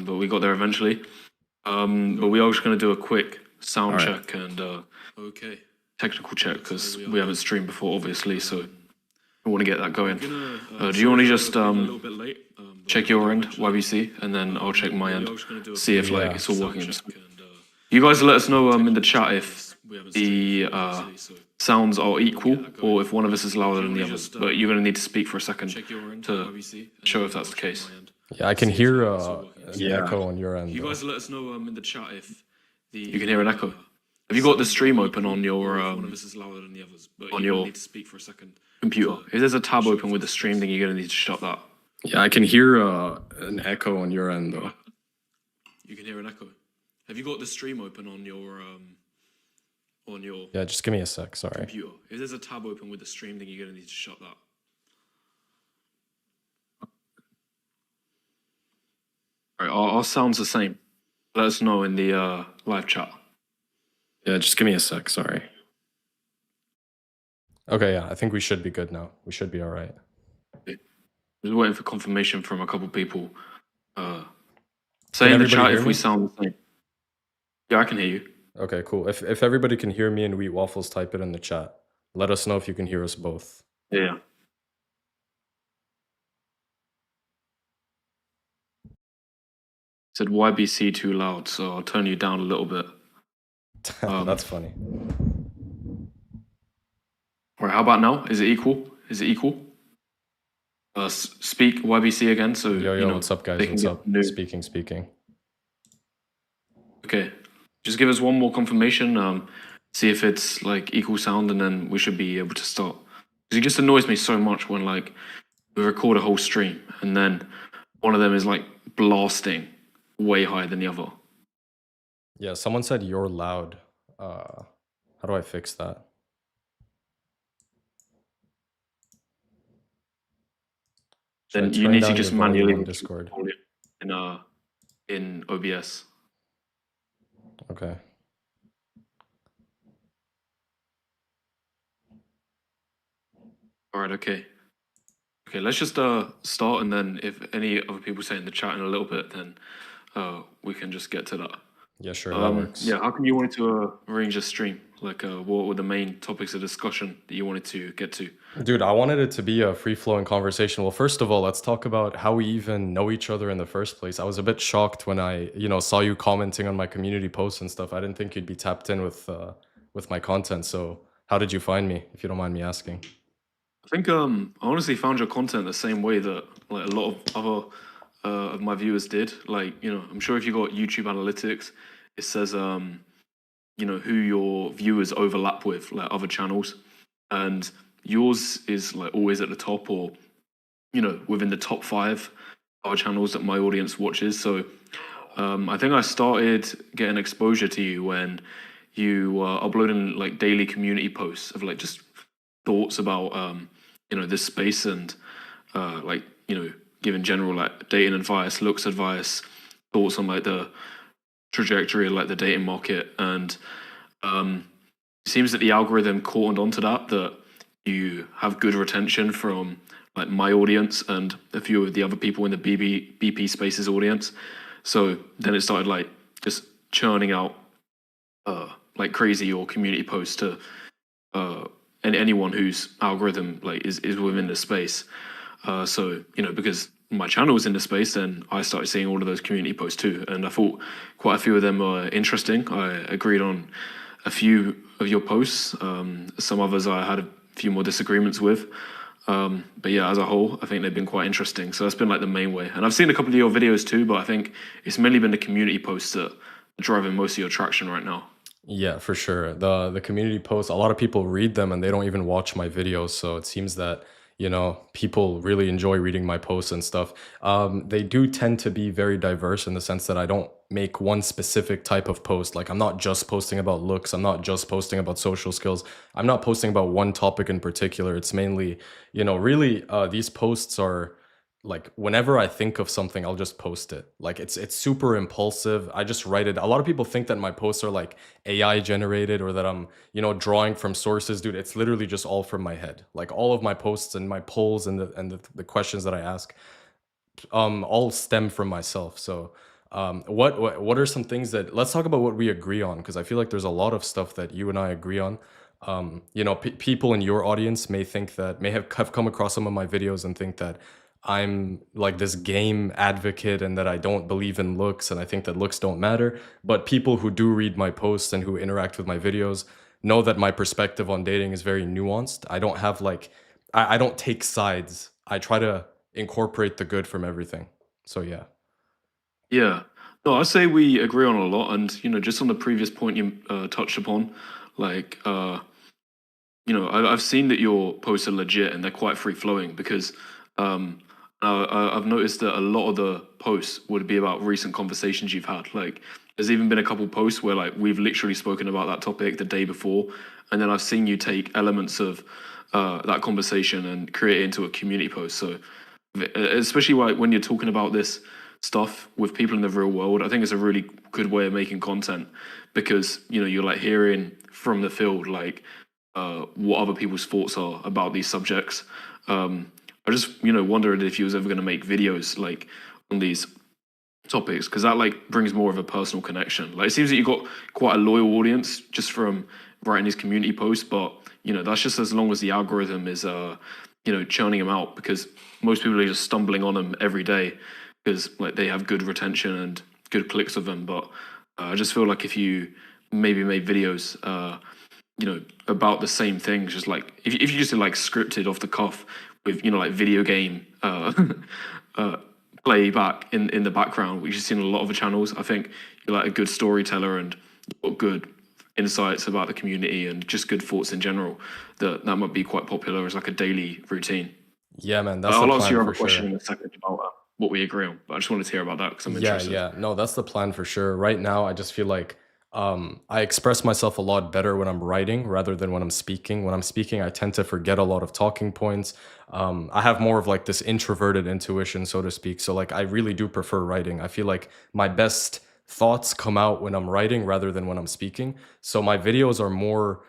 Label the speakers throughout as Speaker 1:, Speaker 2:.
Speaker 1: but we got there eventually. But we are just going to do a quick sound check and technical check because we haven't streamed before, obviously, so I want to get that going. Do you want to just check your end, YBC, and then I'll check my end, see if like it's all working. You guys let us know in the chat if the sounds are equal or if one of us is louder than the other. But you're going to need to speak for a second to show if that's the case.
Speaker 2: Yeah, I can hear an echo on your end.
Speaker 1: You guys let us know in the chat if you can hear an echo. Have you got the stream open on your computer? If there's a tab open with the stream, then you're going to need to shut that.
Speaker 2: Yeah, I can hear an echo on your end though.
Speaker 1: You can hear an echo. Have you got the stream open on your
Speaker 2: Yeah, just give me a sec, sorry.
Speaker 1: computer? If there's a tab open with the stream, then you're going to need to shut that. All right, our sound's the same. Let us know in the live chat.
Speaker 2: Yeah, just give me a sec, sorry. Okay, yeah, I think we should be good now. We should be all right.
Speaker 1: Just waiting for confirmation from a couple people. Say in the chat if we sound the same. Yeah, I can hear you.
Speaker 2: Okay, cool. If everybody can hear me and Wheat Waffles, type it in the chat. Let us know if you can hear us both.
Speaker 1: Yeah. Said YBC too loud, so I'll turn you down a little bit.
Speaker 2: That's funny.
Speaker 1: All right, how about now? Is it equal? Is it equal? Speak YBC again. So
Speaker 2: yo, what's up, guys? What's up? Speaking.
Speaker 1: Okay, just give us one more confirmation. See if it's like equal sound, and then we should be able to start. Because it just annoys me so much when like we record a whole stream and then one of them is like blasting way higher than the other.
Speaker 2: Yeah, someone said you're loud. How do I fix that?
Speaker 1: Then you need to just manually
Speaker 2: on Discord
Speaker 1: in OBS.
Speaker 2: Okay.
Speaker 1: All right. Okay. Let's just start, and then if any other people say in the chat in a little bit, then we can just get to that.
Speaker 2: Yeah, sure, that works.
Speaker 1: Yeah, how come you wanted to arrange a stream? Like, what were the main topics of discussion that you wanted to get to?
Speaker 2: Dude, I wanted it to be a free-flowing conversation. Well, first of all, let's talk about how we even know each other in the first place. I was a bit shocked when I, saw you commenting on my community posts and stuff. I didn't think you'd be tapped in with my content. So how did you find me, if you don't mind me asking?
Speaker 1: I think I honestly found your content the same way that like a lot of other of my viewers did. Like, I'm sure if you got YouTube analytics, it says who your viewers overlap with, like other channels, and yours is like always at the top, or within the top 5 other channels that my audience watches. So I think I started getting exposure to you when you were uploading like daily community posts of like just thoughts about this space and giving general like dating advice, looks advice, thoughts on like the trajectory of like the dating market. And it seems that the algorithm caught onto that you have good retention from like my audience and a few of the other people in the BP Spaces audience. So then it started like just churning out like crazy your community posts to anyone whose algorithm like is within the space. So because my channel was in the space, then I started seeing all of those community posts too, and I thought quite a few of them were interesting. I agreed on a few of your posts. Some others I had a few more disagreements with. But yeah, as a whole, I think they've been quite interesting. So that's been like the main way. And I've seen a couple of your videos too, but I think it's mainly been the community posts that are driving most of your traction right now.
Speaker 2: Yeah, for sure. The community posts, a lot of people read them and they don't even watch my videos. So it seems that, people really enjoy reading my posts and stuff. They do tend to be very diverse in the sense that I don't make one specific type of post. Like I'm not just posting about looks. I'm not just posting about social skills. I'm not posting about one topic in particular. It's mainly, really these posts are like whenever I think of something, I'll just post it. Like it's super impulsive. I just write it. A lot of people think that my posts are like AI generated or that I'm, drawing from sources. Dude, it's literally just all from my head. Like all of my posts and my polls and the questions that I ask all stem from myself. So What are some things that, let's talk about what we agree on, because I feel like there's a lot of stuff that you and I agree on. People in your audience may think that may have come across some of my videos and think that I'm like this game advocate and that I don't believe in looks and I think that looks don't matter. But people who do read my posts and who interact with my videos know that my perspective on dating is very nuanced. I don't have like I don't take sides. I try to incorporate the good from everything. So yeah.
Speaker 1: Yeah. No, I say we agree on a lot, and just on the previous point you touched upon, like I've seen that your posts are legit and they're quite free flowing because I've noticed that a lot of the posts would be about recent conversations you've had. Like, there's even been a couple posts where like we've literally spoken about that topic the day before, and then I've seen you take elements of that conversation and create it into a community post. So, especially like when you're talking about this stuff with people in the real world, I think it's a really good way of making content because you're like hearing from the field like what other people's thoughts are about these subjects. I just wondered if you was ever going to make videos like on these topics because that like brings more of a personal connection. Like it seems that you've got quite a loyal audience just from writing these community posts, but that's just as long as the algorithm is churning them out because most people are just stumbling on them every day because like they have good retention and good clicks of them. But I just feel like if you maybe made videos about the same things, just like if you just did like scripted off the cuff with like video game playback in the background, which you've seen a lot of the channels. I think you're like a good storyteller and you've got good insights about the community and just good thoughts in general. That might be quite popular as like a daily routine.
Speaker 2: Yeah, man, that's the
Speaker 1: I'll answer
Speaker 2: plan
Speaker 1: your
Speaker 2: for
Speaker 1: other question
Speaker 2: sure.
Speaker 1: in a second about what we agree on, but I just wanted to hear about that because I'm
Speaker 2: Yeah,
Speaker 1: interested.
Speaker 2: yeah. No, that's the plan for sure. Right now, I just feel like I express myself a lot better when I'm writing rather than when I'm speaking. When I'm speaking, I tend to forget a lot of talking points. I have more of like this introverted intuition, so to speak. So like I really do prefer writing. I feel like my best thoughts come out when I'm writing rather than when I'm speaking. So my videos are more,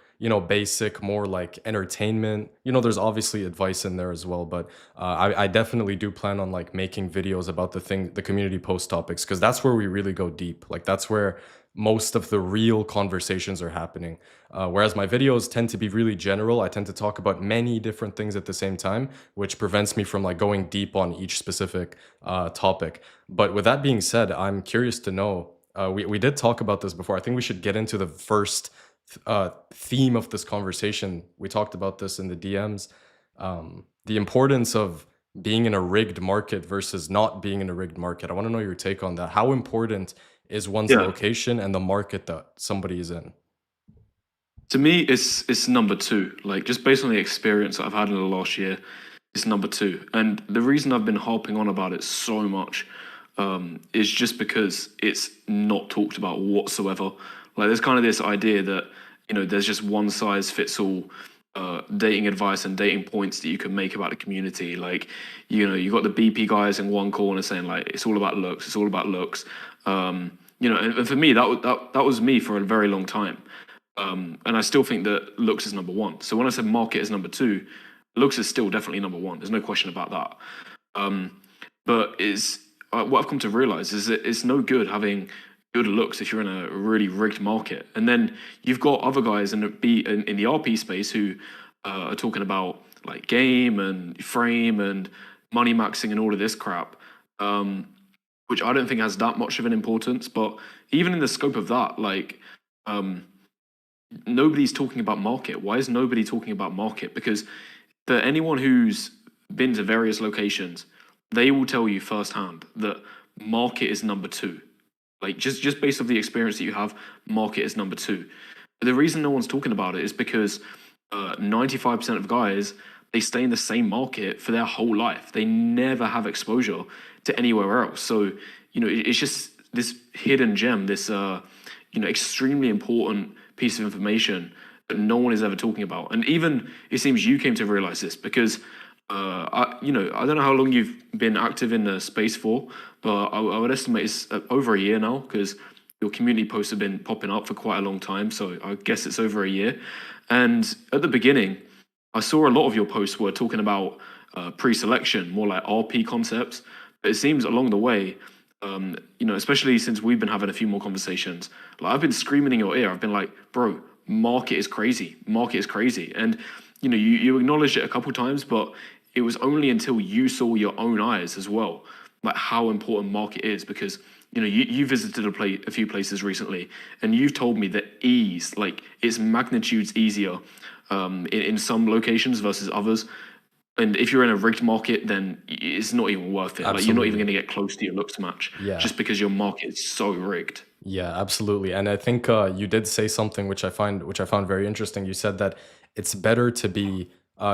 Speaker 2: basic, more like entertainment. There's obviously advice in there as well, but I definitely do plan on like making videos about the community post topics, because that's where we really go deep. Like that's where most of the real conversations are happening. Whereas my videos tend to be really general. I tend to talk about many different things at the same time, which prevents me from like going deep on each specific topic. But with that being said, I'm curious to know. We did talk about this before. I think we should get into the first theme of this conversation. We talked about this in the DMs. The importance of being in a rigged market versus not being in a rigged market. I want to know your take on that. How important is one's
Speaker 1: Yeah.
Speaker 2: location and the market that somebody is in?
Speaker 1: To me, it's number two. Like just based on the experience that I've had in the last year, it's number two. And the reason I've been harping on about it so much is just because it's not talked about whatsoever. Like there's kind of this idea that there's just one size fits all dating advice and dating points that you can make about the community. Like you got the BP guys in one corner saying like it's all about looks, it's all about looks. And for me that was me for a very long time. And I still think that looks is number one. So when I said market is number two, looks is still definitely number one. There's no question about that. But what I've come to realize is that it's no good having good looks if you're in a really rigged market. And then you've got other guys in the RP space who are talking about like game and frame and money maxing and all of this crap, which I don't think has that much of an importance. But even in the scope of that, like nobody's talking about market. Why is nobody talking about market? Because for anyone who's been to various locations, they will tell you firsthand that market is number two. Like just based off the experience that you have, market is number two. But the reason no one's talking about it is because 95% of guys, they stay in the same market for their whole life. They never have exposure to anywhere else. So it's just this hidden gem, this extremely important piece of information that no one is ever talking about. And even it seems you came to realize this because I don't know how long you've been active in the space for, but I would estimate it's over a year now because your community posts have been popping up for quite a long time. So I guess it's over a year. And at the beginning, I saw a lot of your posts were talking about pre-selection, more like RP concepts. But it seems along the way, Especially since we've been having a few more conversations, like I've been screaming in your ear. I've been like, bro, market is crazy. Market is crazy. And, you acknowledged it a couple times, but it was only until you saw with your own eyes as well, like how important market is. Because, you visited a few places recently and you've told me that ease, like it's magnitudes easier in some locations versus others. And if you're in a rigged market, then it's not even worth it. Like you're not even
Speaker 2: Absolutely.
Speaker 1: going to get close to your looks match
Speaker 2: Yeah.
Speaker 1: just because your market is so rigged.
Speaker 2: Yeah, absolutely. And I think you did say something which I found very interesting. You said that it's better to be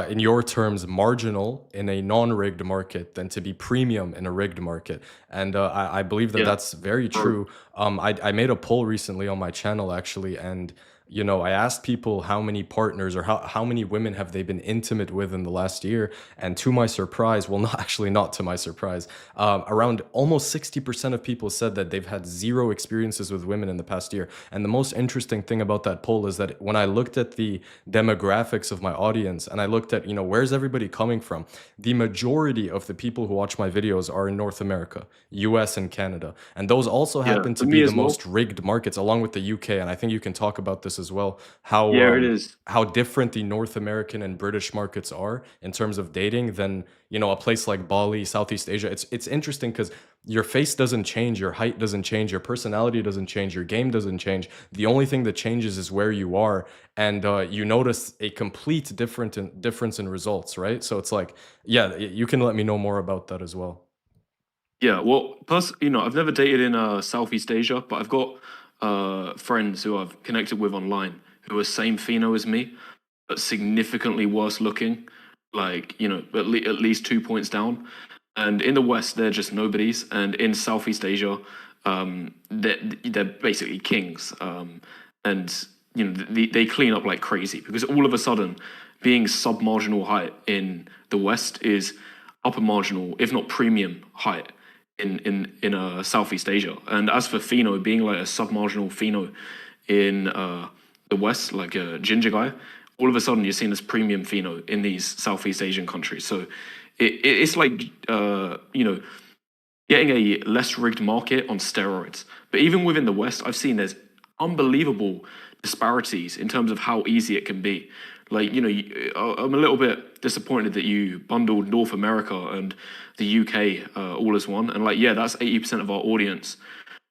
Speaker 2: in your terms marginal in a non-rigged market than to be premium in a rigged market. And I believe that
Speaker 1: Yeah,
Speaker 2: that's very
Speaker 1: bro.
Speaker 2: true. I made a poll recently on my channel actually, and I asked people how many partners or how many women have they been intimate with in the last year. And to my surprise, well, not actually not to my surprise, around almost 60% of people said that they've had zero experiences with women in the past year. And the most interesting thing about that poll is that when I looked at the demographics of my audience and I looked at, where's everybody coming from, the majority of the people who watch my videos are in North America, US and Canada. And those also
Speaker 1: Yeah,
Speaker 2: happen
Speaker 1: for
Speaker 2: to be
Speaker 1: me
Speaker 2: the
Speaker 1: as well.
Speaker 2: most rigged markets along with the UK. And I think you can talk about this as well, how
Speaker 1: Yeah, it is.
Speaker 2: how different the North American and British markets are in terms of dating than, a place like Bali, Southeast Asia. It's interesting because your face doesn't change, your height doesn't change, your personality doesn't change, your game doesn't change. The only thing that changes is where you are, and you notice a complete difference in results, right? So it's like, yeah, you can let me know more about that as well.
Speaker 1: Yeah, well, plus, I've never dated in Southeast Asia, but I've got friends who I've connected with online who are same pheno as me, but significantly worse looking, like, at least 2 points down. And in the West, they're just nobodies. And in Southeast Asia, they're basically kings. And, they clean up like crazy because all of a sudden, being sub-marginal height in the West is upper marginal, if not premium height in Southeast Asia. And as for pheno, being like a sub-marginal pheno in the West, like a ginger guy, all of a sudden you're seen as premium pheno in these Southeast Asian countries. So it's like getting a less rigged market on steroids. But even within the West, I've seen there's unbelievable disparities in terms of how easy it can be. Like, I'm a little bit disappointed that you bundled North America and the UK all as one. And like, yeah, that's 80% of our audience.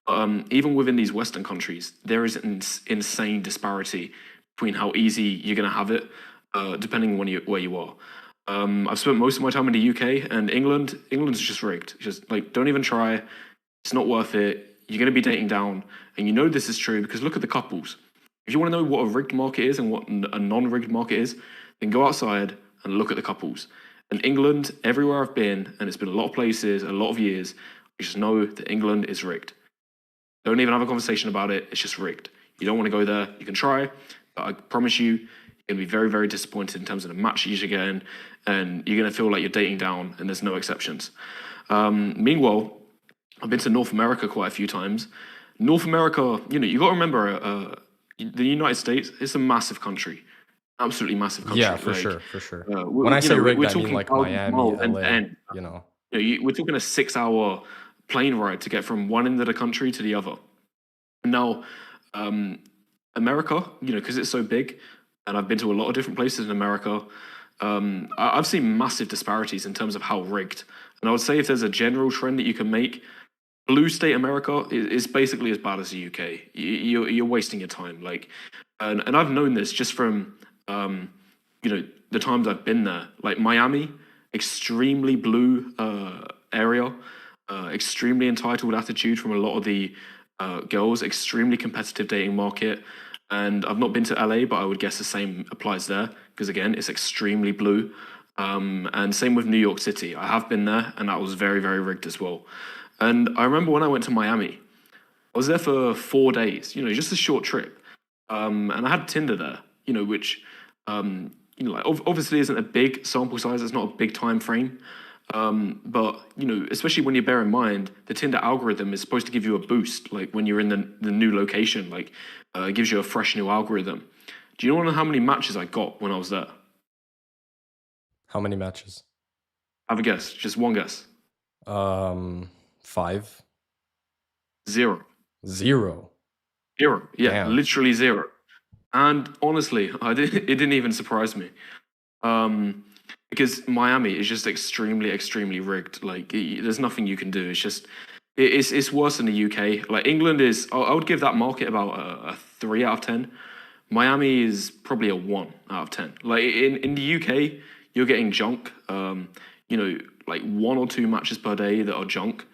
Speaker 1: Even within these Western countries, there is an insane disparity between how easy you're going to have it, depending on where you are. I've spent most of my time in the UK and England. England's just rigged. Just like, don't even try. It's not worth it. You're going to be dating down, and this is true because look at the couples. If you want to know what a rigged market is and what a non-rigged market is, then go outside and look at the couples. And England, everywhere I've been, and it's been a lot of places, a lot of years, you just know that England is rigged. Don't even have a conversation about it. It's just rigged. You don't want to go there. You can try, but I promise you, you're going to be very, very disappointed in terms of the matches you're getting, and you're going to feel like you're dating down, and there's no exceptions. Meanwhile, I've been to North America quite a few times. North America, you got to remember, the United States is a massive country, absolutely massive
Speaker 2: Yeah,
Speaker 1: country.
Speaker 2: for
Speaker 1: Like,
Speaker 2: sure, for sure. When
Speaker 1: we,
Speaker 2: I say rigged,
Speaker 1: we're
Speaker 2: I mean
Speaker 1: talking
Speaker 2: like
Speaker 1: thousands of
Speaker 2: Miami,
Speaker 1: miles end to
Speaker 2: LA,
Speaker 1: end.
Speaker 2: you know.
Speaker 1: We're talking a 6 hour plane ride to get from one end of the country to the other. Now, um, America, because it's so big, and I've been to a lot of different places in America, I've seen massive disparities in terms of how rigged. And I would say if there's a general trend that you can make, blue state America is basically as bad as the UK. You're wasting your time. Like, and I've known this just from, the times I've been there. Like Miami, extremely blue area, extremely entitled attitude from a lot of the girls, extremely competitive dating market. And I've not been to LA, but I would guess the same applies there because again, it's extremely blue. And same with New York City. I have been there, and that was very, very rigged as well. And I remember when I went to Miami, I was there for 4 days. Just a short trip. And I had Tinder there. Which like obviously isn't a big sample size. It's not a big time frame. But especially when you bear in mind the Tinder algorithm is supposed to give you a boost, like when you're in the new location, like it gives you a fresh new algorithm. Do you know how many matches I got when I was there?
Speaker 2: How many matches?
Speaker 1: Have a guess, just one guess.
Speaker 2: Five.
Speaker 1: Zero.
Speaker 2: Zero.
Speaker 1: Zero. Yeah,
Speaker 2: Damn.
Speaker 1: literally zero. And honestly, it didn't even surprise me. Because Miami is just extremely, extremely rigged. Like, there's nothing you can do. It's just, it's worse than the UK. Like, England is, I would give that market about a 3 out of 10. Miami is probably a 1 out of 10. Like, in the UK, you're getting junk. Like 1 or 2 matches per day that are junk.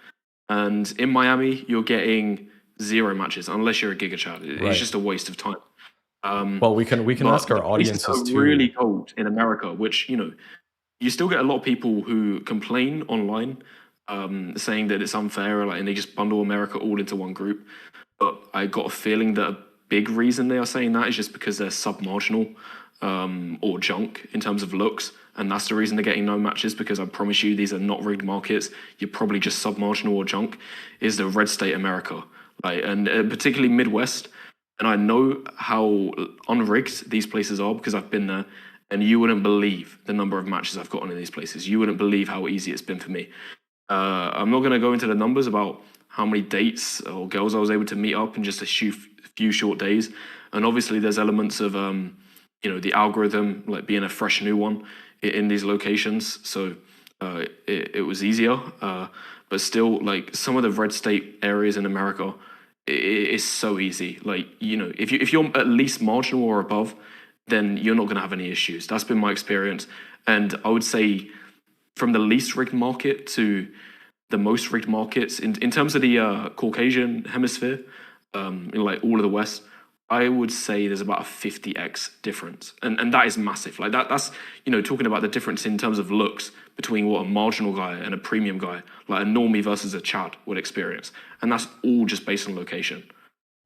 Speaker 1: And in Miami, you're getting 0 matches unless you're a Giga Chad. It's
Speaker 2: Right.
Speaker 1: just a waste of time.
Speaker 2: Well, we can
Speaker 1: But
Speaker 2: ask
Speaker 1: the
Speaker 2: our
Speaker 1: places
Speaker 2: audiences
Speaker 1: are really
Speaker 2: too.
Speaker 1: cold in America, which, you still get a lot of people who complain online, saying that it's unfair, like, and they just bundle America all into one group. But I got a feeling that a big reason they are saying that is just because they're submarginal, or junk in terms of looks. And that's the reason they're getting no matches, because I promise you, these are not rigged markets. You're probably just submarginal or junk, is the red state America. Like, and particularly Midwest. And I know how unrigged these places are because I've been there. And you wouldn't believe the number of matches I've gotten in these places. You wouldn't believe how easy it's been for me. I'm not going to go into the numbers about how many dates or girls I was able to meet up in just a few short days. And obviously, there's elements of the algorithm, like being a fresh new one in these locations. So it was easier, but still, like, some of the red state areas in America, it is so easy. Like, if you're at least marginal or above, then you're not going to have any issues. That's been my experience. And I would say from the least rigged market to the most rigged markets, in terms of the Caucasian hemisphere, in like all of the West, I would say there's about a 50x difference. And that is massive. Like, that's, talking about the difference in terms of looks between what a marginal guy and a premium guy, like a normie versus a Chad, would experience. And that's all just based on location.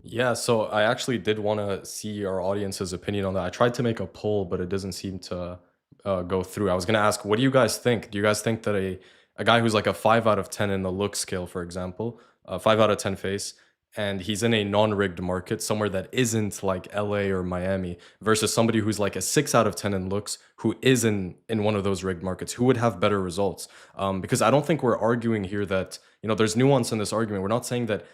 Speaker 2: Yeah, so I actually did want to see our audience's opinion on that. I tried to make a poll, but it doesn't seem to go through. I was going to ask, what do you guys think? Do you guys think that a guy who's like a 5 out of 10 in the look scale, for example, 5 out of 10 face, and he's in a non-rigged market somewhere that isn't like LA or Miami, versus somebody who's like a 6 out of 10 in looks who is in one of those rigged markets, who would have better results? Because I don't think we're arguing here that, there's nuance in this argument. We're not saying that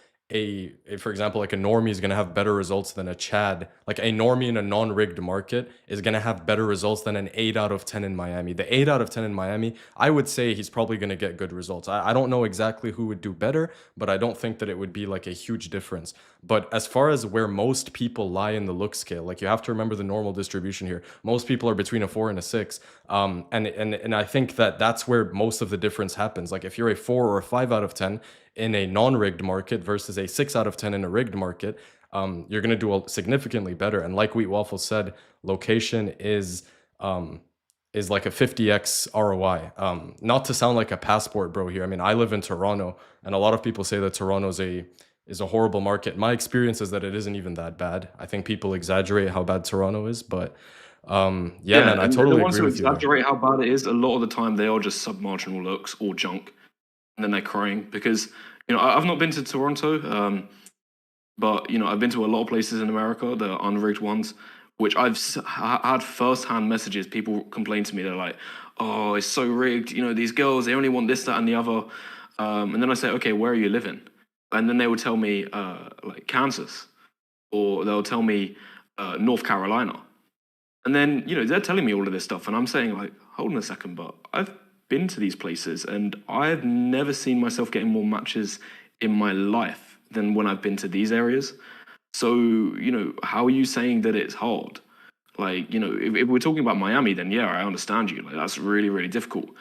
Speaker 2: for example, like a normie is going to have better results than a Chad. Like a normie in a non-rigged market is going to have better results than an 8 out of 10 in Miami. The 8 out of 10 in Miami, I would say he's probably going to get good results. I don't know exactly who would do better, but I don't think that it would be like a huge difference. But as far as where most people lie in the look scale, like, you have to remember the normal distribution here. Most people are between a 4 and a 6. And I think that that's where most of the difference happens. Like, if you're a 4 or a 5 out of 10 in a non-rigged market versus a 6 out of 10 in a rigged market, you're going to do significantly better. And like Wheat Waffles said, location is like a 50x ROI. Not to sound like a passport bro here. I mean, I live in Toronto, and a lot of people say that Toronto is a horrible market. My experience is that it isn't even that bad. I think people exaggerate how bad Toronto is, but yeah,
Speaker 1: Yeah,
Speaker 2: man, I
Speaker 1: and the
Speaker 2: totally
Speaker 1: ones
Speaker 2: agree
Speaker 1: who
Speaker 2: with you there.
Speaker 1: exaggerate how bad it is, a lot of the time they are just submarginal looks or junk, and then they're crying because I've not been to Toronto, but I've been to a lot of places in America, the unrigged ones, which had first-hand messages. People complain to me, they're like, "Oh, it's so rigged. These girls, they only want this, that, and the other." And then I say, "Okay, where are you living?" And then they would tell me like Kansas, or they'll tell me North Carolina. And then, they're telling me all of this stuff, and I'm saying, like, hold on a second, but I've been to these places, and I've never seen myself getting more matches in my life than when I've been to these areas. So, how are you saying that it's hard? Like, if we're talking about Miami, then yeah, I understand you. Like, that's really, really difficult.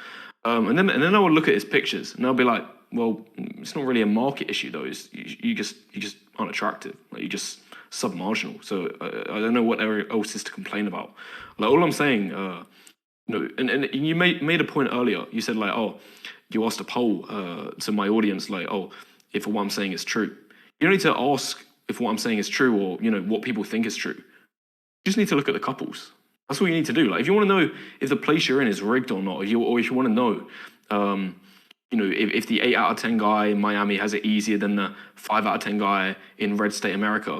Speaker 1: And then I would look at his pictures, and I'll be like, well, it's not really a market issue though. You just aren't attractive. Like, you just submarginal. So I don't know what else is to complain about. Like, all I'm saying, and you made a point earlier. You said, like, oh, you asked a poll to my audience, like, oh, if what I'm saying is true. You don't need to ask if what I'm saying is true, or what people think is true. You just need to look at the couples. That's what you need to do. Like, if you want to know if the place you're in is rigged or not, or if you want to know, if the 8 out of 10 guy in Miami has it easier than the 5 out of 10 guy in red state America,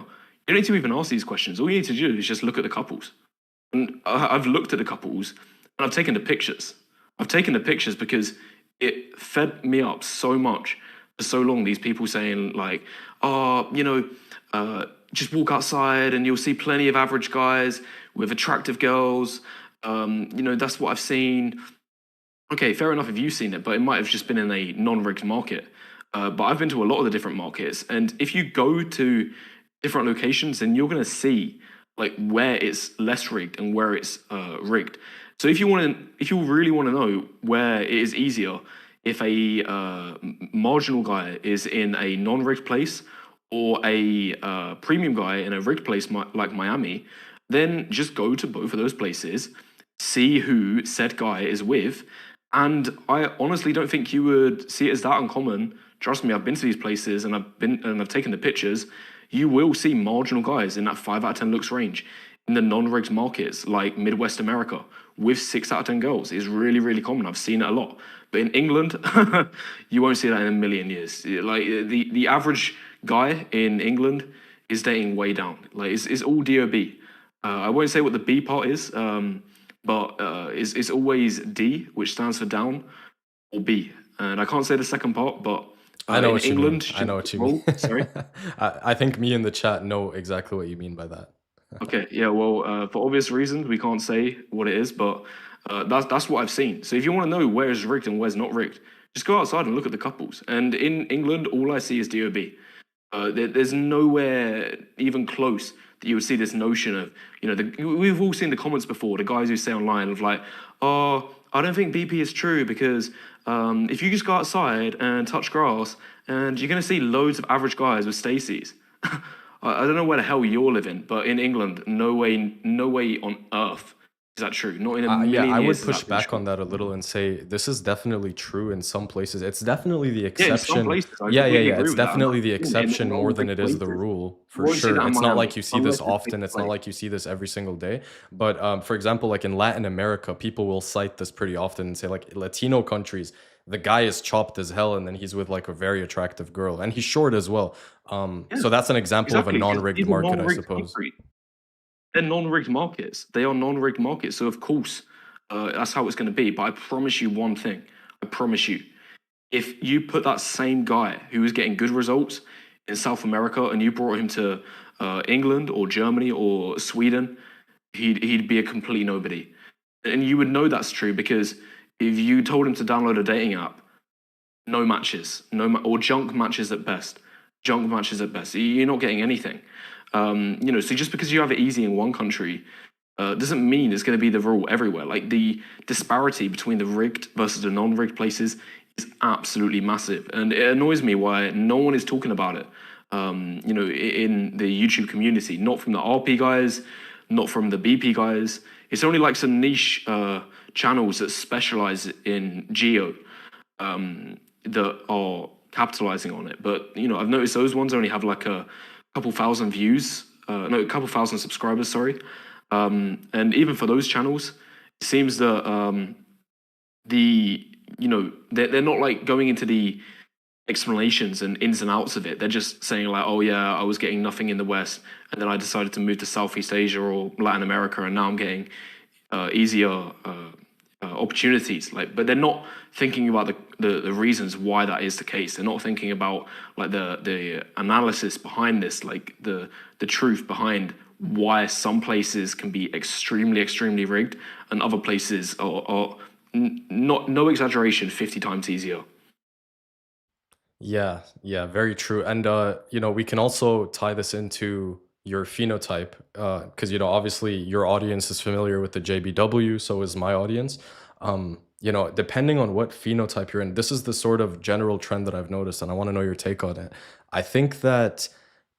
Speaker 1: you don't need to even ask these questions. All you need to do is just look at the couples. And I've looked at the couples, and I've taken the pictures. I've taken the pictures because it fed me up so much for so long, these people saying like, oh, just walk outside and you'll see plenty of average guys with attractive girls. That's what I've seen. Okay, fair enough if you've seen it, but it might have just been in a non-rigged market. But I've been to a lot of the different markets, and if you go to different locations, then you're going to see like where it's less rigged and where it's rigged. So if you really want to know where it is easier, if a marginal guy is in a non-rigged place or a premium guy in a rigged place like Miami, then just go to both of those places, see who said guy is with, and I honestly don't think you would see it as that uncommon. Trust me, I've been to these places and I've taken the pictures. You will see marginal guys in that 5 out of 10 looks range in the non-rigged markets like Midwest America with 6 out of 10 girls is really, really common. I've seen it a lot. But in England, you won't see that in a million years. Like the average guy in England is dating way down. Like it's all DOB. I won't say what the B part is, but it's always D, which stands for down, or B. And I can't say the second part, but
Speaker 2: I know
Speaker 1: in
Speaker 2: what you
Speaker 1: England,
Speaker 2: mean. I know what you mean.
Speaker 1: Sorry.
Speaker 2: I think me in the chat know exactly what you mean by that.
Speaker 1: Okay, yeah, well, for obvious reasons, we can't say what it is, but that's what I've seen. So if you want to know where is rigged and where's not rigged, just go outside and look at the couples. And in England, all I see is DOB. There's nowhere even close that you would see this notion of, we've all seen the comments before, the guys who say online of like, oh, I don't think BP is true because if you just go outside and touch grass, and you're going to see loads of average guys with Stacey's. I don't know where the hell you're living, but in England, no way on earth is that true. Not in a
Speaker 2: Yeah,
Speaker 1: million
Speaker 2: I would
Speaker 1: years is
Speaker 2: push
Speaker 1: that been
Speaker 2: back
Speaker 1: true.
Speaker 2: on that a little and say this is definitely true in some places. It's definitely the
Speaker 1: Yeah, in some
Speaker 2: exception.
Speaker 1: places, I
Speaker 2: Yeah, yeah,
Speaker 1: completely
Speaker 2: yeah.
Speaker 1: agree
Speaker 2: It's
Speaker 1: with that. And
Speaker 2: definitely
Speaker 1: that's
Speaker 2: the
Speaker 1: the thing, in
Speaker 2: exception more than
Speaker 1: non-rigged
Speaker 2: it is the
Speaker 1: places,
Speaker 2: rule,
Speaker 1: you
Speaker 2: for
Speaker 1: won't see
Speaker 2: sure.
Speaker 1: that in
Speaker 2: It's not
Speaker 1: Miami
Speaker 2: like you see
Speaker 1: unless
Speaker 2: this
Speaker 1: it's
Speaker 2: often.
Speaker 1: taking
Speaker 2: It's not
Speaker 1: place.
Speaker 2: like you see this every single day. But for example, like in Latin America, people will cite this pretty often and say like Latino countries, the guy is chopped as hell and then he's with like a very attractive girl and he's short as well.
Speaker 1: Yeah,
Speaker 2: So that's an example of a
Speaker 1: exactly, because
Speaker 2: non-rigged
Speaker 1: these are
Speaker 2: market, I
Speaker 1: non-rigged
Speaker 2: suppose.
Speaker 1: countries. They're non-rigged markets. They are non-rigged markets. So of course, that's how it's going to be. But I promise you one thing. I promise you, if you put that same guy who was getting good results in South America and you brought him to England or Germany or Sweden, he'd be a complete nobody. And you would know that's true because if you told him to download a dating app, no matches, or junk matches at best. Junk matches at best. You're not getting anything. So just because you have it easy in one country doesn't mean it's going to be the rule everywhere. Like the disparity between the rigged versus the non-rigged places is absolutely massive, and it annoys me why no one is talking about it. In the YouTube community, not from the RP guys, not from the BP guys. It's only like some niche channels that specialize in geo that are capitalizing on it. But I've noticed those ones only have like a couple thousand views, no, a couple thousand subscribers, sorry. And even for those channels, it seems that they're not like going into the explanations and ins and outs of it. They're just saying like, oh yeah, I was getting nothing in the West, and then I decided to move to Southeast Asia or Latin America, and now I'm getting easier opportunities. Like, but they're not thinking about the reasons why that is the case. They're not thinking about like the analysis behind this, like the truth behind why some places can be extremely rigged and other places are not, no exaggeration, 50 times easier.
Speaker 2: Yeah, yeah, very true. And we can also tie this into your phenotype, because obviously your audience is familiar with the JBW, so is my audience. Depending on what phenotype you're in, this is the sort of general trend that I've noticed, and I want to know your take on it. I think that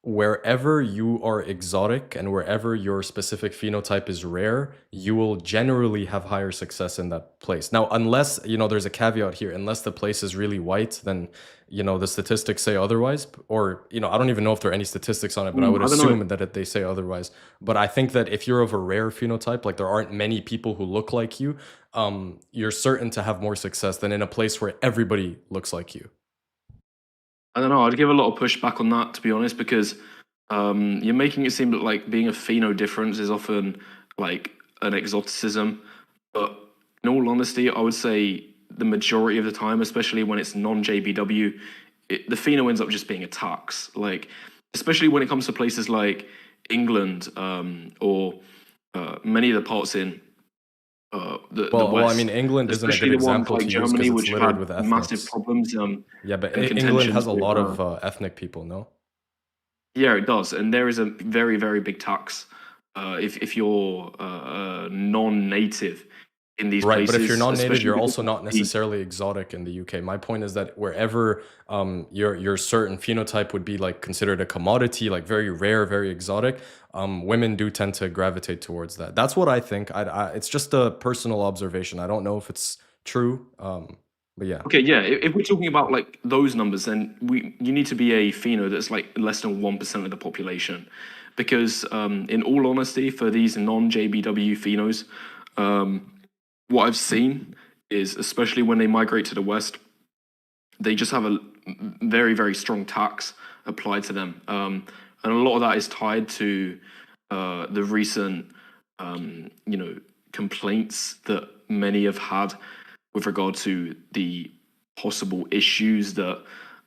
Speaker 2: wherever you are exotic and wherever your specific phenotype is rare, you will generally have higher success in that place. Now, unless, there's a caveat here, unless the place is really white, then, the statistics say otherwise. Or, I don't even know if there are any statistics on it, but I would
Speaker 1: I don't know.
Speaker 2: assume that they say otherwise. But I think that if you're of a rare phenotype, like there aren't many people who look like you, you're certain to have more success than in a place where everybody looks like you.
Speaker 1: I don't know. I'd give a lot of pushback on that, to be honest, because you're making it seem that like being a pheno difference is often like an exoticism. But in all honesty, I would say the majority of the time, especially when it's non-JBW, the pheno ends up just being a tax. Like, especially when it comes to places like England, or many of the parts in the
Speaker 2: Well, I
Speaker 1: West,
Speaker 2: mean, England isn't a
Speaker 1: especially
Speaker 2: good
Speaker 1: the ones
Speaker 2: example
Speaker 1: like
Speaker 2: to use because
Speaker 1: Germany,
Speaker 2: it's
Speaker 1: which have
Speaker 2: littered
Speaker 1: had
Speaker 2: with
Speaker 1: massive
Speaker 2: ethnics.
Speaker 1: problems
Speaker 2: Yeah, but
Speaker 1: and
Speaker 2: England
Speaker 1: contentions
Speaker 2: has a
Speaker 1: with.
Speaker 2: lot of ethnic people, no?
Speaker 1: Yeah, it does, and there is a very, very big tax if you're non-native in these
Speaker 2: Right, but if you're
Speaker 1: places,
Speaker 2: non-native,
Speaker 1: especially
Speaker 2: you're
Speaker 1: because
Speaker 2: also
Speaker 1: of
Speaker 2: not
Speaker 1: the.
Speaker 2: necessarily exotic in the UK. My point is that wherever your certain phenotype would be like considered a commodity, like very rare, very exotic, women do tend to gravitate towards that. That's what I think. It's just a personal observation. I don't know if it's true, but yeah.
Speaker 1: Okay, yeah. If we're talking about like those numbers, then you need to be a pheno that's like less than 1% of the population, because in all honesty, for these non-JBW phenos, what I've seen is, especially when they migrate to the West, they just have a very, very strong tax applied to them, and a lot of that is tied to the recent complaints that many have had with regard to the possible issues that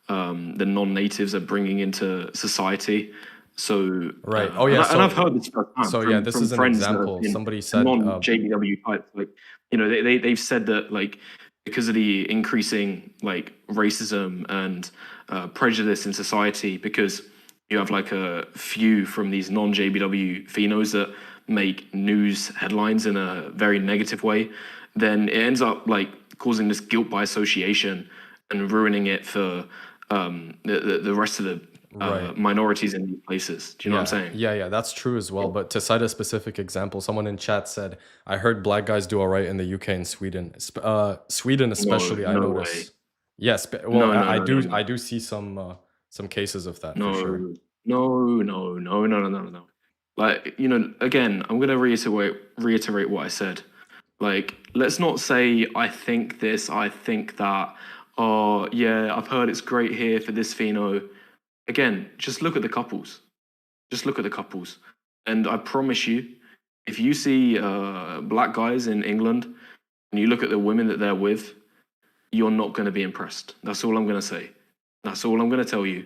Speaker 1: the non-natives are bringing into society. So,
Speaker 2: Right. Oh yeah,
Speaker 1: and I've heard this firsthand
Speaker 2: so yeah, this
Speaker 1: from
Speaker 2: is an
Speaker 1: friends that have
Speaker 2: example.
Speaker 1: been
Speaker 2: Somebody said
Speaker 1: non-JBW types. Like, they've said that, like, because of the increasing like racism and prejudice in society, because you have like a few from these non-JBW phenos that make news headlines in a very negative way, then it ends up like causing this guilt by association and ruining it for the rest of the
Speaker 2: right.
Speaker 1: minorities in these places. Do you know what I'm
Speaker 2: Yeah,
Speaker 1: saying?
Speaker 2: yeah, that's true as well. But to cite a specific example, someone in chat said, "I heard black guys do all right in the UK and Sweden. Sweden
Speaker 1: No,
Speaker 2: especially, I
Speaker 1: no way.
Speaker 2: notice." Yes, well,
Speaker 1: No, no,
Speaker 2: I
Speaker 1: no, no,
Speaker 2: do,
Speaker 1: no,
Speaker 2: I do see some cases of that for sure.
Speaker 1: no, no, no, no, no, no, no, no. Like, again, I'm gonna reiterate what I said. Like, let's not say I think this, I think that. Oh, yeah, I've heard it's great here for this pheno. Again, just look at the couples. Just look at the couples. And I promise you, if you see black guys in England and you look at the women that they're with, you're not going to be impressed. That's all I'm going to say. That's all I'm going to tell you.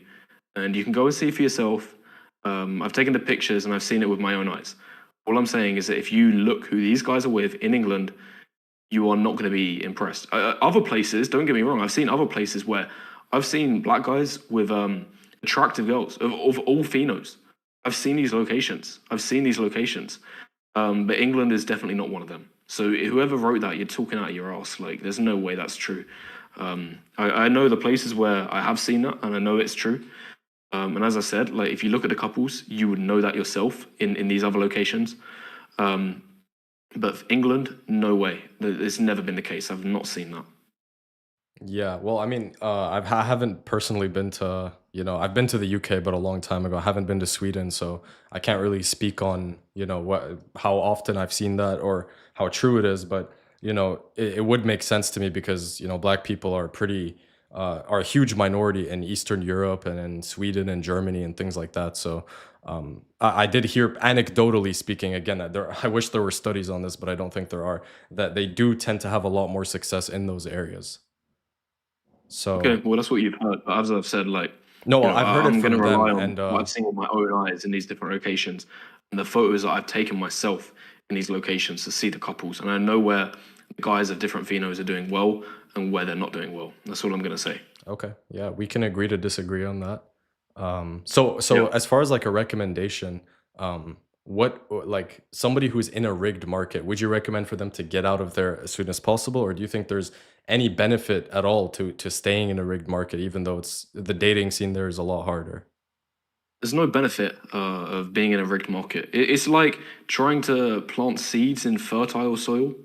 Speaker 1: And you can go and see for yourself. I've taken the pictures and I've seen it with my own eyes. All I'm saying is that if you look who these guys are with in England, you are not going to be impressed. Other places, don't get me wrong, I've seen other places where I've seen black guys with attractive girls of all phenos. I've seen these locations. But England is definitely not one of them. So whoever wrote that, you're talking out of your ass. Like, there's no way that's true. I know the places where I have seen that, and I know it's true. And as I said, like, if you look at the couples, you would know that yourself in these other locations. But for England, no way. It's never been the case. I've not seen that.
Speaker 2: Yeah, well, I mean, I haven't personally been to, I've been to the UK, but a long time ago. I haven't been to Sweden, so I can't really speak on, how often I've seen that or how true it is. But it would make sense to me because black people are a huge minority in Eastern Europe and in Sweden and Germany and things like that. So I did hear, anecdotally speaking, again, that I wish there were studies on this, but I don't think there are, that they do tend to have a lot more success in those areas.
Speaker 1: Okay,
Speaker 2: So
Speaker 1: well, that's what you've heard. But as I've said, like,
Speaker 2: no, I've heard it
Speaker 1: I'm going to
Speaker 2: from
Speaker 1: rely
Speaker 2: them,
Speaker 1: on
Speaker 2: and
Speaker 1: what I've seen with my own eyes in these different locations and the photos that I've taken myself in these locations to see the couples. And I know where the guys of different phenos are doing well and where they're not doing well. That's all I'm going to say.
Speaker 2: okay, yeah, we can agree to disagree on that. So
Speaker 1: Yeah.
Speaker 2: as far as like a recommendation, like somebody who's in a rigged market, would you recommend for them to get out of there as soon as possible, or do you think there's any benefit at all to staying in a rigged market, even though it's the dating scene there is a lot harder?
Speaker 1: There's no benefit of being in a rigged market. It's like trying to plant seeds in fertile soil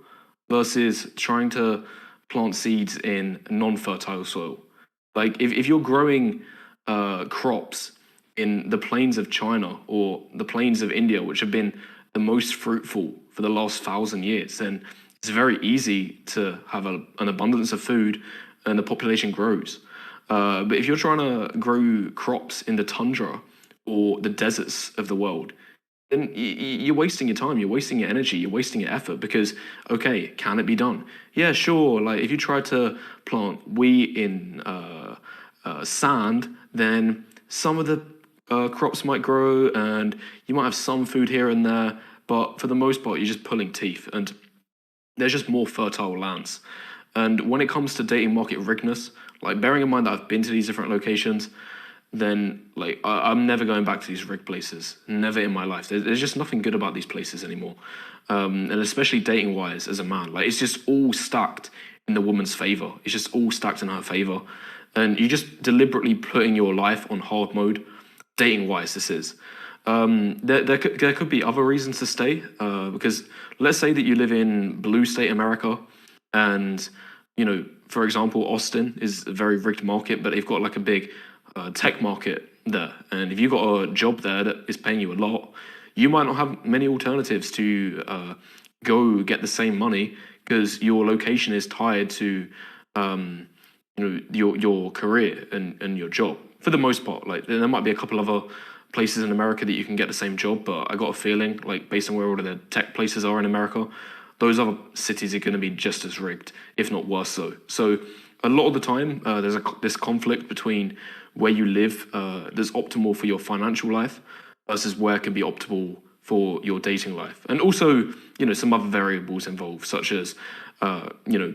Speaker 1: versus trying to plant seeds in non-fertile soil. Like, if you're growing crops in the plains of China or the plains of India, which have been the most fruitful for the last 1,000 years, then it's very easy to have an abundance of food and the population grows. But if you're trying to grow crops in the tundra or the deserts of the world, then you're wasting your time, you're wasting your energy, you're wasting your effort because, okay, can it be done? Yeah, sure. Like, if you try to plant wheat in sand, then some of the crops might grow, and you might have some food here and there. But for the most part, you're just pulling teeth, and there's just more fertile lands. And when it comes to dating market rigness, like bearing in mind that I've been to these different locations, then like I'm never going back to these rigged places. Never in my life. There's just nothing good about these places anymore. And especially dating wise as a man, like it's just all stacked in the woman's favor. It's just all stacked in her favor, and you just deliberately putting your life on hard mode. Dating wise, this is. There could be other reasons to stay, because let's say that you live in blue state America, and for example, Austin is a very rigged market, but they've got like a big tech market there, and if you've got a job there that is paying you a lot, you might not have many alternatives to go get the same money because your location is tied to your career and your job for the most part. Like there might be a couple other places in America that you can get the same job, but I got a feeling like based on where all of the tech places are in America, those other cities are going to be just as rigged, if not worse so. So a lot of the time, there's this conflict between where you live that's optimal for your financial life versus where can be optimal for your dating life. And also, some other variables involved, such as,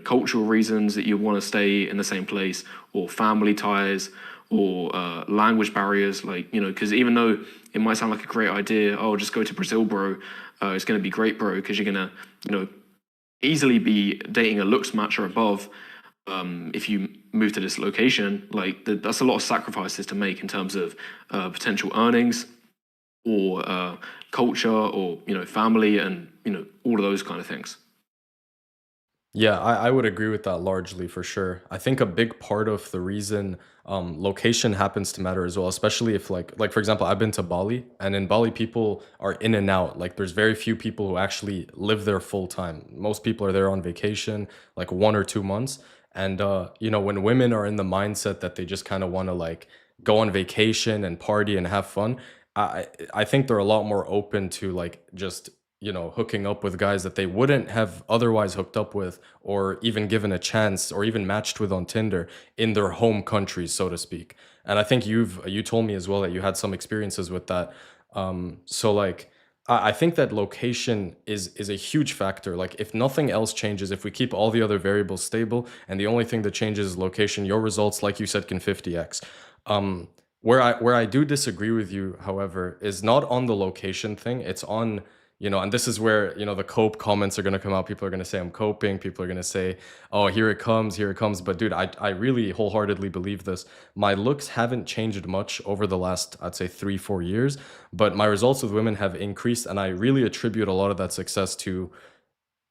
Speaker 1: cultural reasons that you want to stay in the same place, or family ties, or language barriers, like, because even though it might sound like a great idea, oh, just go to Brazil, bro, it's going to be great, bro, because you're going to, easily be dating a looks match or above. If you move to this location, like that's a lot of sacrifices to make in terms of potential earnings, or culture, or family, and all of those kind of things.
Speaker 2: Yeah, I would agree with that largely for sure. I think a big part of the reason location happens to matter as well, especially if like for example, I've been to Bali, and in Bali people are in and out. Like there's very few people who actually live there full time. Most people are there on vacation, like 1 or 2 months. And when women are in the mindset that they just kind of want to like go on vacation and party and have fun, I think they're a lot more open to like just hooking up with guys that they wouldn't have otherwise hooked up with, or even given a chance, or even matched with on Tinder in their home countries, so to speak. And I think you told me as well that you had some experiences with that. So like I think that location is a huge factor. Like if nothing else changes, if we keep all the other variables stable and the only thing that changes is location, your results, like you said, can 50x. Where I do disagree with you, however, is not on the location thing. It's on, and this is where, the cope comments are going to come out. People are going to say I'm coping. People are going to say, oh, here it comes, here it comes. But dude, I really wholeheartedly believe this. My looks haven't changed much over the last, I'd say 3-4 years, but my results with women have increased. And I really attribute a lot of that success to,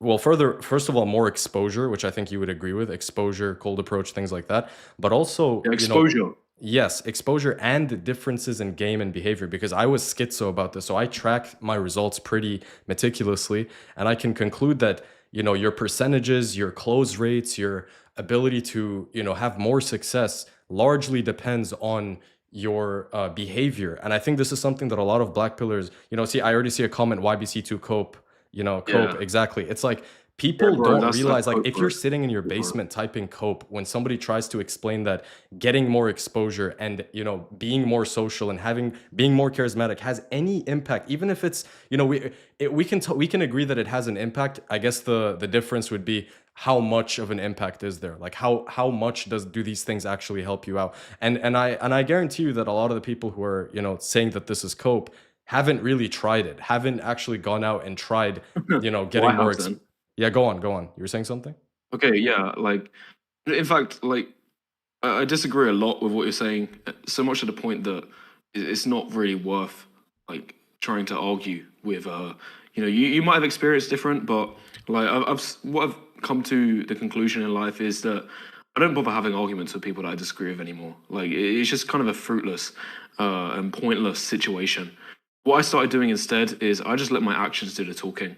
Speaker 2: well, first of all, more exposure, which I think you would agree with, exposure, cold approach, things like that. But also,
Speaker 1: Yeah, exposure.
Speaker 2: yes, exposure and the differences in game and behavior, because I was schizo about this. So I track my results pretty meticulously, and I can conclude that, your percentages, your close rates, your ability to, have more success largely depends on your behavior. And I think this is something that a lot of black pillars, see, I already see a comment, YBCTooCope, cope,
Speaker 1: Yeah,
Speaker 2: exactly. It's like
Speaker 1: yeah,
Speaker 2: people
Speaker 1: bro.
Speaker 2: don't
Speaker 1: That's
Speaker 2: realize, like,
Speaker 1: hope,
Speaker 2: if you're
Speaker 1: bro.
Speaker 2: sitting in your
Speaker 1: Yeah, bro.
Speaker 2: basement typing cope, when somebody tries to explain that getting more exposure and, being more social and being more charismatic has any impact, even if it's, we can agree that it has an impact. I guess the difference would be how much of an impact is there, like how much do these things actually help you out. And I guarantee you that a lot of the people who are, saying that this is cope haven't really tried it, haven't actually gone out and tried,
Speaker 1: Well, I
Speaker 2: getting more
Speaker 1: have then.
Speaker 2: yeah, go on. You were saying something?
Speaker 1: Okay, yeah, like in fact, like I disagree a lot with what you're saying, so much to the point that it's not really worth like trying to argue with. You might have experienced different, but like what I've come to the conclusion in life is that I don't bother having arguments with people that I disagree with anymore. Like it's just kind of a fruitless and pointless situation. What I started doing instead is I just let my actions do the talking,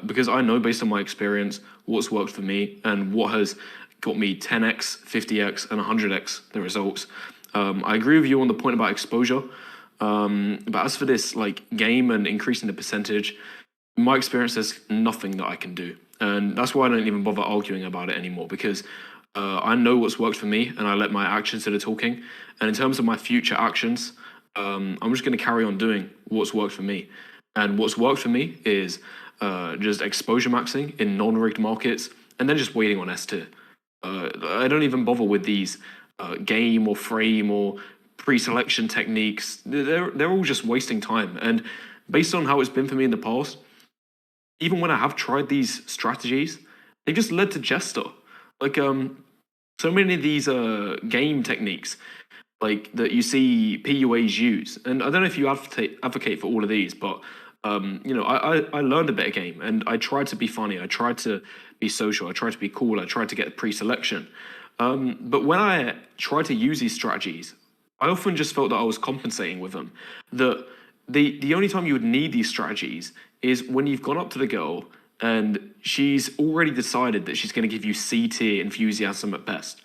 Speaker 1: because I know based on my experience what's worked for me and what has got me 10x, 50x, and 100x the results. I agree with you on the point about exposure, but as for this like game and increasing the percentage, in my experience, there's nothing that I can do, and that's why I don't even bother arguing about it anymore. Because I know what's worked for me, and I let my actions do the talking. And in terms of my future actions, I'm just going to carry on doing what's worked for me. And what's worked for me is just exposure maxing in non-rigged markets, and then just waiting on S tier. I don't even bother with these game or frame or pre-selection techniques. They're all just wasting time. And based on how it's been for me in the past, even when I have tried these strategies, they just led to Jester. Like so many of these game techniques, like that you see PUAs use, and I don't know if you advocate for all of these, but I learned a bit of game, and I tried to be funny, I tried to be social, I tried to be cool, I tried to get pre-selection. But when I tried to use these strategies, I often just felt that I was compensating with them. That the only time you would need these strategies is when you've gone up to the girl and she's already decided that she's going to give you C tier enthusiasm at best.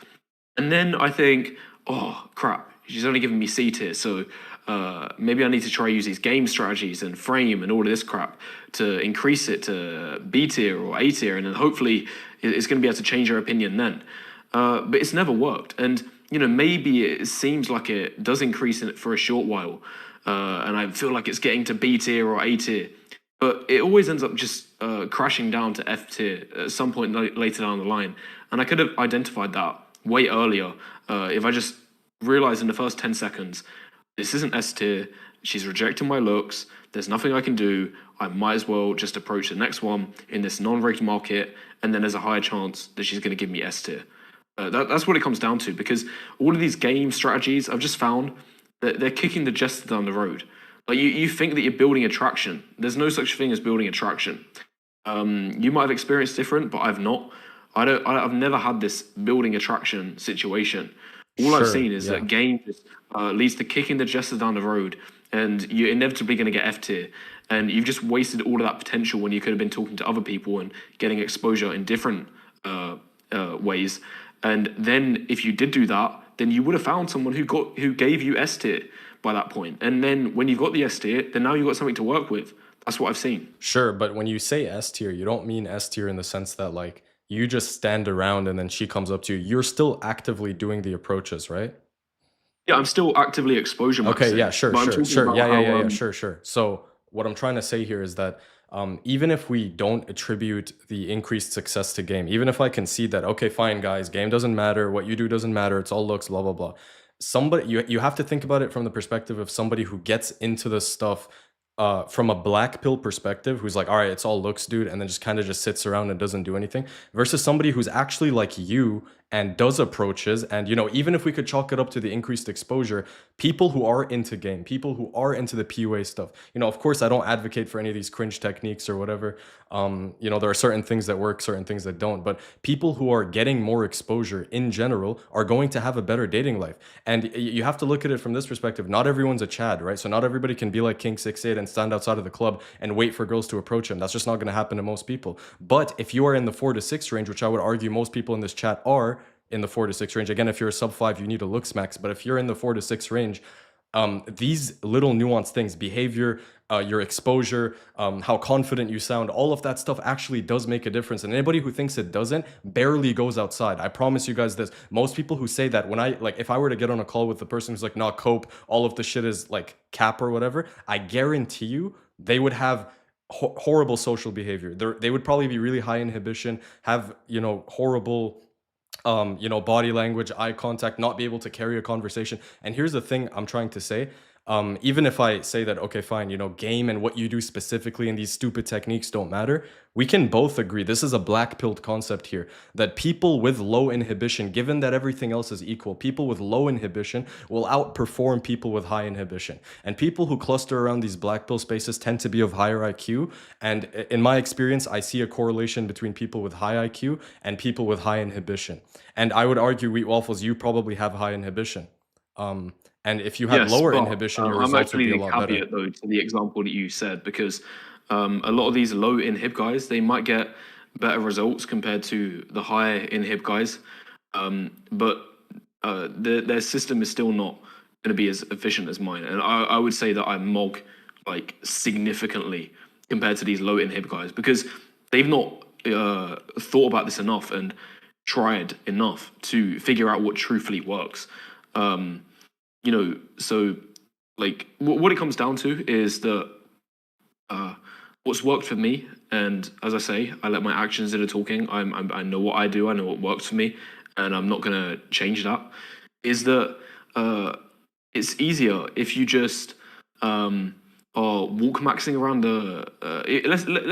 Speaker 1: And then I think, oh crap, she's only giving me C tier, so maybe I need to try use these game strategies and frame and all of this crap to increase it to B tier or A tier, and then hopefully it's going to be able to change her opinion then. But it's never worked, and maybe it seems like it does increase in it for a short while, and I feel like it's getting to B tier or A tier, but it always ends up just crashing down to F tier at some point later down the line. And I could have identified that way earlier if I just realized in the first 10 seconds, this isn't S tier, she's rejecting my looks, there's nothing I can do, I might as well just approach the next one in this non-rigged market, and then there's a higher chance that she's going to give me S tier. That's what it comes down to, because all of these game strategies, I've just found that they're kicking the jester down the road. Like you think that you're building attraction. There's no such thing as building attraction. You might have experienced different, but I've not. I've never had this building attraction situation. All I've seen is that game just leads to kicking the jester down the road, and you're inevitably going to get F tier. And you've just wasted all of that potential when you could have been talking to other people and getting exposure in different ways. And then if you did do that, then you would have found someone who gave you S tier by that point. And then when you've got the S tier, then now you've got something to work with. That's what I've seen.
Speaker 2: Sure, but when you say S tier, you don't mean S tier in the sense that like you just stand around and then she comes up to you. You're still actively doing the approaches, right?
Speaker 1: Yeah, I'm still actively exposure
Speaker 2: Okay, yeah,
Speaker 1: maxing,
Speaker 2: sure,
Speaker 1: but I'm
Speaker 2: sure,
Speaker 1: talking
Speaker 2: sure.
Speaker 1: about
Speaker 2: Yeah, yeah,
Speaker 1: how
Speaker 2: yeah, yeah, sure, sure. So what I'm trying to say here is that even if we don't attribute the increased success to game, even if I concede that, okay, fine, guys, game doesn't matter, what you do doesn't matter, it's all looks, blah, blah, blah. Somebody, you have to think about it from the perspective of somebody who gets into this stuff from a black pill perspective, who's like, all right, it's all looks, dude, and then just kind of just sits around and doesn't do anything, versus somebody who's actually like you and does approaches. And even if we could chalk it up to the increased exposure, people who are into game, people who are into the PUA stuff, of course I don't advocate for any of these cringe techniques or whatever. There are certain things that work, certain things that don't, but people who are getting more exposure in general are going to have a better dating life. And you have to look at it from this perspective. Not everyone's a Chad, right? So not everybody can be like King 68 and stand outside of the club and wait for girls to approach him. That's just not going to happen to most people. But if you are in the 4 to 6 range, which I would argue most people in this chat are in the 4 to 6 range, again, if you're a sub 5, you need a looks max, but if you're in the 4 to 6 range, these little nuanced things, behavior, your exposure, how confident you sound, all of that stuff actually does make a difference. And anybody who thinks it doesn't barely goes outside. I promise you guys this. Most people who say that, if I were to get on a call with the person who's like, nah, cope, all of the shit is like cap or whatever, I guarantee you they would have horrible social behavior. They would probably be really high inhibition, have, horrible body language, eye contact, not be able to carry a conversation. And here's the thing I'm trying to say. Even if I say that, okay, fine, game and what you do specifically in these stupid techniques don't matter, we can both agree, this is a black-pilled concept here, that people with low inhibition, given that everything else is equal, people with low inhibition will outperform people with high inhibition. And people who cluster around these black pill spaces tend to be of higher IQ. And in my experience, I see a correlation between people with high IQ and people with high inhibition. And I would argue, Wheat Waffles, you probably have high inhibition. And if you had
Speaker 1: yes,
Speaker 2: lower
Speaker 1: but
Speaker 2: inhibition, your
Speaker 1: I'm
Speaker 2: results would
Speaker 1: actually
Speaker 2: be a
Speaker 1: the
Speaker 2: lot better.
Speaker 1: caveat though to the example that you said, because a lot of these low inhib guys, they might get better results compared to the high inhib guys, but their system is still not going to be as efficient as mine. And I would say that I mog like significantly compared to these low inhib guys, because they've not thought about this enough and tried enough to figure out what truthfully works. So like what it comes down to is that what's worked for me, and as I say, I let my actions do the talking. I know what I do. I know what works for me, and I'm not gonna change that. Is that it's easier if you just are walk maxing around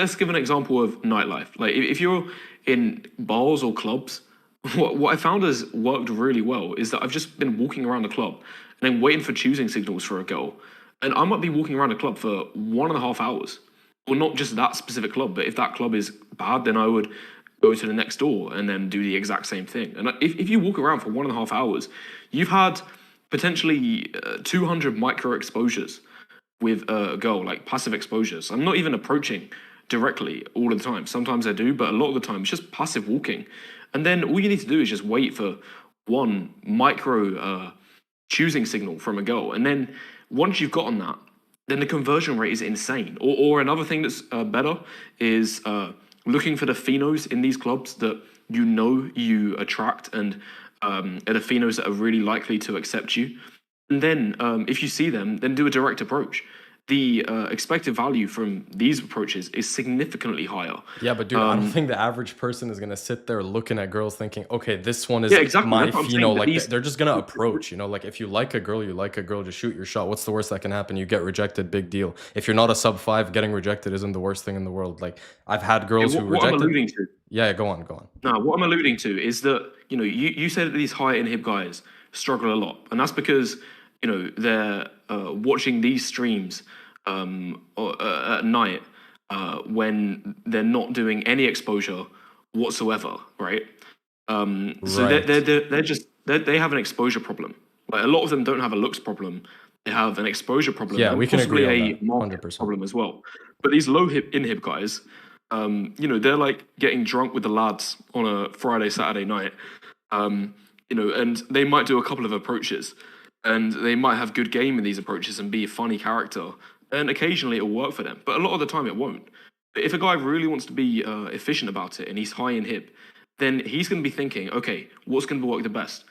Speaker 1: let's give an example of nightlife. Like if you're in bars or clubs, what I found has worked really well is that I've just been walking around the club and then waiting for choosing signals for a girl, and I might be walking around the club for 1.5 hours. Well, not just that specific club, but if that club is bad, then I would go to the next door and then do the exact same thing. And if you walk around for 1.5 hours, you've had potentially 200 micro exposures with a girl, like passive exposures. I'm not even approaching directly all of the time. Sometimes I do, but a lot of the time it's just passive walking. And then all you need to do is just wait for one micro choosing signal from a girl. And then once you've gotten that, then the conversion rate is insane. Or another thing that's better is looking for the phenos in these clubs that you attract, and are the phenos that are really likely to accept you. And then if you see them, then do a direct approach. The expected value from these approaches is significantly higher.
Speaker 2: Yeah, but dude, I don't think the average person is gonna sit there looking at girls thinking, okay, this one is
Speaker 1: Yeah, exactly.
Speaker 2: my
Speaker 1: That's what I'm saying.
Speaker 2: pheno.
Speaker 1: But
Speaker 2: Like
Speaker 1: these,
Speaker 2: they're just gonna approach, like if you like a girl, you like a girl, just shoot your shot. What's the worst that can happen? You get rejected, big deal. If you're not a sub 5, getting rejected isn't the worst thing in the world. Like I've had girls who
Speaker 1: what I'm
Speaker 2: rejected.
Speaker 1: alluding to,
Speaker 2: Yeah, go on, go on.
Speaker 1: no, what I'm alluding to is that you said that these high inhib guys struggle a lot, and that's because they're watching these streams at night when they're not doing any exposure whatsoever, right? So
Speaker 2: Right.
Speaker 1: they have an exposure problem. Like a lot of them don't have a looks problem; they have an exposure problem,
Speaker 2: Yeah,
Speaker 1: and
Speaker 2: we can
Speaker 1: possibly
Speaker 2: agree on
Speaker 1: a
Speaker 2: that.
Speaker 1: market
Speaker 2: 100%.
Speaker 1: problem as well. But these low hip inhib guys, they're like getting drunk with the lads on a Friday, Saturday night, and they might do a couple of approaches, and they might have good game in these approaches and be a funny character, and occasionally it'll work for them, but a lot of the time it won't. But if a guy really wants to be efficient about it and he's high in hip, then he's going to be thinking, okay, what's going to work the best?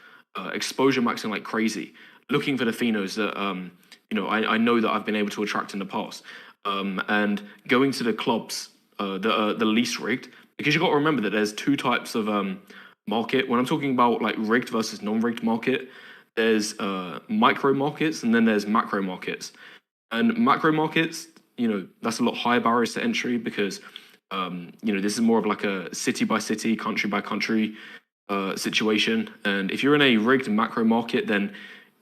Speaker 1: Exposure maxing like crazy, looking for the phenos that I know that I've been able to attract in the past, and going to the clubs that are the least rigged, because you've got to remember that there's two types of market. When I'm talking about like rigged versus non-rigged market, there's micro markets and then there's macro markets. And macro markets, that's a lot higher barriers to entry because, this is more of like a city by city, country by country situation. And if you're in a rigged macro market, then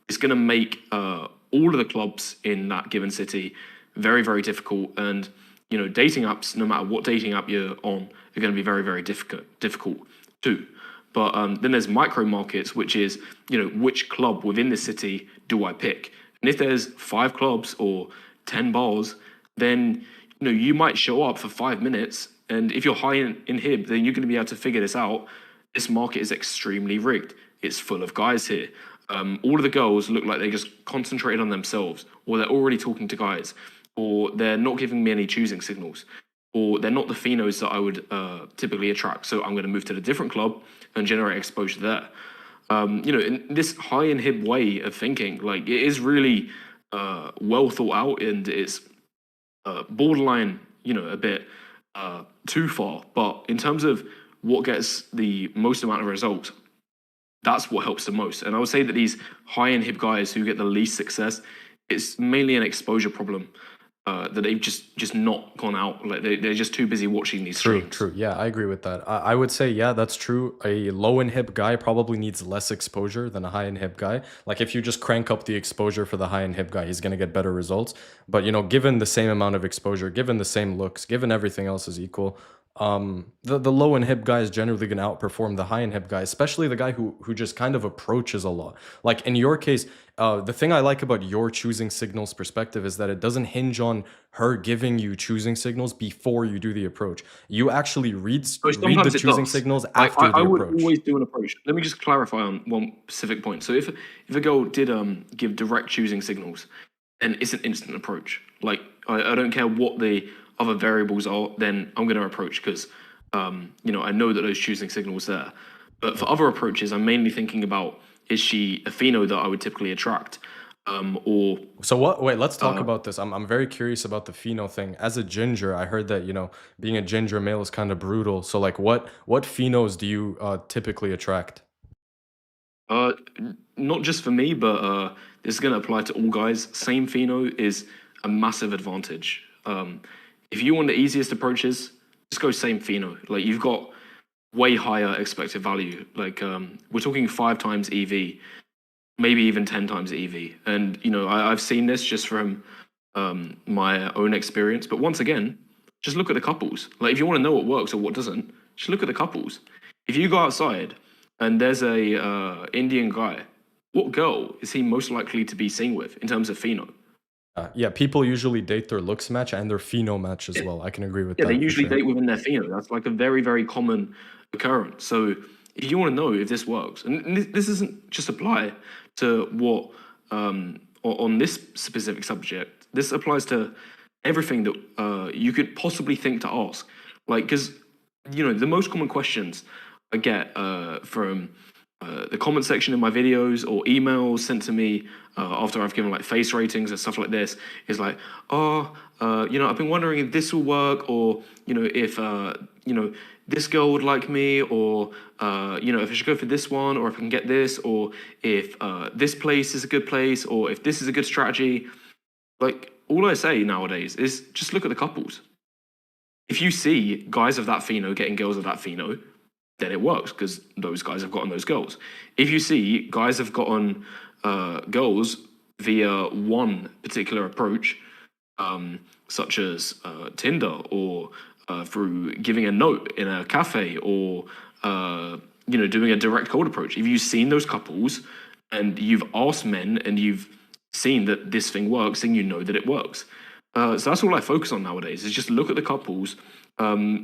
Speaker 1: it's going to make all of the clubs in that given city very, very difficult. And, dating apps, no matter what dating app you're on, are going to be very, very difficult too. But then there's micro markets, which is, which club within the city do I pick? And if there's 5 clubs or 10 bars, then you might show up for 5 minutes, and if you're high in hib, then you're going to be able to figure this out. This market is extremely rigged. It's full of guys here. All of the girls look like they just concentrated on themselves, or they're already talking to guys, or they're not giving me any choosing signals, or they're not the phenos that I would typically attract. So I'm going to move to the different club and generate exposure there. In this high in hib way of thinking, like it is really well thought out, and it's borderline, a bit too far. But in terms of what gets the most amount of results, that's what helps the most. And I would say that these high in hib guys who get the least success, it's mainly an exposure problem. That they've just not gone out. Like they're just too busy watching these
Speaker 2: True,
Speaker 1: streams.
Speaker 2: true. Yeah, I agree with that. I would say, yeah, that's true. A low inhib guy probably needs less exposure than a high inhib guy. Like if you just crank up the exposure for the high inhib guy, he's gonna get better results. But given the same amount of exposure, given the same looks, given everything else is equal, the low inhib guy is generally gonna outperform the high inhib guy, especially the guy who just kind of approaches a lot. Like in your case, the thing I like about your choosing signals perspective is that it doesn't hinge on her giving you choosing signals before you do the approach. You actually
Speaker 1: So
Speaker 2: read the
Speaker 1: sometimes it
Speaker 2: choosing
Speaker 1: does.
Speaker 2: signals
Speaker 1: Like
Speaker 2: after
Speaker 1: I
Speaker 2: the
Speaker 1: would
Speaker 2: approach.
Speaker 1: always do an approach. Let me just clarify on one specific point. So if a girl did give direct choosing signals, then it's an instant approach. Like I don't care what the other variables are, then I'm going to approach because I know that those choosing signals there. But for other approaches, I'm mainly thinking about, is she a pheno that I would typically attract? Or
Speaker 2: So what? Wait, let's talk about this. I'm very curious about the pheno thing. As a ginger, I heard that being a ginger male is kind of brutal. So like, what phenos do you typically attract?
Speaker 1: not just for me, but this is going to apply to all guys. Same pheno is a massive advantage. If you want the easiest approaches, just go same pheno. Like you've got way higher expected value. Like we're talking 5 times EV, maybe even 10 times EV. And I've seen this just from my own experience. But once again, just look at the couples. Like if you want to know what works or what doesn't, just look at the couples. If you go outside and there's a Indian guy, what girl is he most likely to be seen with in terms of pheno?
Speaker 2: Yeah, people usually date their looks match and their pheno match as
Speaker 1: Yeah,
Speaker 2: well. I can agree with
Speaker 1: yeah, they
Speaker 2: that for
Speaker 1: usually
Speaker 2: sure.
Speaker 1: date within their pheno. That's like a very, very common occurrence. So if you want to know if this works, and this doesn't just apply to what on this specific subject, this applies to everything that you could possibly think to ask. Like, because the most common questions I get from the comment section in my videos or emails sent to me after I've given like face ratings and stuff like this is like, oh, I've been wondering if this will work, or if this girl would like me, or if I should go for this one, or if I can get this, or if this place is a good place, or if this is a good strategy. Like all I say nowadays is just look at the couples. If you see guys of that pheno getting girls of that pheno, then it works because those guys have gotten those girls. If you see guys have gotten girls via one particular approach, such as Tinder, or through giving a note in a cafe, or doing a direct cold approach. If you've seen those couples and you've asked men and you've seen that this thing works, then you know that it works. So that's all I focus on nowadays, is just look at the couples,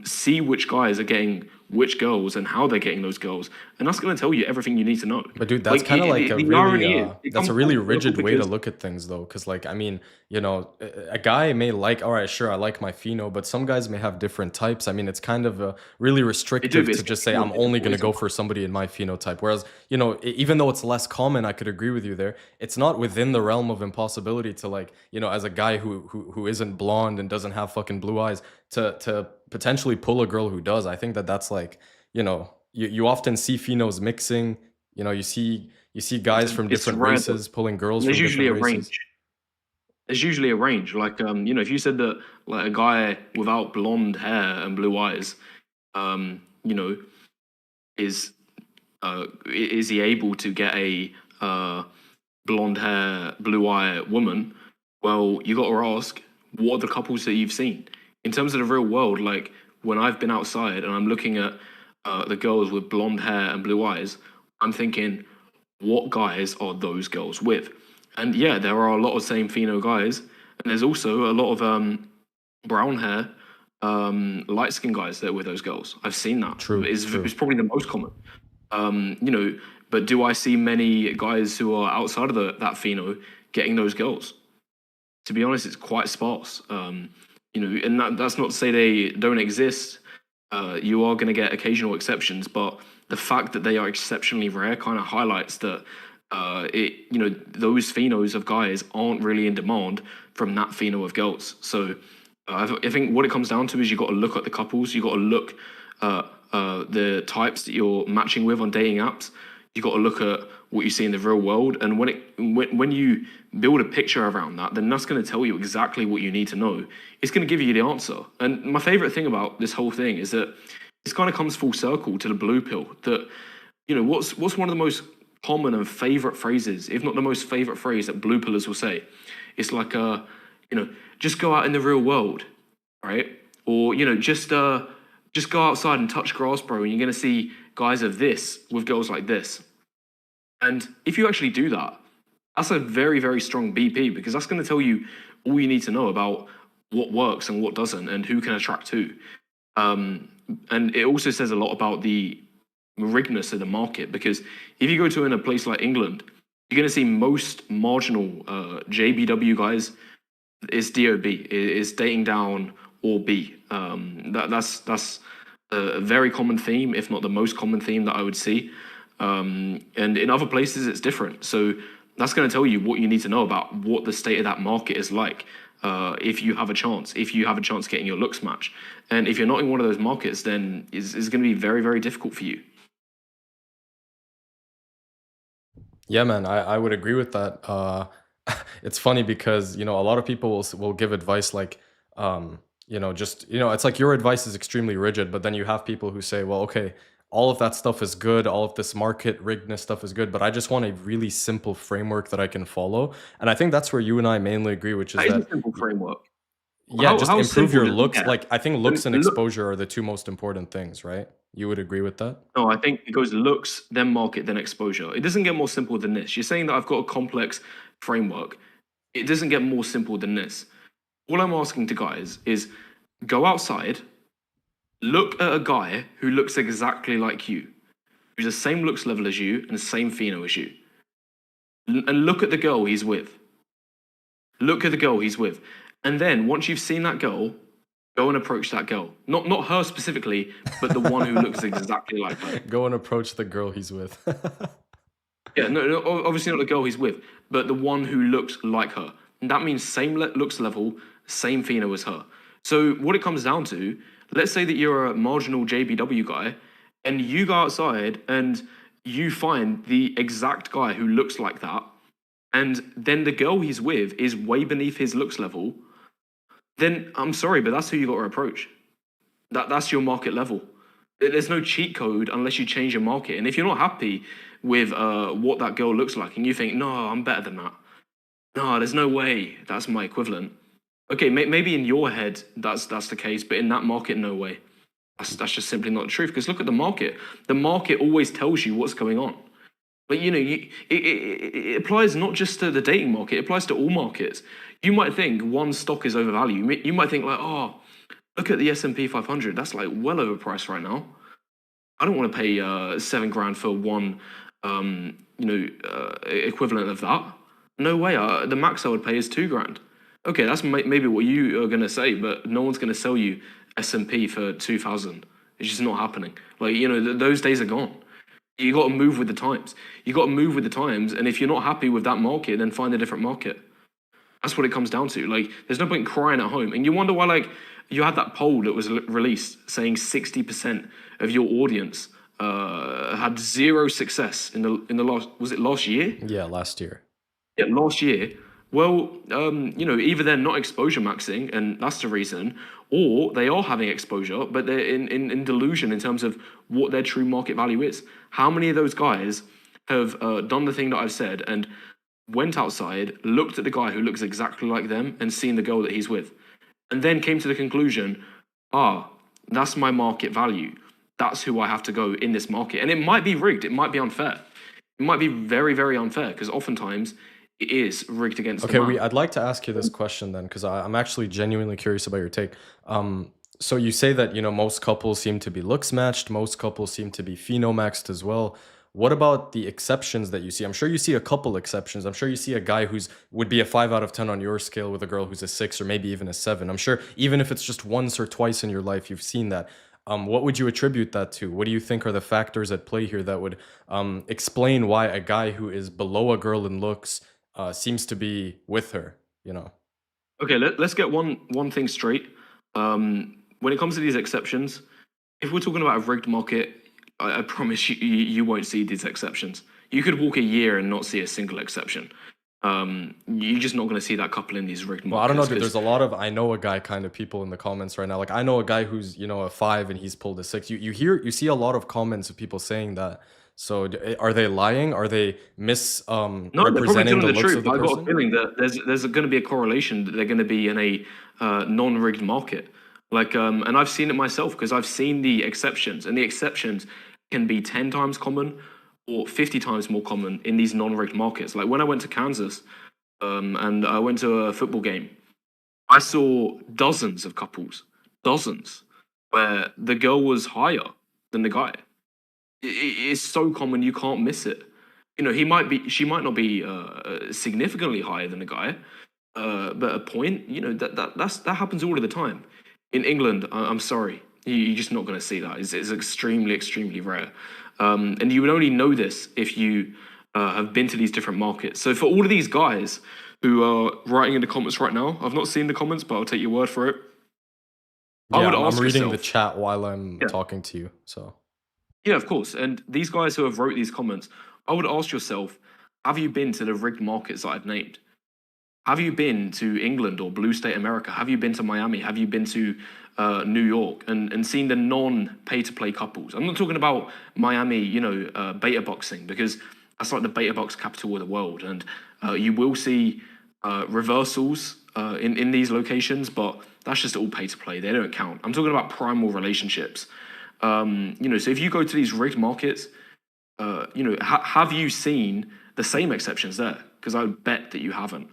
Speaker 1: see which guys are getting which girls and how they're getting those girls, and that's going to tell you everything you need to know.
Speaker 2: But dude, that's
Speaker 1: Like
Speaker 2: kind of like
Speaker 1: the irony is, it
Speaker 2: that's
Speaker 1: comes
Speaker 2: a really
Speaker 1: full circle
Speaker 2: rigid way to
Speaker 1: because
Speaker 2: look at things though, because like I mean, a guy may like, all right, sure, I like my pheno, but some guys may have different types. I mean, it's kind of really
Speaker 1: they do,
Speaker 2: restrictive
Speaker 1: but
Speaker 2: to
Speaker 1: it's
Speaker 2: just say
Speaker 1: more
Speaker 2: I'm only
Speaker 1: difficult,
Speaker 2: going to
Speaker 1: isn't
Speaker 2: go
Speaker 1: it?
Speaker 2: for somebody in my phenotype. Whereas, even though it's less common, I could agree with you there. It's not within the realm of impossibility to like, as a guy who isn't blonde and doesn't have fucking blue eyes, to potentially pull a girl who does. I think that that's like, you often see phenos mixing. You see guys from
Speaker 1: It's
Speaker 2: different
Speaker 1: rare though.
Speaker 2: races pulling girls
Speaker 1: There's
Speaker 2: from
Speaker 1: usually
Speaker 2: different
Speaker 1: a range.
Speaker 2: races.
Speaker 1: There's usually a range. Like if you said that like a guy without blonde hair and blue eyes, you know, is is he able to get a blonde hair, blue eye woman? Well, you got to ask, what are the couples that you've seen in terms of the real world? Like when I've been outside and I'm looking at the girls with blonde hair and blue eyes, I'm thinking, what guys are those girls with? And yeah, there are a lot of same pheno guys, and there's also a lot of brown hair, light skinned guys that are with those girls. I've seen that.
Speaker 2: True,
Speaker 1: It's
Speaker 2: true.
Speaker 1: probably the most common. But do I see many guys who are outside of that pheno getting those girls? To be honest, it's quite sparse. And that's not to say they don't exist. You are going to get occasional exceptions, but the fact that they are exceptionally rare kind of highlights that those phenos of guys aren't really in demand from that pheno of girls. So I think what it comes down to is you got to look at the couples, you got to look at the types that you're matching with on dating apps. You got to look at what you see in the real world, and when you build a picture around that, then that's going to tell you exactly what you need to know. It's going to give you the answer. And my favorite thing about this whole thing is that this kind of comes full circle to the blue pill. That what's one of the most common and favorite phrases, if not the most favorite phrase that blue pillars will say. It's like just go out in the real world, right? Or just go outside and touch grass, bro, and you're gonna see guys of this with girls like this. And if you actually do that, that's a very, very strong BP, because that's going to tell you all you need to know about what works and what doesn't, and who can attract who. And it also says a lot about the riggedness of the market, because if you go to in a place like England, you're going to see most marginal JBW guys is DOB, is dating down or B. That's a very common theme, if not the most common theme that I would see. And in other places, it's different. So that's going to tell you what you need to know about what the state of that market is like. If you have a chance, getting your looks match. And if you're not in one of those markets, then it's going to be very, very difficult for you.
Speaker 2: Yeah, man, I would agree with that. It's funny because, you know, a lot of people will give advice like, you know, just, you know, it's like your advice is extremely rigid, but then you have people who say, well, okay, all of that stuff is good, all of this market riggedness stuff is good, but I just want a really simple framework that I can follow. And I think that's where you and I mainly agree, which is
Speaker 1: That is a
Speaker 2: that,
Speaker 1: simple framework.
Speaker 2: yeah, just
Speaker 1: How
Speaker 2: improve
Speaker 1: simple
Speaker 2: your
Speaker 1: does it
Speaker 2: looks.
Speaker 1: get?
Speaker 2: Like, I think looks and
Speaker 1: Look,
Speaker 2: exposure are the two most important things, right? You would agree with that?
Speaker 1: no, I think it goes looks, then market, then exposure. It doesn't get more simple than this. You're saying that I've got a complex framework. It doesn't get more simple than this. All I'm asking to guys is go outside, look at a guy who looks exactly like you, who's the same looks level as you and the same pheno as you, and look at the girl he's with. Look at the girl he's with. And then once you've seen that girl, go and approach that girl. Not her specifically, but the one who looks exactly like her.
Speaker 2: Go and approach the girl he's with.
Speaker 1: Yeah, no, obviously not the girl he's with, but the one who looks like her. And that means same looks level, same pheno as her. So what it comes down to, let's say that you're a marginal JBW guy, and you go outside and you find the exact guy who looks like that, and then the girl he's with is way beneath his looks level, then I'm sorry, but that's who you got to approach. That's your market level. There's no cheat code unless you change your market. And if you're not happy with what that girl looks like, and you think, no, I'm better than that. No, there's no way that's my equivalent. Okay, maybe in your head that's the case, but in that market, no way. That's just simply not the truth. Because look at the market. The market always tells you what's going on. But you know, it applies not just to the dating market; it applies to all markets. You might think one stock is overvalued. You might think like, oh, look at the S&P 500. That's like well overpriced right now. I don't want to pay $7 grand for one, equivalent of that. No way. The max I would pay is $2 grand. Okay, that's maybe what you are gonna say, but no one's gonna sell you S&P for 2,000. It's just not happening. Like those days are gone. You got to move with the times. You got to move with the times, and if you're not happy with that market, then find a different market. That's what it comes down to. Like, there's no point crying at home, and you wonder why. Like, you had that poll that was released saying 60% of your audience had zero success in the last year?
Speaker 2: Yeah, last year.
Speaker 1: Yeah, last year. Well, either they're not exposure maxing, and that's the reason, or they are having exposure, but they're in delusion in terms of what their true market value is. How many of those guys have done the thing that I've said and went outside, looked at the guy who looks exactly like them, and seen the girl that he's with, and then came to the conclusion, that's my market value. That's who I have to go in this market. And it might be rigged. It might be unfair. It might be very, very unfair because oftentimes it is rigged against the man.
Speaker 2: I'd like to ask you this question then, because I'm actually genuinely curious about your take. So you say that, you know, most couples seem to be looks matched, most couples seem to be phenomaxed as well. What about the exceptions that you see? I'm sure you see a couple exceptions. I'm sure you see a guy who's would be a 5 out of 10 on your scale with a girl who's a 6 or maybe even a 7. I'm sure even if it's just once or twice in your life, you've seen that. What would you attribute that to? What do you think are the factors at play here that would explain why a guy who is below a girl in looks seems to be with her, you know?
Speaker 1: Okay, let's get one thing straight. When it comes to these exceptions, if we're talking about a rigged market, I promise you won't see these exceptions. You could walk a year and not see a single exception. You're just not going to see that couple in these rigged
Speaker 2: Well, I don't know,
Speaker 1: markets.
Speaker 2: dude. There's a lot of I know a guy kind of people in the comments right now. Like I know a guy who's, you know, a 5 and he's pulled a 6. You see a lot of comments of people saying that. So are they lying? Are they
Speaker 1: No, they're probably
Speaker 2: representing
Speaker 1: telling
Speaker 2: the
Speaker 1: the
Speaker 2: looks
Speaker 1: truth.
Speaker 2: of the
Speaker 1: I got a
Speaker 2: person?
Speaker 1: feeling that there's going to be a correlation that they're going to be in a non-rigged market. Like, and I've seen it myself because I've seen the exceptions, and the exceptions can be 10 times common or 50 times more common in these non-rigged markets. Like when I went to Kansas, and I went to a football game, I saw dozens of couples, dozens, where the girl was higher than the guy. It's so common you can't miss it. You know, she might not be significantly higher than the guy, but a point. You know that happens all of the time. In England, I'm sorry, You're just not going to see that. It's extremely, extremely rare. And you would only know this if you have been to these different markets. So for all of these guys who are writing in the comments right now, I've not seen the comments, but I'll take your word for it. I
Speaker 2: Yeah,
Speaker 1: would
Speaker 2: I'm
Speaker 1: ask
Speaker 2: reading the
Speaker 1: yourself,
Speaker 2: chat while I'm
Speaker 1: yeah,
Speaker 2: talking to you. So
Speaker 1: yeah, of course. And these guys who have wrote these comments, I would ask yourself, have you been to the rigged markets that I've named? Have you been to England or blue state America? Have you been to Miami? Have you been to New York and seen the non-pay-to-play couples? I'm not talking about Miami, beta boxing, because that's like the beta box capital of the world. And you will see reversals in these locations, but that's just all pay-to-play. They don't count. I'm talking about primal relationships. So if you go to these rigged markets, have you seen the same exceptions there? Because I would bet that you haven't.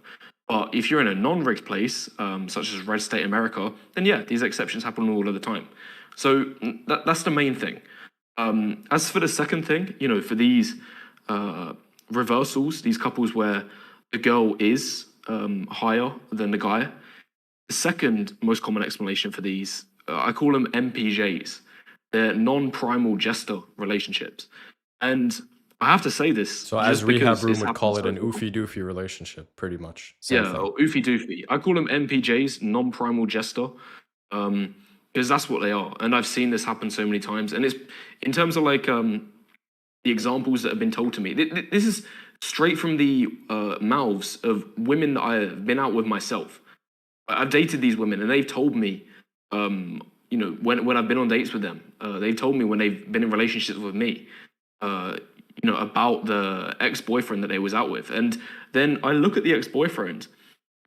Speaker 1: But if you're in a non-rigged place, such as red state America, then yeah, these exceptions happen all of the time. So that's the main thing. As for the second thing, for these reversals, these couples where the girl is higher than the guy, the second most common explanation for these, I call them MPJs. They're non-primal jester relationships. And I have to say this
Speaker 2: so as
Speaker 1: just
Speaker 2: Rehab
Speaker 1: because
Speaker 2: Room
Speaker 1: it's
Speaker 2: would
Speaker 1: happened
Speaker 2: call it,
Speaker 1: so
Speaker 2: an
Speaker 1: far.
Speaker 2: oofy doofy relationship, pretty much. Same
Speaker 1: Yeah,
Speaker 2: thing.
Speaker 1: or oofy doofy. I call them MPJs, non-primal jester, because that's what they are. And I've seen this happen so many times. And it's in terms of like the examples that have been told to me. This is straight from the mouths of women that I've been out with myself. I've dated these women, and they've told me, when I've been on dates with them, they've told me when they've been in relationships with me, about the ex-boyfriend that they was out with. And then I look at the ex-boyfriend,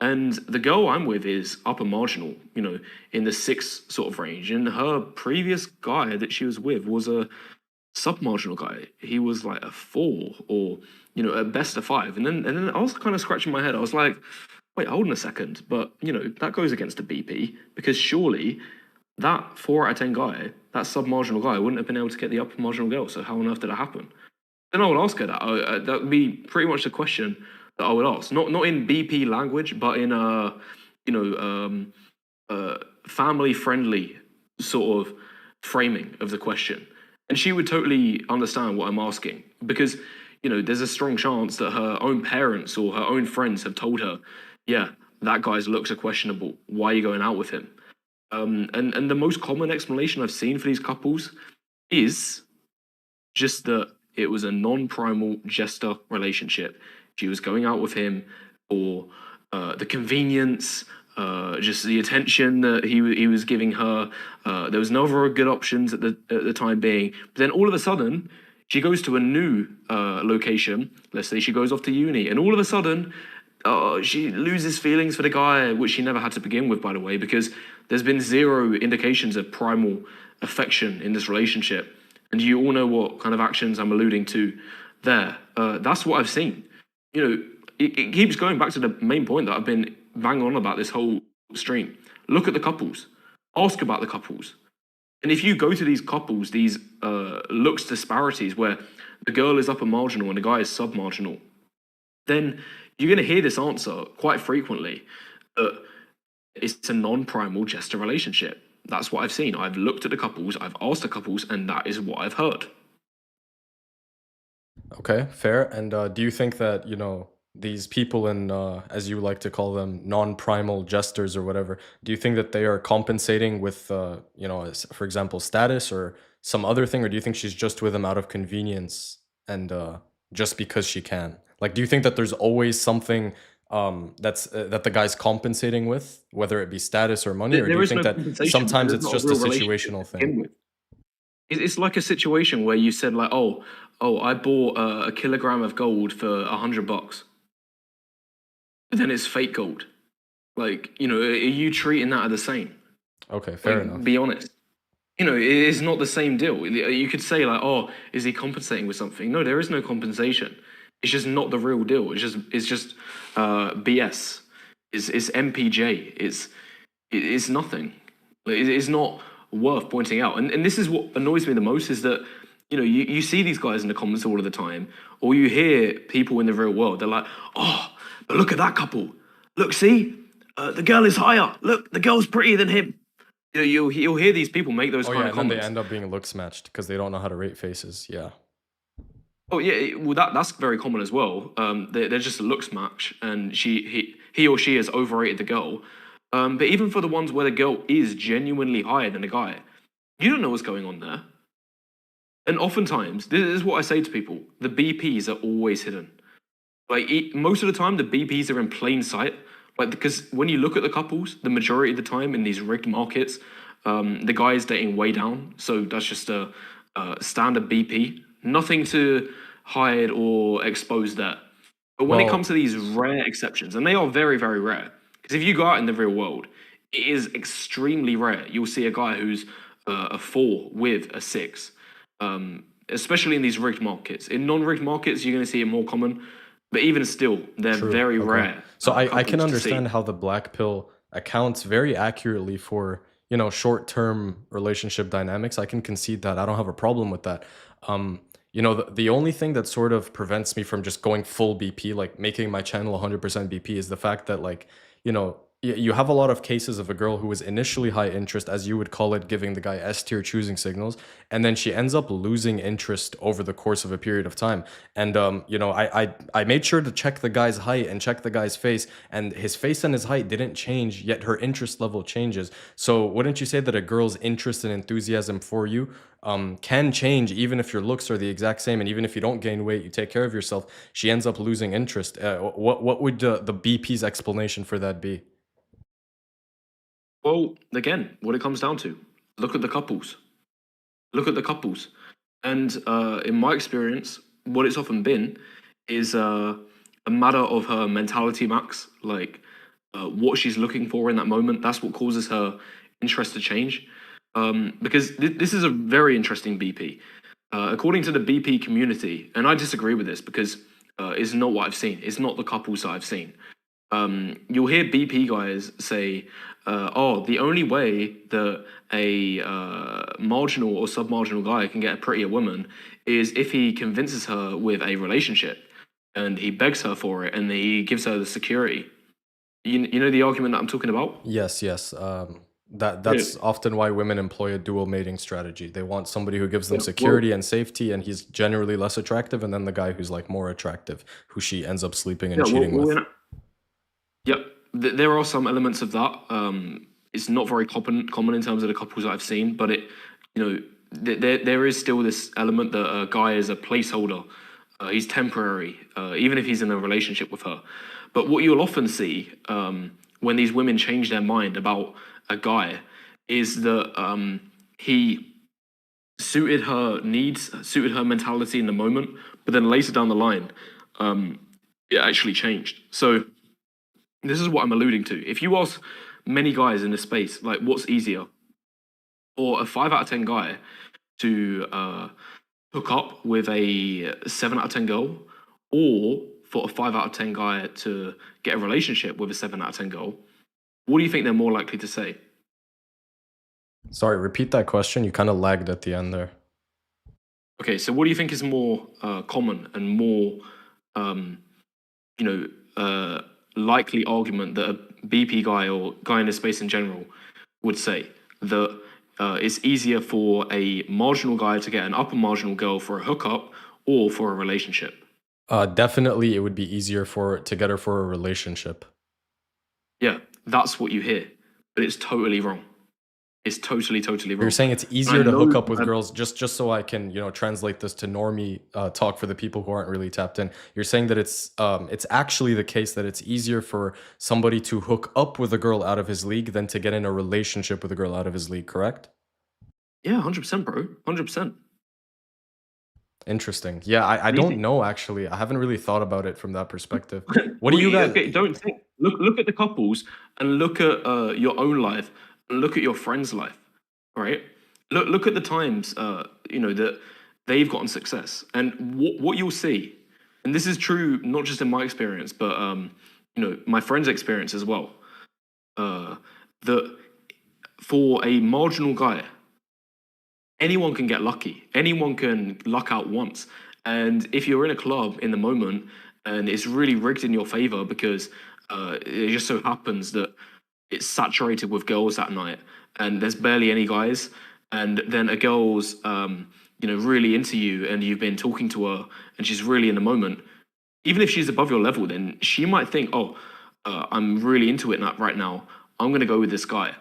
Speaker 1: and the girl I'm with is upper marginal, in the 6 sort of range. And her previous guy that she was with was a sub-marginal guy. He was like a 4 or, at best a 5. And then I was kind of scratching my head. I was like, wait, hold on a second. But, that goes against the BP, because surely that 4 out of 10 guy, that sub-marginal guy, wouldn't have been able to get the upper marginal girl. So how on earth did that happen? Then I would ask her that. That would be pretty much the question that I would ask. Not in BP language, but in family-friendly sort of framing of the question. And she would totally understand what I'm asking, because there's a strong chance that her own parents or her own friends have told her, yeah, that guy's looks are questionable. Why are you going out with him? And the most common explanation I've seen for these couples is just that it was a non-primal jester relationship. She was going out with him for the convenience, just the attention that he was giving her. There was no other good options at the time being. But then all of a sudden, she goes to a new location. Let's say she goes off to uni, and all of a sudden, she loses feelings for the guy, which she never had to begin with, by the way, because there's been zero indications of primal affection in this relationship. And you all know what kind of actions I'm alluding to there. That's what I've seen. It keeps going back to the main point that I've been banging on about this whole stream. Look at the couples. Ask about the couples. And if you go to these couples, these looks disparities where the girl is upper marginal and the guy is sub-marginal, then you're going to hear this answer quite frequently, that it's a non-primal jester relationship. That's what I've seen. I've looked at the couples, I've asked the couples, and that is what I've heard.
Speaker 2: Okay, fair. And do you think that, these people in, as you like to call them, non-primal jesters or whatever, do you think that they are compensating with, for example, status or some other thing? Or do you think she's just with him out of convenience and just because she can? Like, do you think that there's always something that the guy's compensating with, whether it be status or money? Or do
Speaker 1: There
Speaker 2: you
Speaker 1: is
Speaker 2: think
Speaker 1: no
Speaker 2: that
Speaker 1: compensation because
Speaker 2: sometimes
Speaker 1: it's
Speaker 2: it's
Speaker 1: not a
Speaker 2: just a
Speaker 1: real relationship
Speaker 2: situational
Speaker 1: to
Speaker 2: thing?
Speaker 1: begin with. It's like a situation where you said like, oh, I bought a kilogram of gold for $100, but then it's fake gold. Like, are you treating that as the same?
Speaker 2: Okay, fair
Speaker 1: Like,
Speaker 2: enough.
Speaker 1: be honest. It's not the same deal. You could say like, oh, is he compensating with something? No, there is no compensation. It's just not the real deal. It's just BS. It's MPJ. It's nothing. It's not worth pointing out. And this is what annoys me the most, is that you see these guys in the comments all of the time, or you hear people in the real world. They're like, oh, but look at that couple. Look, see, the girl is higher. Look, the girl's prettier than him. you'll hear these people make those
Speaker 2: Oh
Speaker 1: kind
Speaker 2: yeah,
Speaker 1: of
Speaker 2: and then they
Speaker 1: comments.
Speaker 2: end up being looks matched because they don't know how to rate faces. Yeah.
Speaker 1: Oh yeah, well that's very common as well. They're just a looks match, and he or she has overrated the girl. But even for the ones where the girl is genuinely higher than the guy, you don't know what's going on there. And oftentimes, this is what I say to people: the BPs are always hidden. Like most of the time, the BPs are in plain sight. Like because when you look at the couples, the majority of the time in these rigged markets, the guy is dating way down. So that's just a standard BP. Nothing to hide or expose there. But when it comes to
Speaker 2: Well,
Speaker 1: these rare exceptions, and they are very, very rare, because if you go out in the real world, it is extremely rare. You'll see a guy who's a 4 with a 6, especially in these rigged markets. In non-rigged markets, you're going to see it more common, but even still, they're
Speaker 2: true.
Speaker 1: very
Speaker 2: Okay.
Speaker 1: rare
Speaker 2: So I can
Speaker 1: couples to see.
Speaker 2: understand how the black pill accounts very accurately for, short-term relationship dynamics. I can concede that. I don't have a problem with that. The only thing that sort of prevents me from just going full BP, like making my channel 100% BP, is the fact that, like, you have a lot of cases of a girl who was initially high interest, as you would call it, giving the guy S tier choosing signals, and then she ends up losing interest over the course of a period of time. And I made sure to check the guy's height and check the guy's face, and his face and his height didn't change, yet her interest level changes. So wouldn't you say that a girl's interest and enthusiasm for you can change even if your looks are the exact same, and even if you don't gain weight, you take care of yourself, she ends up losing interest? What would the BP's explanation for that be?
Speaker 1: Well, again, what it comes down to, look at the couples. Look at the couples. And in my experience, what it's often been is a matter of her mentality max, like what she's looking for in that moment. That's what causes her interest to change. Because this is a very interesting BP. According to the BP community, and I disagree with this because it's not what I've seen. It's not the couples that I've seen. You'll hear BP guys say, "Oh, the only way that a marginal or sub-marginal guy can get a prettier woman is if he convinces her with a relationship, and he begs her for it, and he gives her the security." You know the argument that I'm talking about?
Speaker 2: Yes, yes.
Speaker 1: Yeah.
Speaker 2: That's often why women employ a dual mating strategy. They want somebody who gives them
Speaker 1: Yeah. Well,
Speaker 2: security and safety, and he's generally less attractive, and then the guy who's like more attractive, who she ends up sleeping and
Speaker 1: yeah. Well,
Speaker 2: cheating with.
Speaker 1: yep. There are some elements of that. It's not very common in terms of the couples that I've seen, but there is still this element that a guy is a placeholder. He's temporary, even if he's in a relationship with her. But what you'll often see when these women change their mind about a guy is that he suited her needs, suited her mentality in the moment, but then later down the line, it actually changed. So this is what I'm alluding to. If you ask many guys in this space, like, what's easier, for a 5 out of 10 guy to hook up with a 7 out of 10 girl, or for a 5 out of 10 guy to get a relationship with a 7 out of 10 girl, what do you think they're more likely to say?
Speaker 2: Sorry, repeat that question. You kind of lagged at the end there.
Speaker 1: Okay, so what do you think is more common and more, um, you know, likely argument that a BP guy or guy in the space in general would say that it's easier for a marginal guy to get an upper marginal girl for a hookup or for a relationship?
Speaker 2: Definitely, it would be easier for to get her for a relationship.
Speaker 1: Yeah, that's what you hear, but it's totally wrong. It's totally, totally
Speaker 2: You're
Speaker 1: wrong.
Speaker 2: saying it's
Speaker 1: And I
Speaker 2: easier to hook
Speaker 1: know,
Speaker 2: up with girls, just so I can, translate this to normie talk for the people who aren't really tapped in. You're saying that it's actually the case that it's easier for somebody to hook up with a girl out of his league than to get in a relationship with a girl out of his league, correct?
Speaker 1: yeah, 100%, bro, 100%.
Speaker 2: Interesting. Yeah, I
Speaker 1: What do you
Speaker 2: don't
Speaker 1: think?
Speaker 2: know actually. I haven't really thought about it from that perspective. What do you guys?
Speaker 1: Okay, don't think. Look at the couples and look at your own life and look at your friend's life. All right. Look at the times that they've gotten success, and what you'll see, and this is true not just in my experience, but my friend's experience as well. Uh, that for a marginal guy, anyone can get lucky. Anyone can luck out once. And if you're in a club in the moment and it's really rigged in your favor because it just so happens that it's saturated with girls that night, and there's barely any guys, and then a girl's really into you, and you've been talking to her, and she's really in the moment. Even if she's above your level, then she might think, oh, I'm really into it right now. I'm gonna go with this guy.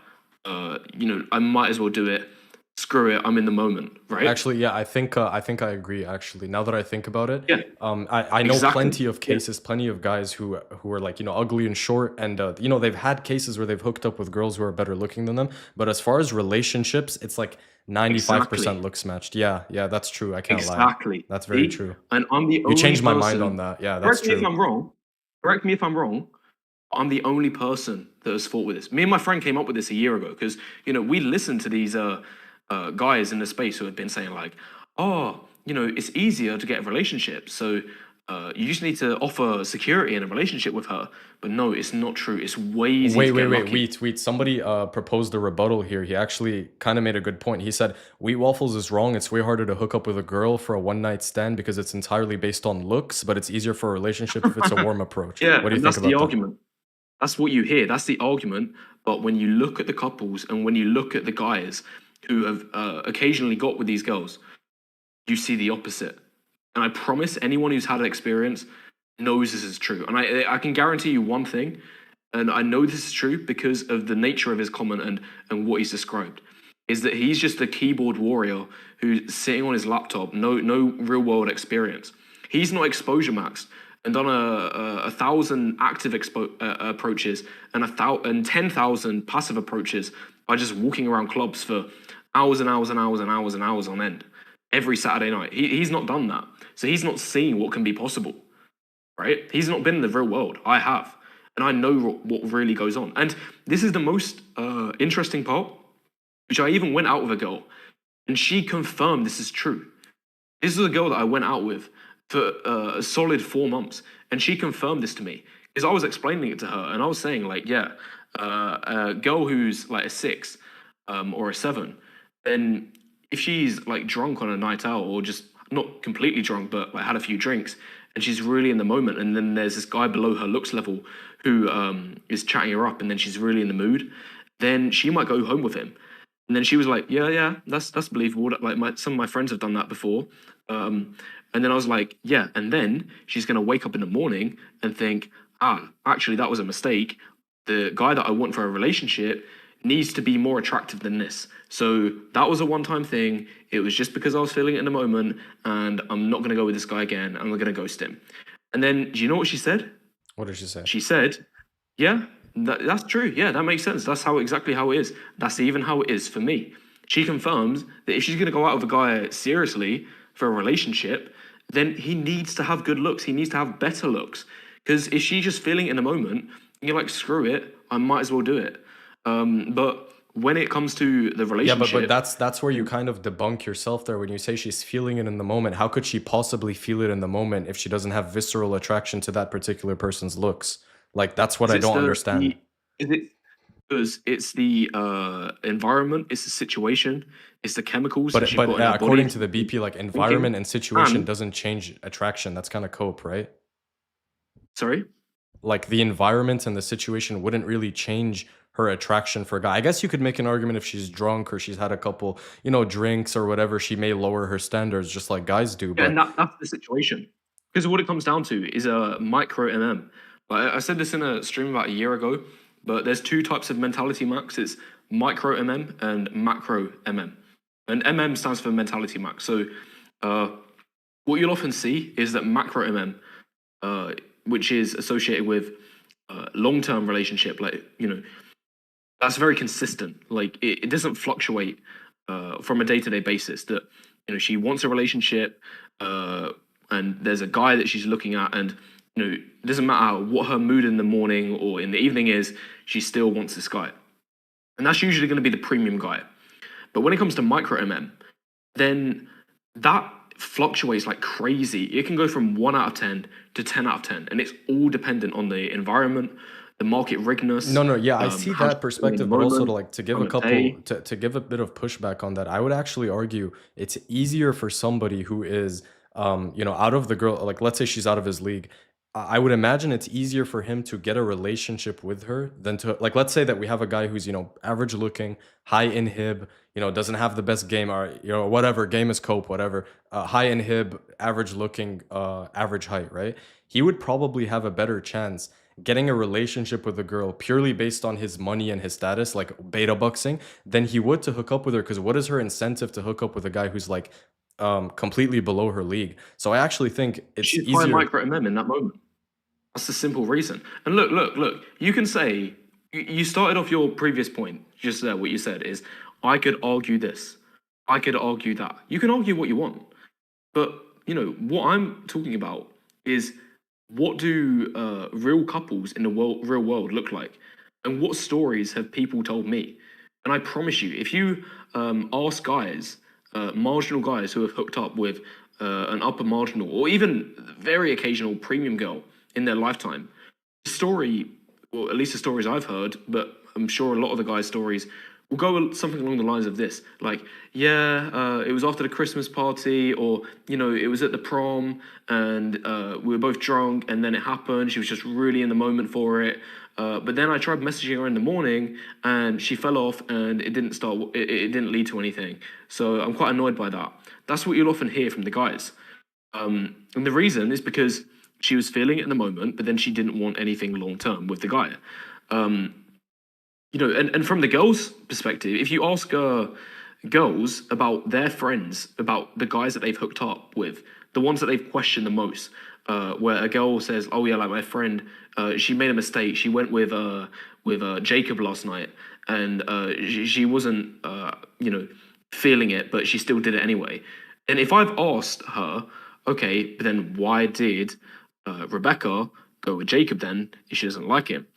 Speaker 1: I might as well do it. Screw it, I'm in the moment, right?
Speaker 2: Actually, yeah, I think I agree. Actually, now that I think about it,
Speaker 1: Yeah,
Speaker 2: I know
Speaker 1: exactly.
Speaker 2: plenty of
Speaker 1: Yeah,
Speaker 2: cases, plenty of guys who are like ugly and short, and they've had cases where they've hooked up with girls who are better looking than them. But as far as relationships, it's like 95%
Speaker 1: exactly.
Speaker 2: looks matched. Yeah, yeah, that's true. I can't lie.
Speaker 1: Exactly.
Speaker 2: That's very
Speaker 1: See?
Speaker 2: true.
Speaker 1: And I'm the
Speaker 2: You
Speaker 1: only
Speaker 2: changed my mind on
Speaker 1: person,
Speaker 2: that. Yeah, that's
Speaker 1: correct me if
Speaker 2: true.
Speaker 1: I'm wrong, correct me if I'm wrong, I'm the only person that has fought with this. Me and my friend came up with this a year ago because, we listened to these guys in the space who had been saying, like, oh, it's easier to get a relationship. So you just need to offer security in a relationship with her. But no, it's not true. It's way easier
Speaker 2: Wait,
Speaker 1: to
Speaker 2: wait,
Speaker 1: get
Speaker 2: wait,
Speaker 1: lucky.
Speaker 2: wait. Somebody proposed a rebuttal here. He actually kind of made a good point. He said, Wheat Waffles is wrong. It's way harder to hook up with a girl for a one night stand because it's entirely based on looks, but it's easier for a relationship if it's a warm approach.
Speaker 1: Yeah,
Speaker 2: What do you
Speaker 1: and
Speaker 2: think
Speaker 1: that's the
Speaker 2: about that?
Speaker 1: argument. That's what you hear. That's the argument. But when you look at the couples and when you look at the guys who have occasionally got with these girls, you see the opposite. And I promise anyone who's had an experience knows this is true. And I can guarantee you one thing, and I know this is true because of the nature of his comment and what he's described, is that he's just a keyboard warrior who's sitting on his laptop, no real world experience. He's not exposure maxed and done a thousand active approaches and 10,000 passive approaches by just walking around clubs for hours and hours and hours and hours and hours on end every Saturday night. He's not done that. So he's not seen what can be possible, right? He's not been in the real world. I have. And I know what really goes on. And this is the most interesting part, which I even went out with a girl and she confirmed this is true. This is a girl that I went out with for a solid 4 months. And she confirmed this to me because I was explaining it to her and I was saying, like, yeah, a girl who's like a 6 or a 7, then if she's like drunk on a night out or just not completely drunk, but like had a few drinks and she's really in the moment, and then there's this guy below her looks level who is chatting her up, and then she's really in the mood, then she might go home with him. And then she was like, yeah, yeah, that's believable. Like some of my friends have done that before. And then I was like, yeah. And then she's gonna wake up in the morning and think, actually that was a mistake. The guy that I want for a relationship needs to be more attractive than this. So that was a one-time thing. It was just because I was feeling it in the moment, and I'm not gonna go with this guy again. I'm gonna ghost him. And then do you know what she said?
Speaker 2: What did she say?
Speaker 1: She said, yeah, that's true. Yeah, that makes sense. That's exactly how it is. That's even how it is for me. She confirms that if she's going to go out with a guy seriously for a relationship, then he needs to have good looks. He needs to have better looks. Because if she's just feeling it in the moment, you're like, screw it, I might as well do it. But when it comes to the
Speaker 2: Yeah, but
Speaker 1: relationship,
Speaker 2: that's where you kind of debunk yourself there when you say she's feeling it in the moment. How could she possibly feel it in the moment if she doesn't have visceral attraction to that particular person's looks? Like that's what
Speaker 1: is
Speaker 2: I
Speaker 1: it
Speaker 2: don't understand.
Speaker 1: is it because it's the environment, it's the situation, it's the chemicals that she's got in her body,
Speaker 2: According
Speaker 1: it's
Speaker 2: to the
Speaker 1: the
Speaker 2: BP, like
Speaker 1: thinking.
Speaker 2: environment and situation
Speaker 1: And
Speaker 2: doesn't change attraction. That's kind of cope, right?
Speaker 1: sorry.
Speaker 2: Like the environment and the situation wouldn't really change her attraction for a guy. I guess you could make an argument if she's drunk or she's had a couple, drinks or whatever, she may lower her standards just like guys do.
Speaker 1: Yeah, and
Speaker 2: But
Speaker 1: that's the situation. Because what it comes down to is a micro MM. Like I said this in a stream about a year ago, but there's two types of mentality max. It's micro MM and macro MM. And MM stands for mentality max. So uh, what you'll often see is that macro MM, which is associated with long-term relationship, like, that's very consistent. Like it doesn't fluctuate from a day-to-day basis. That she wants a relationship, and there's a guy that she's looking at, and it doesn't matter what her mood in the morning or in the evening is, she still wants this guy, and that's usually going to be the premium guy. But when it comes to micro MM, then that fluctuates like crazy. It can go from 1 out of 10 to 10 out of 10, and it's all dependent on the environment, the market rigness,
Speaker 2: no, no, yeah, I see
Speaker 1: how she's
Speaker 2: that
Speaker 1: feeling in the
Speaker 2: perspective, but also to
Speaker 1: moment,
Speaker 2: like to give
Speaker 1: time
Speaker 2: a
Speaker 1: of
Speaker 2: couple
Speaker 1: day.
Speaker 2: to give a bit of pushback on that, I would actually argue it's easier for somebody who is out of the girl, like let's say she's out of his league. I would imagine it's easier for him to get a relationship with her than to like let's say that we have a guy who's, average looking, high inhib, doesn't have the best game or whatever, game is cope, whatever. High inhib, average looking, average height, right? He would probably have a better chance getting a relationship with a girl purely based on his money and his status, like beta bucksing, than he would to hook up with her. Because what is her incentive to hook up with a guy who's like completely below her league? So I actually think it's
Speaker 1: She's high
Speaker 2: easier.
Speaker 1: micro MM in that moment. That's the simple reason. And look. You can say you started off your previous point just there. What you said is, I could argue this, I could argue that. You can argue what you want, but what I'm talking about is what do real couples in the real world look like, and what stories have people told me? And I promise you, if you ask guys, marginal guys who have hooked up with an upper marginal or even very occasional premium girl in their lifetime, the story, or at least the stories I've heard, but I'm sure a lot of the guys' stories will go something along the lines of this, like, yeah, it was after the Christmas party, or it was at the prom, and we were both drunk, and then it happened. She was just really in the moment for it. But then I tried messaging her in the morning, and she fell off, and it didn't start. It didn't lead to anything. So I'm quite annoyed by that. That's what you'll often hear from the guys, and the reason is because she was feeling it in the moment, but then she didn't want anything long term with the guy. And from the girls' perspective, if you ask girls about their friends, about the guys that they've hooked up with, the ones that they've questioned the most, where a girl says, "Oh yeah, like my friend, she made a mistake. She went with Jacob last night, and she wasn't, feeling it, but she still did it anyway." And if I've asked her, okay, but then why did Rebecca go with Jacob then if she doesn't like him?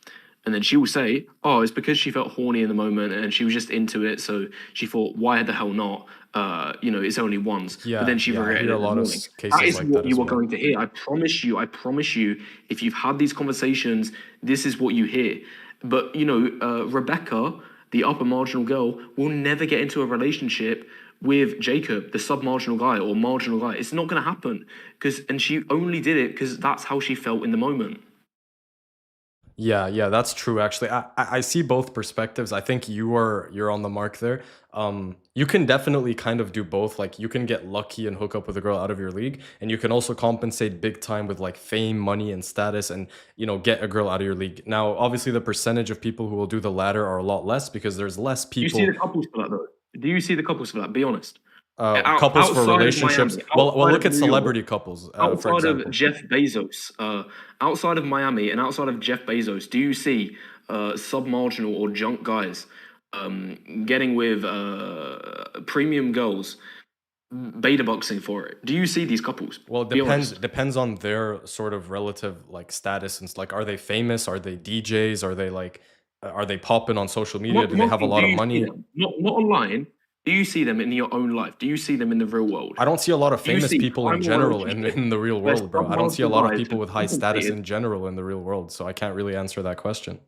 Speaker 1: And then she will say, "Oh, it's because she felt horny in the moment and she was just into it. So she thought, why the hell not? It's only once." But then
Speaker 2: Yeah,
Speaker 1: she
Speaker 2: yeah, I
Speaker 1: regretted
Speaker 2: hear
Speaker 1: it
Speaker 2: a
Speaker 1: in the
Speaker 2: lot of
Speaker 1: morning. That
Speaker 2: cases
Speaker 1: is
Speaker 2: like
Speaker 1: what
Speaker 2: that as
Speaker 1: you are
Speaker 2: well.
Speaker 1: going to hear. I promise you, if you've had these conversations, this is what you hear. But, Rebecca, the upper marginal girl, will never get into a relationship with Jacob, the sub-marginal guy or marginal guy. It's not going to happen. And she only did it because that's how she felt in the moment.
Speaker 2: Yeah, yeah, that's true. Actually, I see both perspectives. I think you're on the mark there. You can definitely kind of do both. Like you can get lucky and hook up with a girl out of your league, and you can also compensate big time with like fame, money, and status, and get a girl out of your league. Now, obviously, the percentage of people who will do the latter are a lot less because there's less
Speaker 1: Do you see
Speaker 2: people.
Speaker 1: the couples for that though? Do you see the couples for that? Be honest.
Speaker 2: Couples for
Speaker 1: Outside of
Speaker 2: relationships.
Speaker 1: Miami,
Speaker 2: Well,
Speaker 1: outside of
Speaker 2: look at
Speaker 1: New York,
Speaker 2: celebrity couples, for
Speaker 1: outside of
Speaker 2: example.
Speaker 1: Jeff Bezos, outside of Miami, and outside of Jeff Bezos, do you see sub-marginal or junk guys getting with premium girls, beta boxing for it? Do you see these couples?
Speaker 2: Well, it
Speaker 1: Be
Speaker 2: depends
Speaker 1: honest.
Speaker 2: depends on their sort of relative like status and like are they famous? Are they DJs? Are they like are they popping on social media? Do
Speaker 1: I'm
Speaker 2: they have a
Speaker 1: asking, do
Speaker 2: lot of
Speaker 1: you see
Speaker 2: money?
Speaker 1: them? Not online. Do you see them in your own life? Do you see them in the real world?
Speaker 2: I don't see a lot of
Speaker 1: Do you
Speaker 2: famous
Speaker 1: see
Speaker 2: people in
Speaker 1: primal
Speaker 2: general in
Speaker 1: relationships
Speaker 2: in the real
Speaker 1: where
Speaker 2: world, bro. I don't see a
Speaker 1: sub-marginal
Speaker 2: lot of
Speaker 1: guys
Speaker 2: people
Speaker 1: have
Speaker 2: with high status
Speaker 1: compensated?
Speaker 2: in general in the real world, so I can't really answer that question.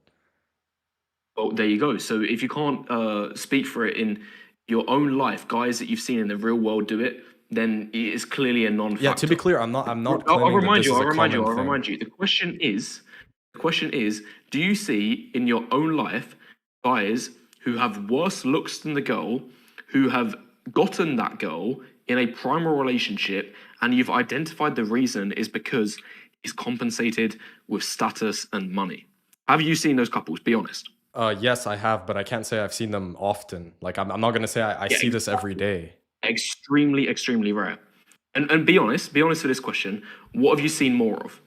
Speaker 1: Well, there you go. So if you can't speak for it in your own life, guys that you've seen in the real world do it, then it is clearly a
Speaker 2: Yeah, to be
Speaker 1: non-factor.
Speaker 2: clear, I'm not
Speaker 1: I'll
Speaker 2: claiming that
Speaker 1: remind
Speaker 2: this
Speaker 1: you.
Speaker 2: is
Speaker 1: I'll
Speaker 2: a
Speaker 1: remind you.
Speaker 2: common
Speaker 1: I'll
Speaker 2: thing.
Speaker 1: remind you. The question is, do you see in your own life guys who have worse looks than the girl, who have gotten that girl in a primal relationship, and you've identified the reason is because he's compensated with status and money? Have you seen those couples? Be honest.
Speaker 2: Yes, I have, but I can't say I've seen them often. Like I'm not gonna say I
Speaker 1: Yeah,
Speaker 2: see this every day.
Speaker 1: extremely rare. And be honest with this question. What have you seen more of?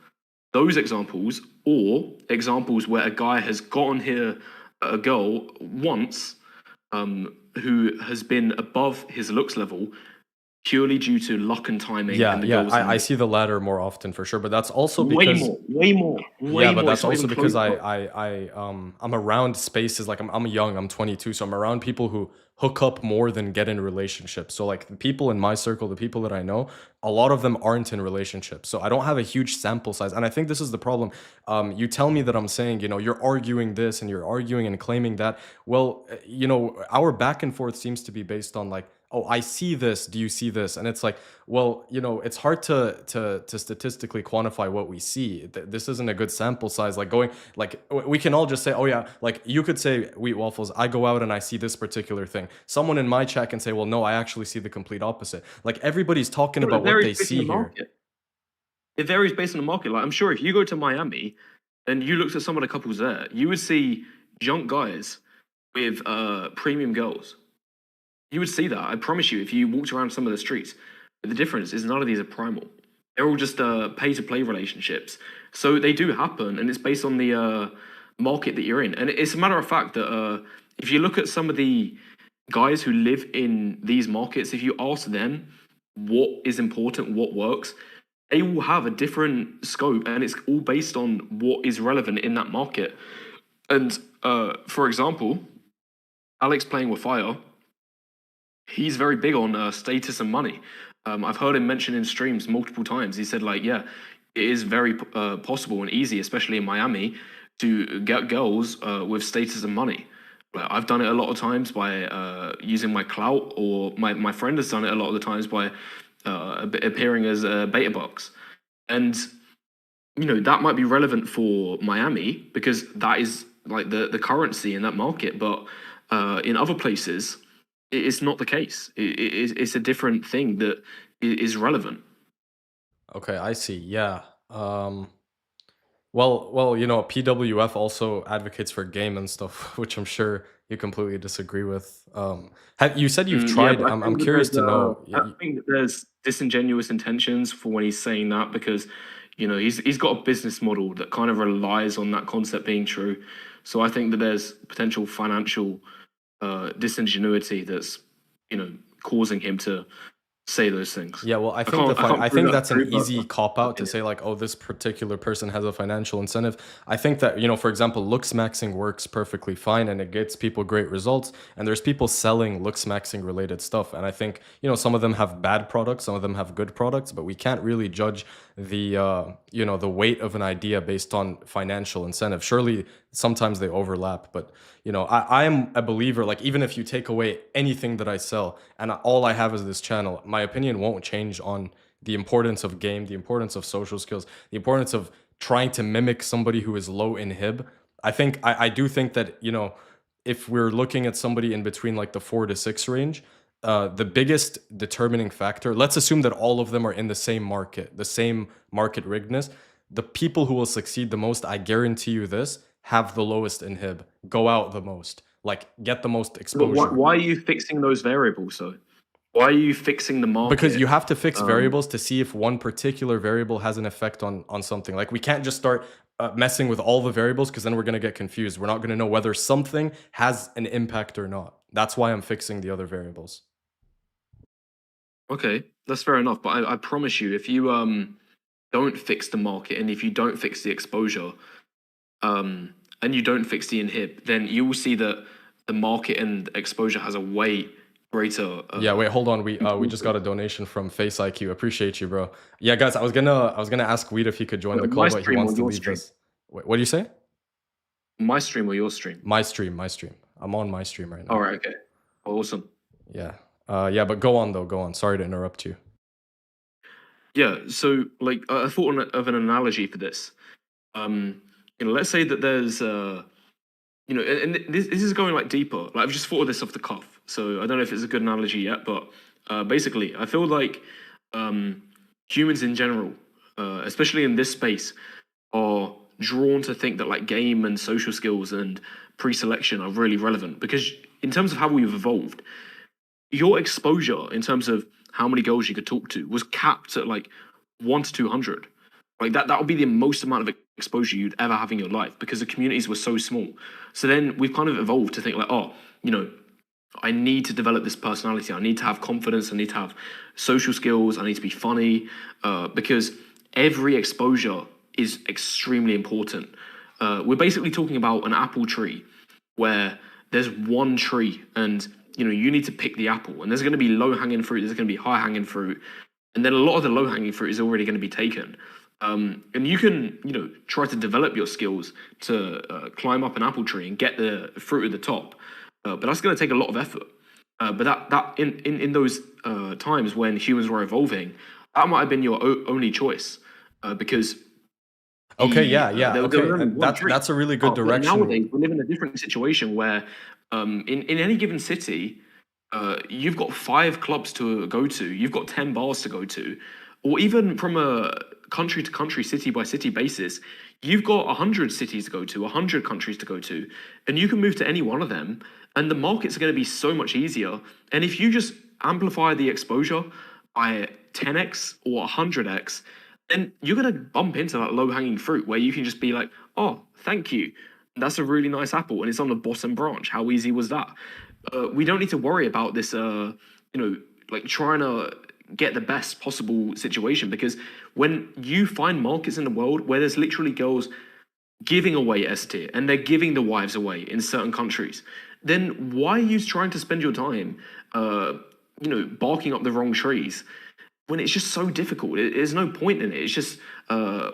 Speaker 1: Those examples, or examples where a guy has gotten here a girl once, who has been above his looks level purely due to luck and timing,
Speaker 2: Yeah,
Speaker 1: and the
Speaker 2: yeah,
Speaker 1: girl was in the
Speaker 2: I
Speaker 1: middle.
Speaker 2: see the latter more often for sure, but that's also
Speaker 1: Way
Speaker 2: because
Speaker 1: more, way more,
Speaker 2: yeah,
Speaker 1: way
Speaker 2: but
Speaker 1: more.
Speaker 2: that's
Speaker 1: It's not
Speaker 2: also
Speaker 1: even
Speaker 2: because
Speaker 1: close, bro.
Speaker 2: I'm around spaces like I'm young, I'm 22, so I'm around people who hook up more than get in relationships. So like the people in my circle, the people that I know, a lot of them aren't in relationships. So I don't have a huge sample size, and I think this is the problem. You tell me that I'm saying, you're arguing this and you're arguing and claiming that. Well, our back and forth seems to be based on like "Oh, I see this. Do you see this?" And it's like, well, it's hard to statistically quantify what we see. This isn't a good sample size. Like going, like we can all just say, "Oh yeah," like you could say, "Wheat Waffles, I go out and I see this particular thing." Someone in my chat can say, "Well, no, I actually see the complete opposite." Like everybody's talking
Speaker 1: Well, it
Speaker 2: about what
Speaker 1: varies
Speaker 2: they
Speaker 1: based on the
Speaker 2: see here.
Speaker 1: market. It varies based on the market. Like I'm sure if you go to Miami and you looked at some of the couples there, you would see junk guys with premium girls. You would see that. I promise you, if you walked around some of the streets. But the difference is none of these are primal. They're all just pay to play relationships. So they do happen, and it's based on the market that you're in. And it's a matter of fact that if you look at some of the guys who live in these markets, if you ask them what is important, what works, they will have a different scope, and it's all based on what is relevant in that market. And for example, Alex playing with fire, he's very big on status and money. I've heard him mention in streams multiple times. He said, like, yeah, it is very possible and easy, especially in Miami, to get girls with status and money. Like, I've done it a lot of times by using my clout, or my friend has done it a lot of the times by appearing as a beta box. And that might be relevant for Miami because that is like the currency in that market. But in other places, it's not the case. It's a different thing that is relevant.
Speaker 2: Okay, I see. Yeah. Well, PWF also advocates for game and stuff, which I'm sure you completely disagree with. Have you said you've
Speaker 1: Yeah,
Speaker 2: tried?
Speaker 1: but
Speaker 2: I'm curious to know.
Speaker 1: I think that there's disingenuous intentions for when he's saying that because he's got a business model that kind of relies on that concept being true. So I think that there's potential financial disingenuity that's causing him to say those things.
Speaker 2: Yeah, well, I
Speaker 1: I
Speaker 2: think
Speaker 1: can't I can't
Speaker 2: I
Speaker 1: prove
Speaker 2: think
Speaker 1: that
Speaker 2: that's an
Speaker 1: true, but
Speaker 2: easy
Speaker 1: that's
Speaker 2: cop
Speaker 1: my
Speaker 2: out to
Speaker 1: opinion.
Speaker 2: say like, oh, this particular person has a financial incentive. I think that, for example, Looksmaxing works perfectly fine and it gets people great results. And there's people selling Looksmaxing related stuff. And I think, some of them have bad products, some of them have good products, but we can't really judge the weight of an idea based on financial incentive. Surely sometimes they overlap, but I am a believer, like even if you take away anything that I sell and all I have is this channel, my opinion won't change on the importance of game, the importance of social skills, the importance of trying to mimic somebody who is low in hib. I do think that, if we're looking at somebody in between like the 4 to 6 range, the biggest determining factor, let's assume that all of them are in the same market riggedness. The people who will succeed the most, I guarantee you this, have the lowest inhib, go out the most, like get the most
Speaker 1: But why,
Speaker 2: exposure.
Speaker 1: why are you fixing those variables though? Why are you fixing the
Speaker 2: Because you
Speaker 1: market?
Speaker 2: have to fix
Speaker 1: Um,
Speaker 2: variables to see if one particular variable has an effect on something. Like we can't just start messing with all the variables because then we're going to get confused. We're not going to know whether something has an impact or not. That's why I'm fixing the other variables.
Speaker 1: okay, that's fair enough. But I promise you, if you don't fix the market and if you don't fix the exposure, and you don't fix the inhib, then you will see that the market and exposure has a way greater
Speaker 2: Yeah, wait, hold on. We just got
Speaker 1: importance.
Speaker 2: a donation from Face IQ. Appreciate you, bro. Yeah, guys, I was gonna ask Weed if he could join the call,
Speaker 1: My
Speaker 2: but he
Speaker 1: stream
Speaker 2: wants
Speaker 1: or
Speaker 2: to
Speaker 1: your
Speaker 2: leave
Speaker 1: stream?
Speaker 2: this. Wait, what do you say?
Speaker 1: My stream or your stream?
Speaker 2: My stream, my stream. I'm on my stream right
Speaker 1: All
Speaker 2: now.
Speaker 1: right, okay, awesome.
Speaker 2: Yeah. Yeah, but go on though. Go on. Sorry to interrupt you.
Speaker 1: Yeah, so like I thought of an analogy for this. Let's say that there's and this is going like deeper. Like I've just thought of this off the cuff, so I don't know if it's a good analogy yet, but basically, I feel like humans in general, especially in this space, are drawn to think that like game and social skills and pre-selection are really relevant because in terms of how we've evolved, your exposure in terms of how many girls you could talk to was capped at like 1 to 200. Like that would be the most amount of exposure you'd ever have in your life because the communities were so small. So then we've kind of evolved to think like, oh, I need to develop this personality. I need to have confidence. I need to have social skills. I need to be funny because every exposure is extremely important. We're basically talking about an apple tree where there's one tree and you need to pick the apple and there's going to be low hanging fruit. There's going to be high hanging fruit. And then a lot of the low hanging fruit is already going to be taken. And you can, try to develop your skills to climb up an apple tree and get the fruit at the top. But that's going to take a lot of effort. But that in those times when humans were evolving, that might have been your only choice, because
Speaker 2: Okay, yeah, yeah,
Speaker 1: there was
Speaker 2: okay.
Speaker 1: only one tree.
Speaker 2: That's a really good
Speaker 1: But
Speaker 2: direction.
Speaker 1: nowadays we live in a different situation where, in any given city, you've got 5 clubs to go to, you've got 10 bars to go to, or even from a country to country, city by city basis, you've got 100 cities to go to, 100 countries to go to, and you can move to any one of them, and the markets are going to be so much easier. And if you just amplify the exposure by 10x or 100x, then you're going to bump into that low hanging fruit where you can just be like, oh, thank you. That's a really nice apple, and it's on the bottom branch. How easy was that? We don't need to worry about this, like trying to get the best possible situation, because when you find markets in the world where there's literally girls giving away S tier and they're giving the wives away in certain countries, then why are you trying to spend your time, barking up the wrong trees when it's just so difficult? There's no point in it. It's just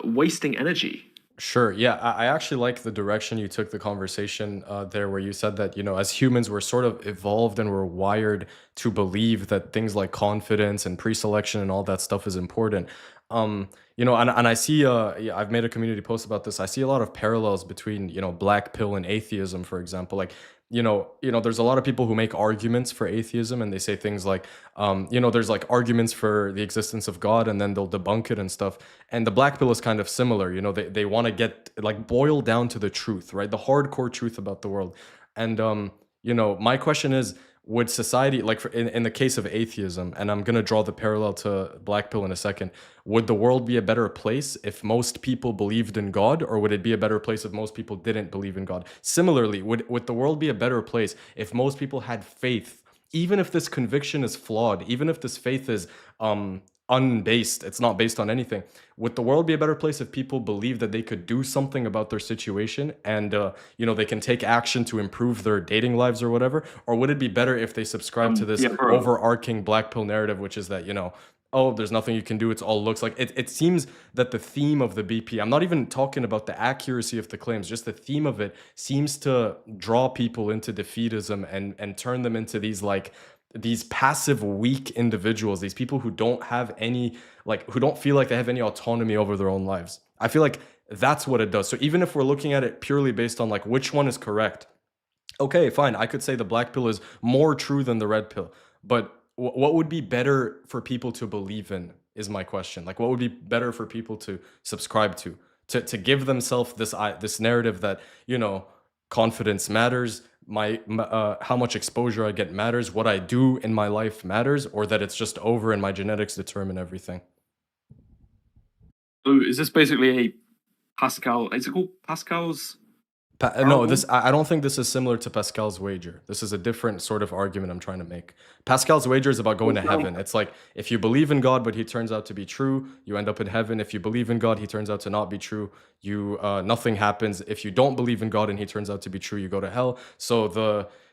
Speaker 1: wasting energy.
Speaker 2: Sure. Yeah, I actually like the direction you took the conversation there, where you said that, as humans, we're sort of evolved and we're wired to believe that things like confidence and pre-selection and all that stuff is important. And I see, yeah, I've made a community post about this. I see a lot of parallels between, black pill and atheism, for example. Like, there's a lot of people who make arguments for atheism, and they say things like, there's like arguments for the existence of God, and then they'll debunk it and stuff. And the black pill is kind of similar. They want to get like boil down to the truth, right? The hardcore truth about the world. And my question is, would society, like in the case of atheism, and I'm gonna draw the parallel to black pill in a second, would the world be a better place if most people believed in God, or would it be a better place if most people didn't believe in God? Similarly, would the world be a better place if most people had faith, even if this conviction is flawed, even if this faith is unbased, it's not based on anything? Would the world be a better place if people believe that they could do something about their situation, and they can take action to improve their dating lives or whatever? Or would it be better if they subscribe to this
Speaker 1: Yeah, bro.
Speaker 2: overarching black pill narrative, which is that, oh, there's nothing you can do, it's all looks? Like, it seems that the theme of the BP, I'm not even talking about the accuracy of the claims, just the theme of it seems to draw people into defeatism and turn them into these passive, weak individuals, these people who don't have any, like, who don't feel like they have any autonomy over their own lives. I feel like that's what it does. So even if we're looking at it purely based on like which one is correct, okay, fine, I could say the black pill is more true than the red pill. But what would be better for people to believe in is my question. Like, what would be better for people to subscribe to give themselves this narrative that, confidence matters, how much exposure I get matters, what I do in my life matters, or that it's just over and my genetics determine everything?
Speaker 1: So is this basically a Pascal? Is it called Pascal's
Speaker 2: No,
Speaker 1: parable?
Speaker 2: I don't think this is similar to Pascal's wager. This is a different sort of argument I'm trying to make. Pascal's wager is about going to heaven. It's like, if you believe in God but he turns out to be true, you end up in heaven. If you believe in God, he turns out to not be true, you nothing happens. If you don't believe in God and he turns out to be true, you go to hell. So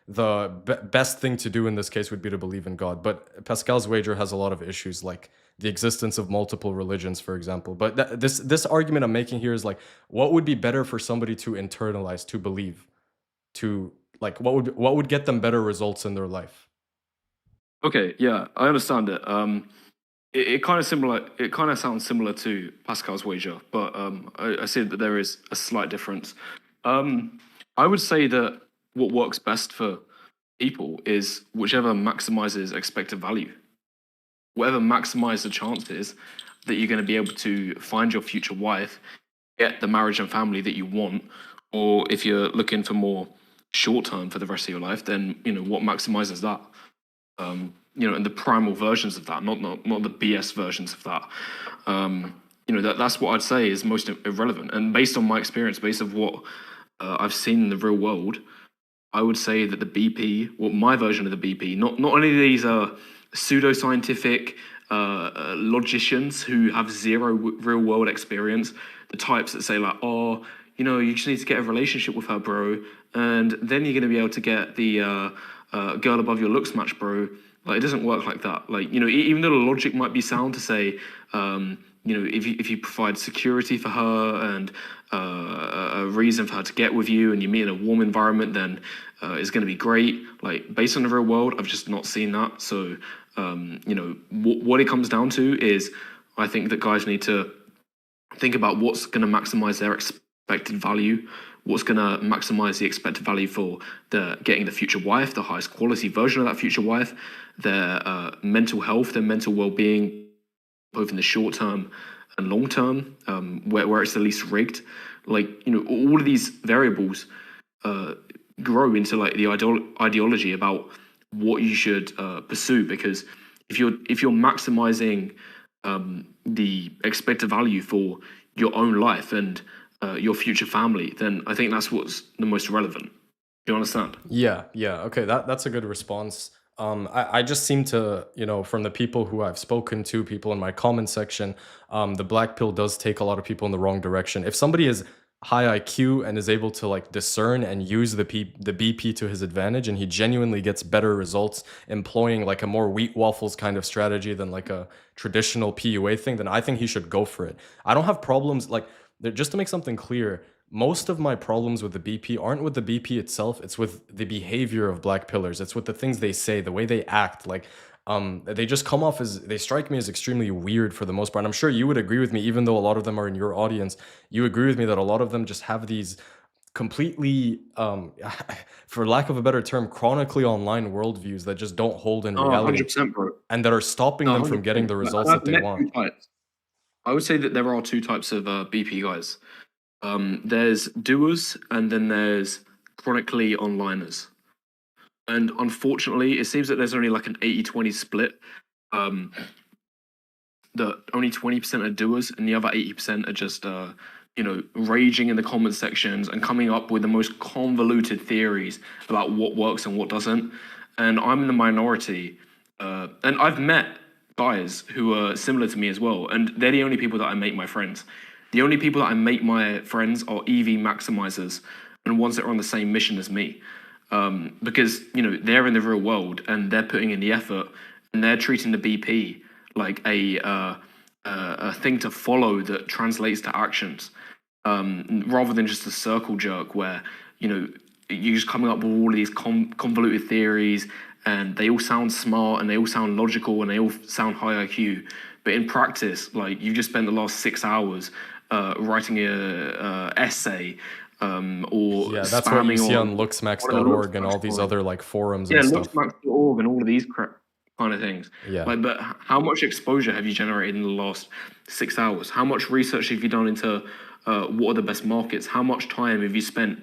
Speaker 2: the best thing to do in this case would be to believe in God. But Pascal's wager has a lot of issues, like the existence of multiple religions, for example. But this argument I'm making here is like, what would be better for somebody to internalize, to believe, to like, what would get them better results in their life?
Speaker 1: Okay, yeah, I understand it. It kind of similar. It kind of sounds similar to Pascal's wager, but I see that there is a slight difference. I would say that what works best for people is whichever maximizes expected value, whatever maximizes the chances that you're going to be able to find your future wife, get the marriage and family that you want, or if you're looking for more short term for the rest of your life, then what maximizes that. And the primal versions of that, not the BS versions of that. That's what I'd say is most irrelevant. And based on my experience, based on what I've seen in the real world, I would say that the BP, well, my version of the BP, not only these pseudoscientific logicians who have zero real world experience, the types that say like, oh, you just need to get a relationship with her, bro, and then you're going to be able to get the girl above your looks match, bro. Like, it doesn't work like that. Like, even though the logic might be sound to say, if you provide security for her and a reason for her to get with you, and you meet in a warm environment, then it's going to be great. Like, based on the real world, I've just not seen that. So, what it comes down to is, I think that guys need to think about what's going to maximize their expected value, what's going to maximize the expected value for getting the future wife, the highest quality version of that future wife, their mental health, their mental well-being, both in the short term and long term, where it's the least rigged. Like, all of these variables grow into like the ideology about what you should pursue, because if you're maximizing the expected value for your own life and your future family, then I think that's what's the most relevant. Do you understand?
Speaker 2: Yeah, yeah. Okay, that's a good response. I just seem to, from the people who I've spoken to, people in my comment section, the black pill does take a lot of people in the wrong direction. If somebody is high IQ and is able to like discern and use the BP to his advantage, and he genuinely gets better results employing like a more wheat waffles kind of strategy than like a traditional PUA thing, then I think he should go for it. I don't have problems like just to make something clear. Most of my problems with the BP aren't with the BP itself, it's with the behavior of black pillars. It's with the things they say, the way they act. Like, they just come off as, they strike me as extremely weird for the most part. And I'm sure you would agree with me, even though a lot of them are in your audience. You agree with me that a lot of them just have these completely, for lack of a better term, chronically online worldviews that just don't hold in
Speaker 1: Oh,
Speaker 2: reality
Speaker 1: 100%, bro.
Speaker 2: and that are stopping
Speaker 1: No,
Speaker 2: them from getting
Speaker 1: 100%.
Speaker 2: the
Speaker 1: Like,
Speaker 2: results
Speaker 1: I've
Speaker 2: that they
Speaker 1: met
Speaker 2: want.
Speaker 1: two types. I would say that there are two types of BP guys. There's doers, and then there's chronically onliners. And unfortunately, it seems that there's only like an 80-20 split. That only 20% are doers, and the other 80% are just, raging in the comment sections and coming up with the most convoluted theories about what works and what doesn't. And I'm in the minority. And I've met guys who are similar to me as well, and they're the only people that I make my friends. The only people that I make my friends are EV maximizers and ones that are on the same mission as me. Because, they're in the real world and they're putting in the effort, and they're treating the BP like a thing to follow that translates to actions, rather than just a circle jerk where, you're just coming up with all of these convoluted theories, and they all sound smart and they all sound logical and they all sound high IQ. But in practice, like, you've just spent the last 6 hours writing a essay, or
Speaker 2: Yeah, that's what you
Speaker 1: spamming
Speaker 2: see on
Speaker 1: on one of the
Speaker 2: looksmax.org and all
Speaker 1: Looksmax
Speaker 2: these
Speaker 1: forums.
Speaker 2: other like forums
Speaker 1: Yeah,
Speaker 2: and stuff.
Speaker 1: Looksmax.org and all of these kind of things.
Speaker 2: Yeah.
Speaker 1: Like, but how much exposure have you generated in the last 6 hours? How much research have you done into what are the best markets? How much time have you spent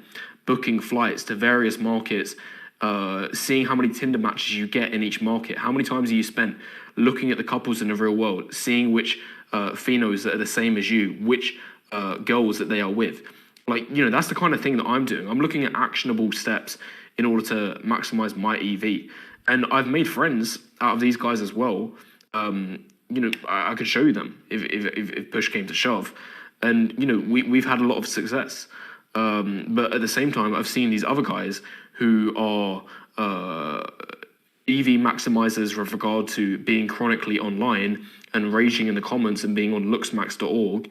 Speaker 1: booking flights to various markets, seeing how many Tinder matches you get in each market? How many times have you spent looking at the couples in the real world, seeing which phenos that are the same as you, which girls that they are with? Like, that's the kind of thing that I'm doing. I'm looking at actionable steps in order to maximize my EV. And I've made friends out of these guys as well. I could show you them if push came to shove. And, we've had a lot of success. But at the same time, I've seen these other guys who are EV maximizers with regard to being chronically online and raging in the comments and being on looksmax.org.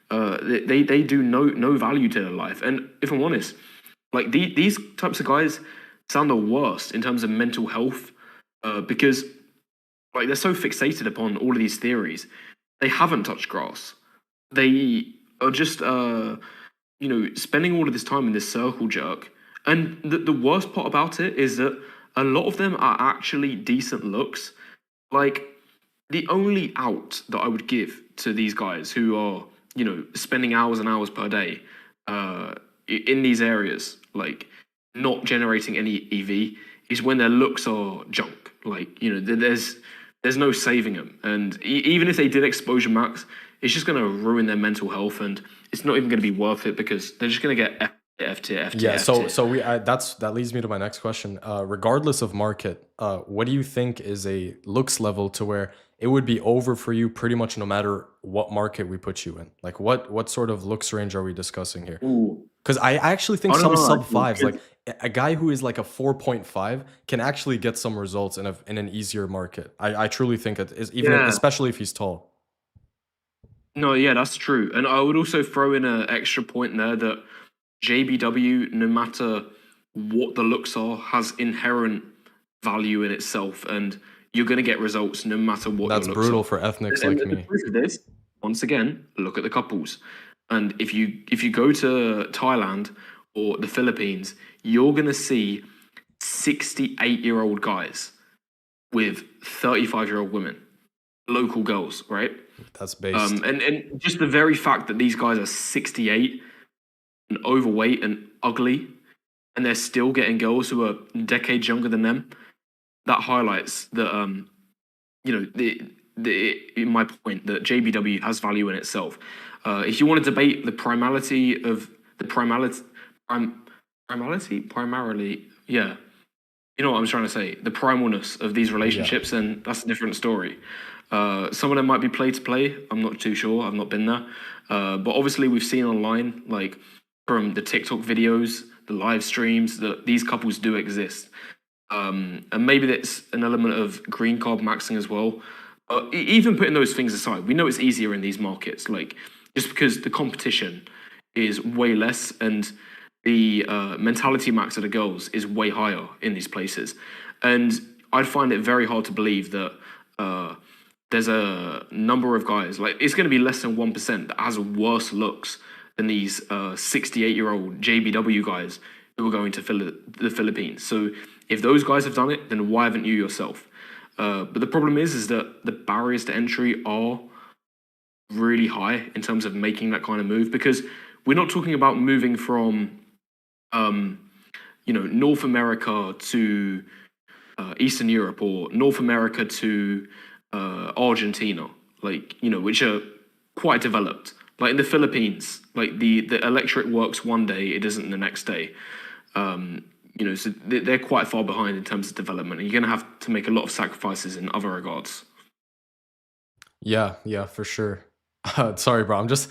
Speaker 1: They do no value to their life. And if I'm honest, like, these types of guys sound the worst in terms of mental health, because, like, they're so fixated upon all of these theories. They haven't touched grass. They are just spending all of this time in this circle jerk. And the worst part about it is that a lot of them are actually decent looks. Like, the only out that I would give to these guys who are, spending hours and hours per day in these areas, like, not generating any EV, is when their looks are junk. Like, there's no saving them. And even if they did exposure max, it's just going to ruin their mental health, and it's not even going to be worth it because they're just going to get F tier.
Speaker 2: Yeah, that leads me to my next question. Regardless of market, what do you think is a looks level to where it would be over for you pretty much no matter what market we put you in? Like, what sort of looks range are we discussing here?
Speaker 1: Ooh.
Speaker 2: Because I actually think
Speaker 1: I don't
Speaker 2: some
Speaker 1: know
Speaker 2: sub
Speaker 1: actually,
Speaker 2: fives, like
Speaker 1: because
Speaker 2: a guy who is like a 4.5 can actually get some results in an easier market. I truly think it is, even
Speaker 1: yeah,
Speaker 2: especially if he's tall.
Speaker 1: no, yeah, that's true. And I would also throw in an extra point there that JBW, no matter what the looks are, has inherent value in itself, and you're going to get results no matter what your
Speaker 2: That's
Speaker 1: looks
Speaker 2: brutal
Speaker 1: are.
Speaker 2: for ethnics
Speaker 1: And
Speaker 2: like
Speaker 1: the
Speaker 2: me.
Speaker 1: proof of this, once again, look at the couples. And if you go to Thailand or the Philippines, you're going to see 68-year-old guys with 35-year-old women, local girls, right?
Speaker 2: That's based.
Speaker 1: And just the very fact that these guys are 68 and overweight and ugly, and they're still getting girls who are decades younger than them, that highlights that in my point that JBW has value in itself. If you want to debate the primality of the primarily, yeah, you know what I'm trying to say, the primalness of these
Speaker 2: Yeah.
Speaker 1: relationships, then that's a different story. Some of them might be play to play. I'm not too sure. I've not been there. But obviously, we've seen online, like from the TikTok videos, the live streams, that these couples do exist. And maybe that's an element of green card maxing as well. Even putting those things aside, we know it's easier in these markets, like just because the competition is way less and the mentality max of the girls is way higher in these places. And I'd find it very hard to believe that there's a number of guys, like it's going to be less than 1% that has worse looks than these 68-year-old JBW guys who are going to the Philippines. So if those guys have done it, then why haven't you yourself? But the problem is that the barriers to entry are really high in terms of making that kind of move, because we're not talking about moving from, North America to Eastern Europe or North America to Argentina, which are quite developed. Like in the Philippines, like the electric works one day, it doesn't the next day. So they're quite far behind in terms of development. And you're going to have to make a lot of sacrifices in other regards.
Speaker 2: Yeah, yeah, for sure. Sorry, bro. I'm just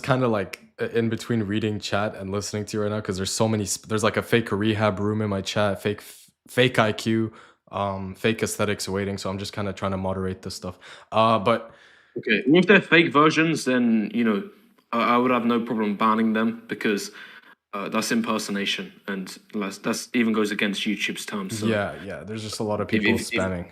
Speaker 2: kind of like in between reading chat and listening to you right now because there's so many. There's like a fake rehab room in my chat, fake IQ, fake aesthetics waiting. So I'm just kind of trying to moderate this stuff. But
Speaker 1: Okay, well, if they're fake versions, then I would have no problem banning them because that's impersonation, and that's even goes against YouTube's terms. So
Speaker 2: yeah, yeah, there's just a lot of
Speaker 1: if
Speaker 2: people
Speaker 1: if
Speaker 2: spamming.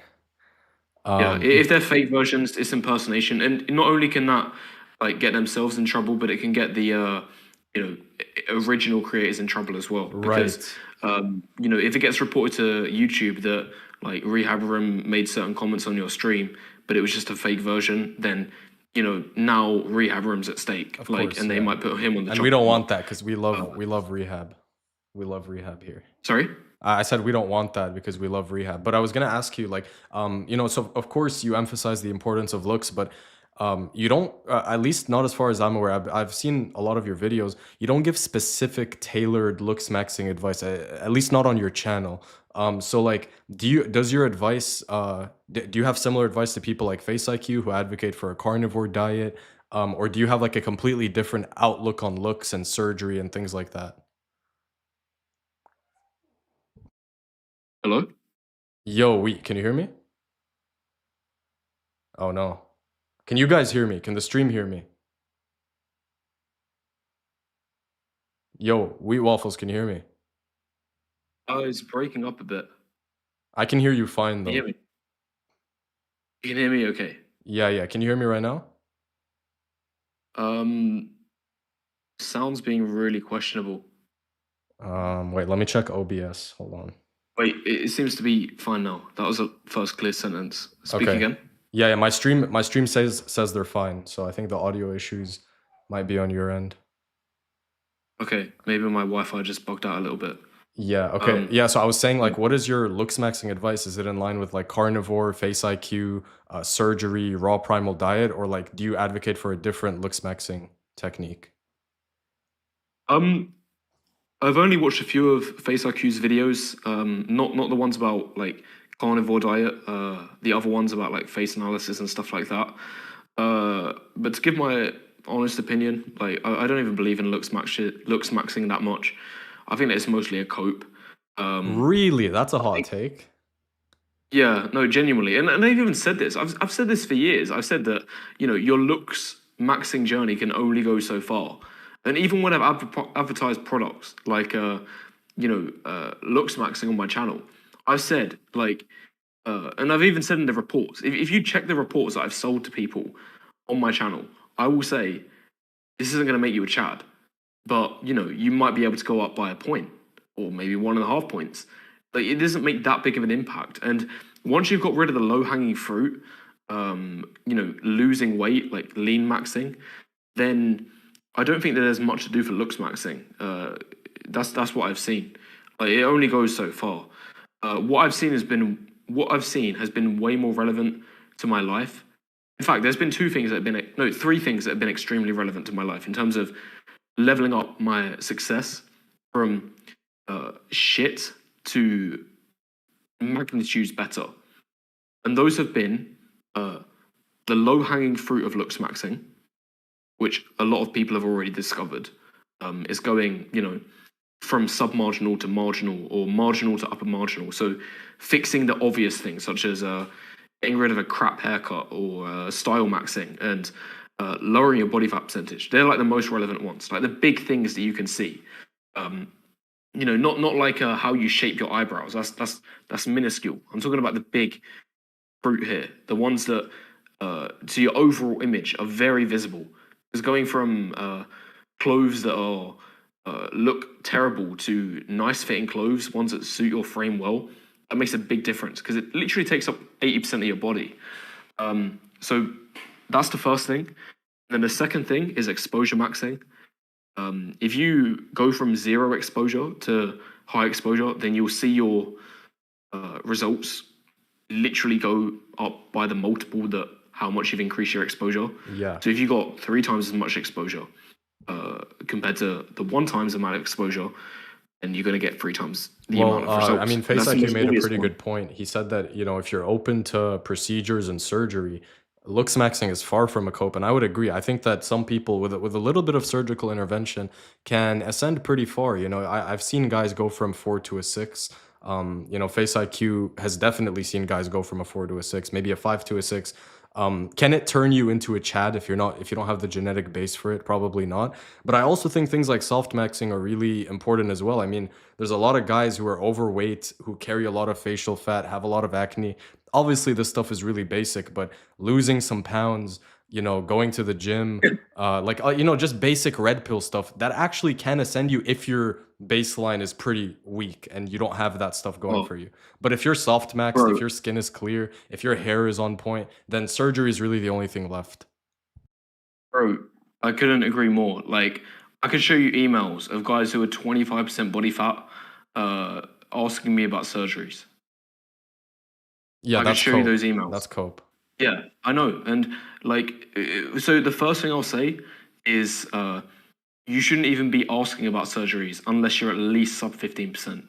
Speaker 1: yeah,
Speaker 2: Um,
Speaker 1: if they're fake versions, it's impersonation, and not only can that like get themselves in trouble, but it can get the original creators in trouble as well. Because
Speaker 2: right.
Speaker 1: if it gets reported to YouTube that like Rehab Room made certain comments on your stream, but it was just a fake version, then now Rehab Room's at stake,
Speaker 2: Of
Speaker 1: like,
Speaker 2: course,
Speaker 1: and they
Speaker 2: yeah.
Speaker 1: might put him on the
Speaker 2: And we
Speaker 1: chopping
Speaker 2: don't want
Speaker 1: block.
Speaker 2: that because we love rehab. We love rehab here.
Speaker 1: Sorry.
Speaker 2: I said we don't want that because we love rehab. But I was gonna ask you, like, so of course you emphasize the importance of looks, but you don't, at least not as far as I'm aware. I've seen a lot of your videos. You don't give specific tailored looks maxing advice, at least not on your channel. So like, does your advice, do you have similar advice to people like Face IQ who advocate for a carnivore diet, or do you have like a completely different outlook on looks and surgery and things like that?
Speaker 1: Hello.
Speaker 2: Yo, wait, can you hear me? Oh no. Can you guys hear me? Can the stream hear me? Yo, Wheat Waffles, can you hear me?
Speaker 1: Oh, it's breaking up a bit.
Speaker 2: I can hear you fine
Speaker 1: Can you hear
Speaker 2: though.
Speaker 1: me? You can hear me? Okay.
Speaker 2: Yeah, yeah. Can you hear me right now?
Speaker 1: Um, sounds being really questionable.
Speaker 2: Wait, let me check OBS. Hold on.
Speaker 1: Wait, it seems to be fine now. That was a first clear sentence. Speak
Speaker 2: Okay.
Speaker 1: again.
Speaker 2: Yeah, yeah. My stream says they're fine. So I think the audio issues might be on your end.
Speaker 1: Okay, maybe my Wi-Fi just bugged out a little bit.
Speaker 2: Yeah, okay.
Speaker 1: Um,
Speaker 2: Yeah, so I was saying like what is your looks maxing advice? Is it in line with like carnivore, face IQ, surgery, raw primal diet, or like do you advocate for a different looks maxing technique?
Speaker 1: um, I've only watched a few of Face IQ's videos. Not the ones about like carnivore diet. The other ones about like face analysis and stuff like that. But to give my honest opinion. Like, I don't even believe in looksmaxing that much. I think that it's mostly a cope.
Speaker 2: Really? That's a hot take.
Speaker 1: Yeah, no, genuinely, and I've even said this. I've said this for years. I've said that your looks maxing journey can only go so far, and even when I've advertised products like looks maxing on my channel, I've said like, and I've even said in the reports. If you check the reports that I've sold to people on my channel, I will say this isn't going to make you a Chad, but you might be able to go up by a point or maybe 1.5 points. Like, it doesn't make that big of an impact. And once you've got rid of the low-hanging fruit, losing weight, like lean maxing, then I don't think that there's much to do for looks maxing. That's what I've seen. Like, it only goes so far. What I've seen has been way more relevant to my life. In fact, there's been three things that have been extremely relevant to my life in terms of leveling up my success from shit to magnitudes better. And those have been the low-hanging fruit of looks maxing, which a lot of people have already discovered, is going, from submarginal to marginal or marginal to upper marginal. So fixing the obvious things such as getting rid of a crap haircut or style maxing and lowering your body fat percentage. They're like the most relevant ones, like the big things that you can see. Not like how you shape your eyebrows. That's minuscule. I'm talking about the big fruit here, the ones that to your overall image are very visible. It's going from clothes that are look terrible to nice fitting clothes, ones that suit your frame well. That makes a big difference because it literally takes up 80% of your body. So that's the first thing. Then the second thing is exposure maxing. If you go from 0 exposure to high exposure, then you'll see your results literally go up by the multiple that how much you've increased your exposure.
Speaker 2: Yeah.
Speaker 1: So if you got 3 times as much exposure compared to the 1 times amount of exposure, then you're going to get 3 times the amount of results.
Speaker 2: I mean,
Speaker 1: And
Speaker 2: Face
Speaker 1: that's the
Speaker 2: IQ
Speaker 1: most
Speaker 2: made a
Speaker 1: obvious
Speaker 2: pretty
Speaker 1: one.
Speaker 2: good point. He said that, if you're open to procedures and surgery, looks maxing is far from a cope. And I would agree. I think that some people with a little bit of surgical intervention can ascend pretty far. I've seen guys go from 4 to a 6. Face IQ has definitely seen guys go from a 4 to a 6, maybe a 5 to a 6. Can it turn you into a Chad if you don't have the genetic base for it? Probably not. But I also think things like soft maxing are really important as well. I mean, there's a lot of guys who are overweight, who carry a lot of facial fat, have a lot of acne. Obviously, this stuff is really basic, but losing some pounds, going to the gym, just basic red pill stuff that actually can ascend you if your baseline is pretty weak and you don't have that stuff going
Speaker 1: Well,
Speaker 2: for you. But if you're soft maxed, if
Speaker 1: bro,
Speaker 2: your skin is clear, if your hair is on point, then surgery is really the only thing left.
Speaker 1: bro, I couldn't agree more. Like, I could show you emails of guys who are 25% body fat asking me about surgeries.
Speaker 2: Yeah,
Speaker 1: I could
Speaker 2: that's
Speaker 1: show you
Speaker 2: cope.
Speaker 1: those emails.
Speaker 2: That's cope.
Speaker 1: Yeah, I know. And like, so the first thing I'll say is you shouldn't even be asking about surgeries unless you're at least sub 15%.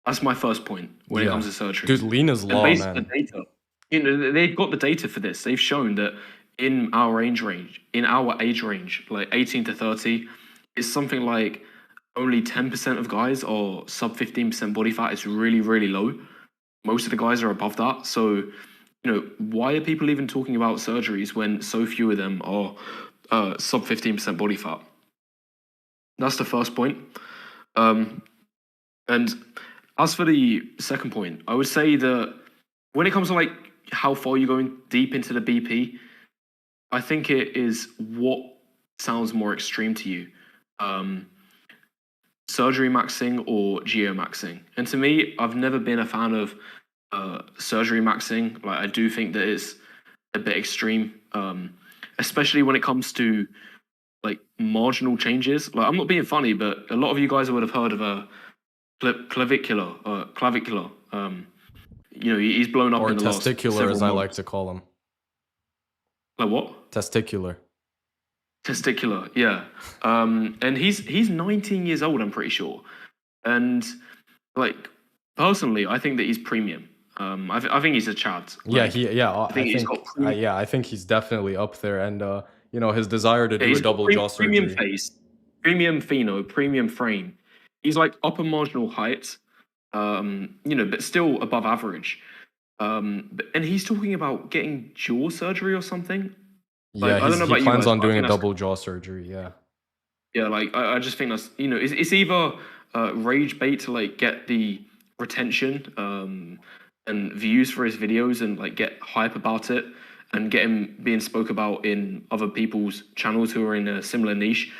Speaker 1: That's my first point when it comes
Speaker 2: Yeah.
Speaker 1: to surgeries.
Speaker 2: Dude, lean is
Speaker 1: And
Speaker 2: law,
Speaker 1: based on the
Speaker 2: man.
Speaker 1: data, they've got the data for this. They've shown that in our age range, like 18 to 30, it's something like only 10% of guys are sub 15% body fat. It's really, really low. Most of the guys are above that. So, why are people even talking about surgeries when so few of them are sub 15% body fat? That's the first point. And as for the second point, I would say that when it comes to like how far you're going deep into the BP, I think it is what sounds more extreme to you. Surgery maxing or geo maxing. And to me, I've never been a fan of surgery maxing. Like, I do think that it's a bit extreme, especially when it comes to like marginal changes. Like, I'm not being funny, but a lot of you guys would have heard of a clavicular. He's blown up
Speaker 2: Or
Speaker 1: in the last
Speaker 2: testicular,
Speaker 1: several
Speaker 2: as I like
Speaker 1: months.
Speaker 2: to call them.
Speaker 1: Like what?
Speaker 2: Testicular.
Speaker 1: Testicular, yeah. And he's 19 years old, I'm pretty sure. And like, personally, I think that he's premium. I think he's a Chad.
Speaker 2: Yeah,
Speaker 1: Like,
Speaker 2: he yeah,
Speaker 1: I think he's got
Speaker 2: I think he's definitely up there. And his desire to
Speaker 1: Yeah,
Speaker 2: do a
Speaker 1: he's got
Speaker 2: double jaw
Speaker 1: premium
Speaker 2: surgery.
Speaker 1: face, premium pheno, premium frame. He's like upper marginal height, but still above average. And he's talking about getting jaw surgery or something. Like,
Speaker 2: Yeah,
Speaker 1: I don't know
Speaker 2: he
Speaker 1: about you
Speaker 2: plans
Speaker 1: guys,
Speaker 2: on
Speaker 1: but I
Speaker 2: doing a
Speaker 1: think that's,
Speaker 2: double jaw surgery. Yeah.
Speaker 1: yeah, like I just think that's, it's either rage bait to like get the retention and views for his videos and like get hype about it and get him being spoke about in other people's channels who are in a similar niche,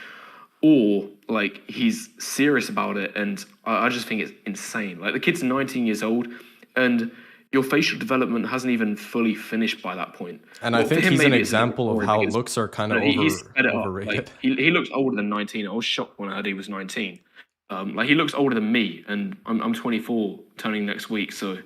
Speaker 1: or like he's serious about it. And I just think it's insane. Like, the kid's 19 years old, and your facial development hasn't even fully finished by that point.
Speaker 2: And I
Speaker 1: Well, for
Speaker 2: think
Speaker 1: him,
Speaker 2: he's an
Speaker 1: maybe it's a different
Speaker 2: example of
Speaker 1: story
Speaker 2: how
Speaker 1: because
Speaker 2: looks are kind of
Speaker 1: he's sped it up. Like,
Speaker 2: overrated.
Speaker 1: he looks older than 19. I was shocked when I heard he was 19. Like, he looks older than me, and I'm 24, turning next week. So,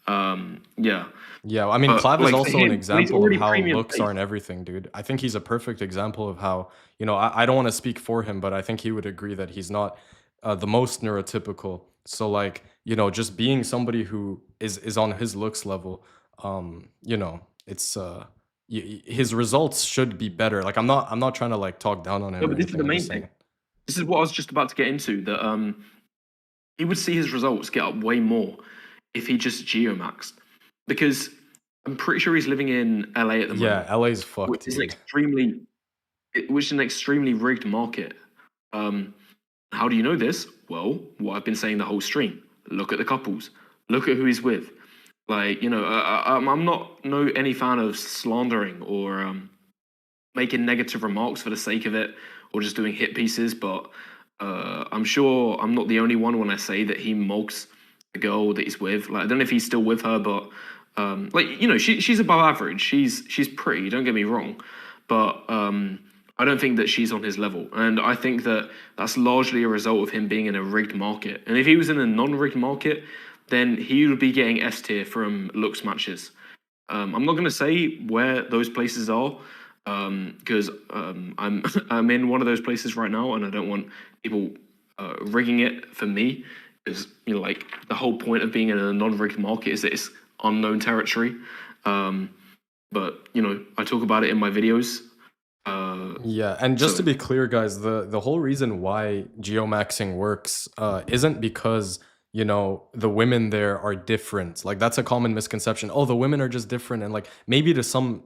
Speaker 1: yeah.
Speaker 2: Yeah, I mean,
Speaker 1: But
Speaker 2: Clav is
Speaker 1: like for
Speaker 2: also an
Speaker 1: him, when he's
Speaker 2: example of
Speaker 1: already
Speaker 2: how
Speaker 1: premium
Speaker 2: looks
Speaker 1: face,
Speaker 2: aren't everything, dude. I think he's a perfect example of how, I don't want to speak for him, but I think he would agree that he's not the most neurotypical. So like, just being somebody who is on his looks level, it's his results should be better. Like I'm not trying to like talk down on him
Speaker 1: no,
Speaker 2: or
Speaker 1: but this is
Speaker 2: anything.
Speaker 1: the
Speaker 2: I'm
Speaker 1: main
Speaker 2: just
Speaker 1: thing.
Speaker 2: saying.
Speaker 1: This is what I was just about to get into. That he would see his results get up way more if he just geomaxed, because I'm pretty sure he's living in LA at the
Speaker 2: Yeah,
Speaker 1: moment,
Speaker 2: LA's
Speaker 1: which
Speaker 2: fucked,
Speaker 1: is an
Speaker 2: dude.
Speaker 1: extremely rigged market. Um, how do you know this? Well, what I've been saying the whole stream. Look at the couples. Look at who he's with. Like, I'm not any fan of slandering or making negative remarks for the sake of it, or just doing hit pieces. But I'm sure I'm not the only one when I say that he mugs the girl that he's with. Like, I don't know if he's still with her, but she's above average. She's pretty. Don't get me wrong, but I don't think that she's on his level, and I think that that's largely a result of him being in a rigged market. And if he was in a non-rigged market, then he would be getting S tier from looks matches. I'm not going to say where those places are, because I'm I'm in one of those places right now, and I don't want people rigging it for me. Because like, the whole point of being in a non-rigged market is that it's unknown territory. But I talk about it in my videos.
Speaker 2: Yeah, and just to
Speaker 1: So
Speaker 2: be clear, guys, the whole reason why geomaxing works isn't because the women there are different. Like that's a common misconception. Oh, the women are just different, and like maybe to some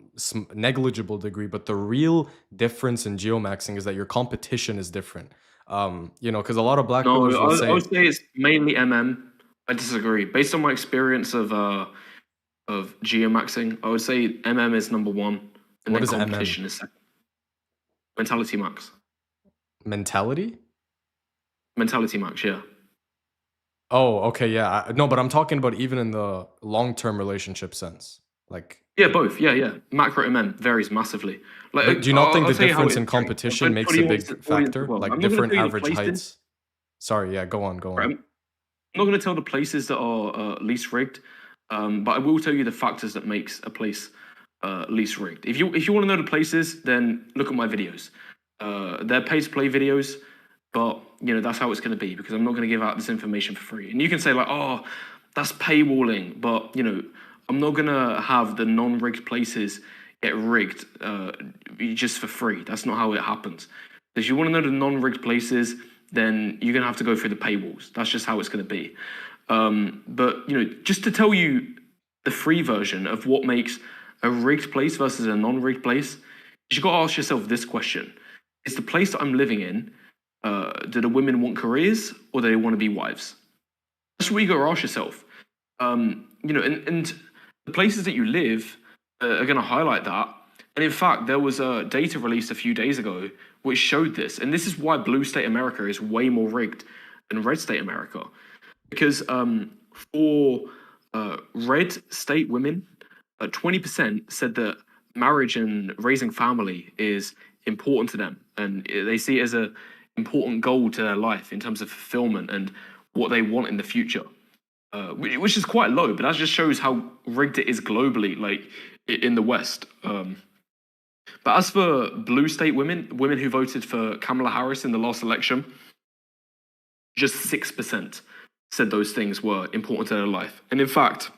Speaker 2: negligible degree, but the real difference in geomaxing is that your competition is different. Because a lot of black
Speaker 1: no,
Speaker 2: pillars will
Speaker 1: I
Speaker 2: say,
Speaker 1: would say it's mainly MM. I disagree. Based on my experience of geomaxing, I would say MM is number one, and
Speaker 2: "What
Speaker 1: then
Speaker 2: is MM?
Speaker 1: competition is second. Mentality max.
Speaker 2: Mentality?"
Speaker 1: Mentality max, yeah.
Speaker 2: Oh, okay, yeah. No, but I'm talking about even in the long-term relationship sense. Like,
Speaker 1: Yeah, both. Yeah, yeah. Macro MM varies massively. Like,
Speaker 2: but do you not think
Speaker 1: I'll
Speaker 2: the
Speaker 1: tell you how it
Speaker 2: difference
Speaker 1: is,
Speaker 2: in
Speaker 1: Gary.
Speaker 2: competition
Speaker 1: For
Speaker 2: makes
Speaker 1: the
Speaker 2: a
Speaker 1: audience,
Speaker 2: big
Speaker 1: audience as
Speaker 2: factor?
Speaker 1: well.
Speaker 2: Like
Speaker 1: I'm not going to
Speaker 2: different
Speaker 1: tell you the
Speaker 2: average
Speaker 1: places.
Speaker 2: heights? Sorry, yeah, go on, go
Speaker 1: Right,
Speaker 2: on.
Speaker 1: I'm not going to tell the places that are least rigged, but I will tell you the factors that makes a place least rigged. If you want to know the places, then look at my videos. They're pay to play videos, but that's how it's going to be, because I'm not going to give out this information for free. And you can say like, oh, that's paywalling, but I'm not going to have the non-rigged places get rigged just for free. That's not how it happens. If you want to know the non-rigged places, then you're going to have to go through the paywalls. That's just how it's going to be. But just to tell you the free version of what makes a rigged place versus a non-rigged place, you got to ask yourself this question: is the place that I'm living in, do the women want careers, or do they want to be wives? That's what you got to ask yourself. And the places that you live are going to highlight that. And in fact, there was data released a few days ago which showed this. And this is why blue state America is way more rigged than red state America. Because for red state women, 20% said that marriage and raising family is important to them. And they see it as an important goal to their life in terms of fulfillment and what they want in the future. Which is quite low, but that just shows how rigged it is globally, like in the West. But as for blue state women who voted for Kamala Harris in the last election, just 6% said those things were important to their life. And in fact,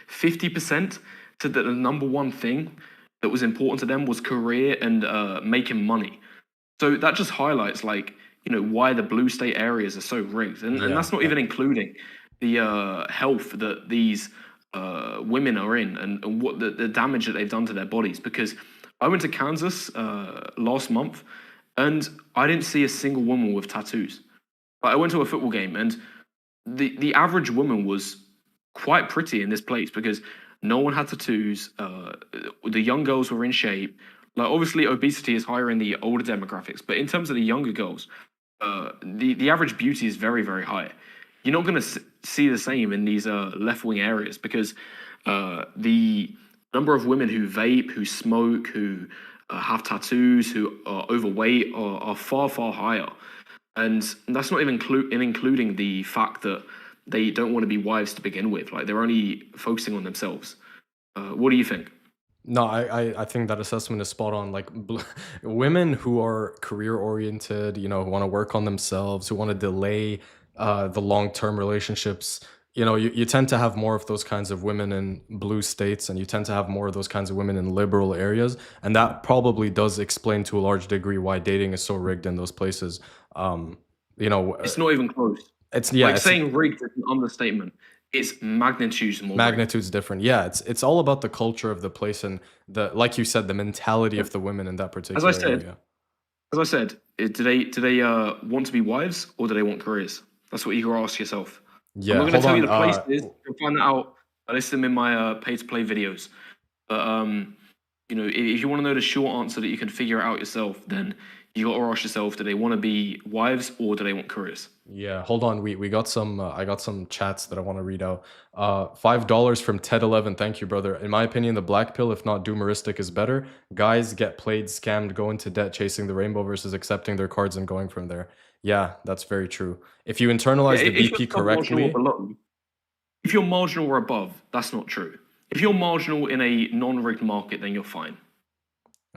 Speaker 1: 50% said that the number one thing that was important to them was career and making money. So that just highlights like, why the blue state areas are so rigged. And
Speaker 2: Yeah,
Speaker 1: that's not
Speaker 2: yeah.
Speaker 1: even including the health that these women are in, and what the damage that they've done to their bodies. Because I went to Kansas last month, and I didn't see a single woman with tattoos. I went to a football game, and the average woman was quite pretty in this place because no one had tattoos. The young girls were in shape. Like, obviously, obesity is higher in the older demographics, but in terms of the younger girls, the average beauty is very, very high. You're not going to see the same in these left wing areas because the number of women who vape, who smoke, who have tattoos, who are overweight are far, far higher. And that's not even including the fact that they don't want to be wives to begin with. Like, they're only focusing on themselves. What do you think?
Speaker 2: No, I think that assessment is spot on. Like women who are career oriented, who want to work on themselves, who want to delay the long term relationships, you tend to have more of those kinds of women in blue states, and you tend to have more of those kinds of women in liberal areas, and that probably does explain to a large degree why dating is so rigged in those places. Um, you know, uh,
Speaker 1: It's not even close.
Speaker 2: it's yeah,
Speaker 1: Like,
Speaker 2: it's
Speaker 1: saying rigged is an understatement. It's magnitudes more rigged.
Speaker 2: magnitude's different. Yeah, it's all about the culture of the place and like you said, the mentality
Speaker 1: Yeah.
Speaker 2: of the women in that
Speaker 1: As I
Speaker 2: particular
Speaker 1: said,
Speaker 2: area.
Speaker 1: do they want to be wives, or do they want careers? That's what you gotta ask yourself. I'm not
Speaker 2: Yeah,
Speaker 1: going to
Speaker 2: hold
Speaker 1: tell you
Speaker 2: on.
Speaker 1: the places. You'll find that out. I list them in my pay to play videos. But if you want to know the short answer that you can figure it out yourself, then you got to ask yourself: do they want to be wives, or do they want careers?
Speaker 2: Yeah, hold on. We got some. I got some chats that I want to read out. $5 from Ted11. Thank you, brother. In my opinion, the black pill, if not doomeristic, is better. Guys get played, scammed, go into debt, chasing the rainbow versus accepting their cards and going from there. Yeah, that's very true. If you
Speaker 1: Yeah,
Speaker 2: internalize the
Speaker 1: if you're
Speaker 2: BP
Speaker 1: sub-marginal or
Speaker 2: correctly,
Speaker 1: below, if you're marginal or above, that's not true. If you're marginal in a non-rigged market, then you're fine.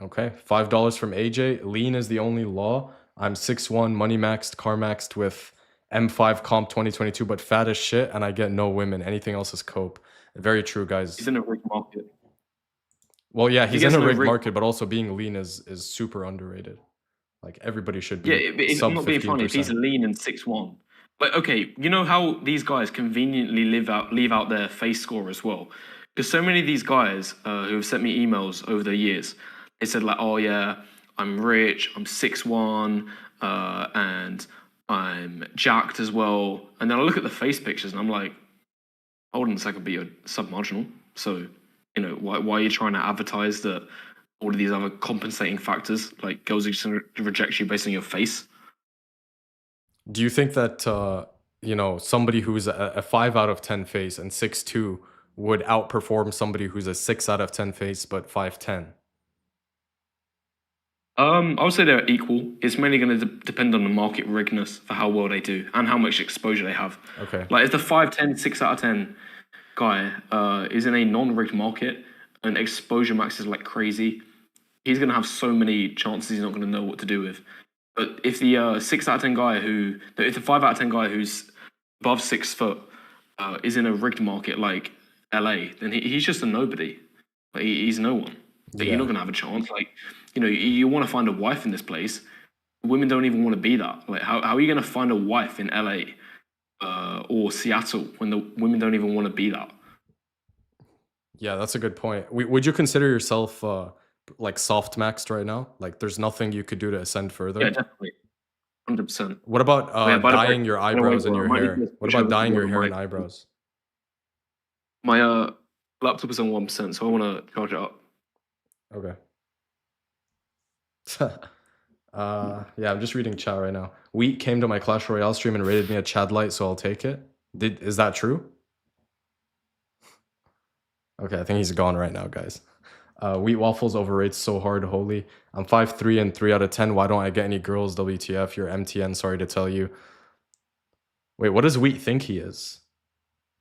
Speaker 2: okay. $5 from AJ. Lean is the only law. I'm 6'1", money maxed, car maxed with M5 comp 2022, but fat as shit, and I get no women. Anything else is cope. Very true,
Speaker 1: He's
Speaker 2: guys.
Speaker 1: in a rigged market.
Speaker 2: Well, yeah,
Speaker 1: If he
Speaker 2: he's in
Speaker 1: gets
Speaker 2: a
Speaker 1: no
Speaker 2: rigged
Speaker 1: rigged,
Speaker 2: market, but also being lean is super underrated. Like everybody should
Speaker 1: yeah.
Speaker 2: be
Speaker 1: I'm
Speaker 2: sub
Speaker 1: not being funny. If he's
Speaker 2: 15%.
Speaker 1: lean and 6'1", but okay, you know how these guys conveniently leave out their face score as well, because so many of these guys who have sent me emails over the years, they said like, oh yeah, I'm rich, I'm 6'1", and I'm jacked as well, and then I look at the face pictures and I'm like, hold on a second, but you're submarginal. So, why are you trying to advertise that all of these other compensating factors, like girls are just going to reject you based on your face?
Speaker 2: Do you think that somebody who's a 5 out of 10 face and 6'2" would outperform somebody who's a 6 out of 10 face but 5'10"?
Speaker 1: I would say they're equal. It's mainly going to depend on the market rigness for how well they do and how much exposure they have.
Speaker 2: Okay.
Speaker 1: Like, if the 5'10", 6 out of 10 guy is in a non-rigged market and exposure maxes like crazy, he's going to have so many chances he's not going to know what to do with. But if the 6 out of 10 guy if the 5 out of 10 guy who's above 6 foot is in a rigged market like LA, then he's just a nobody. Like, he's no one. Like, you're not
Speaker 2: Yeah.
Speaker 1: going to have a chance. Like, you want to find a wife in this place. Women don't even want to be that. Like, how are you going to find a wife in LA or Seattle when the women don't even want to be that?
Speaker 2: Yeah, that's a good point. Would you consider yourself like soft maxed right now? Like there's nothing you could do to ascend
Speaker 1: Yeah,
Speaker 2: further?
Speaker 1: definitely, 100%.
Speaker 2: What about
Speaker 1: Oh yeah,
Speaker 2: dyeing your
Speaker 1: by the way,
Speaker 2: eyebrows and
Speaker 1: bro, I
Speaker 2: your
Speaker 1: might need to
Speaker 2: hair? What
Speaker 1: switch
Speaker 2: about
Speaker 1: over to
Speaker 2: dyeing
Speaker 1: the
Speaker 2: your hair
Speaker 1: other
Speaker 2: and
Speaker 1: mic.
Speaker 2: eyebrows?
Speaker 1: My laptop is on 1%, so I want to charge it up.
Speaker 2: Okay. Yeah, I'm just reading chat right now. Wheat came to my Clash Royale stream and rated me a Chad Light, so I'll take it. Is that true? Okay, I think he's gone right now, guys. Wheat Waffles overrates so hard, holy. I'm 5'3" and 3 out of 10. Why don't I get any girls, WTF? You're MTN, sorry to tell you. Wait, what does Wheat think he is?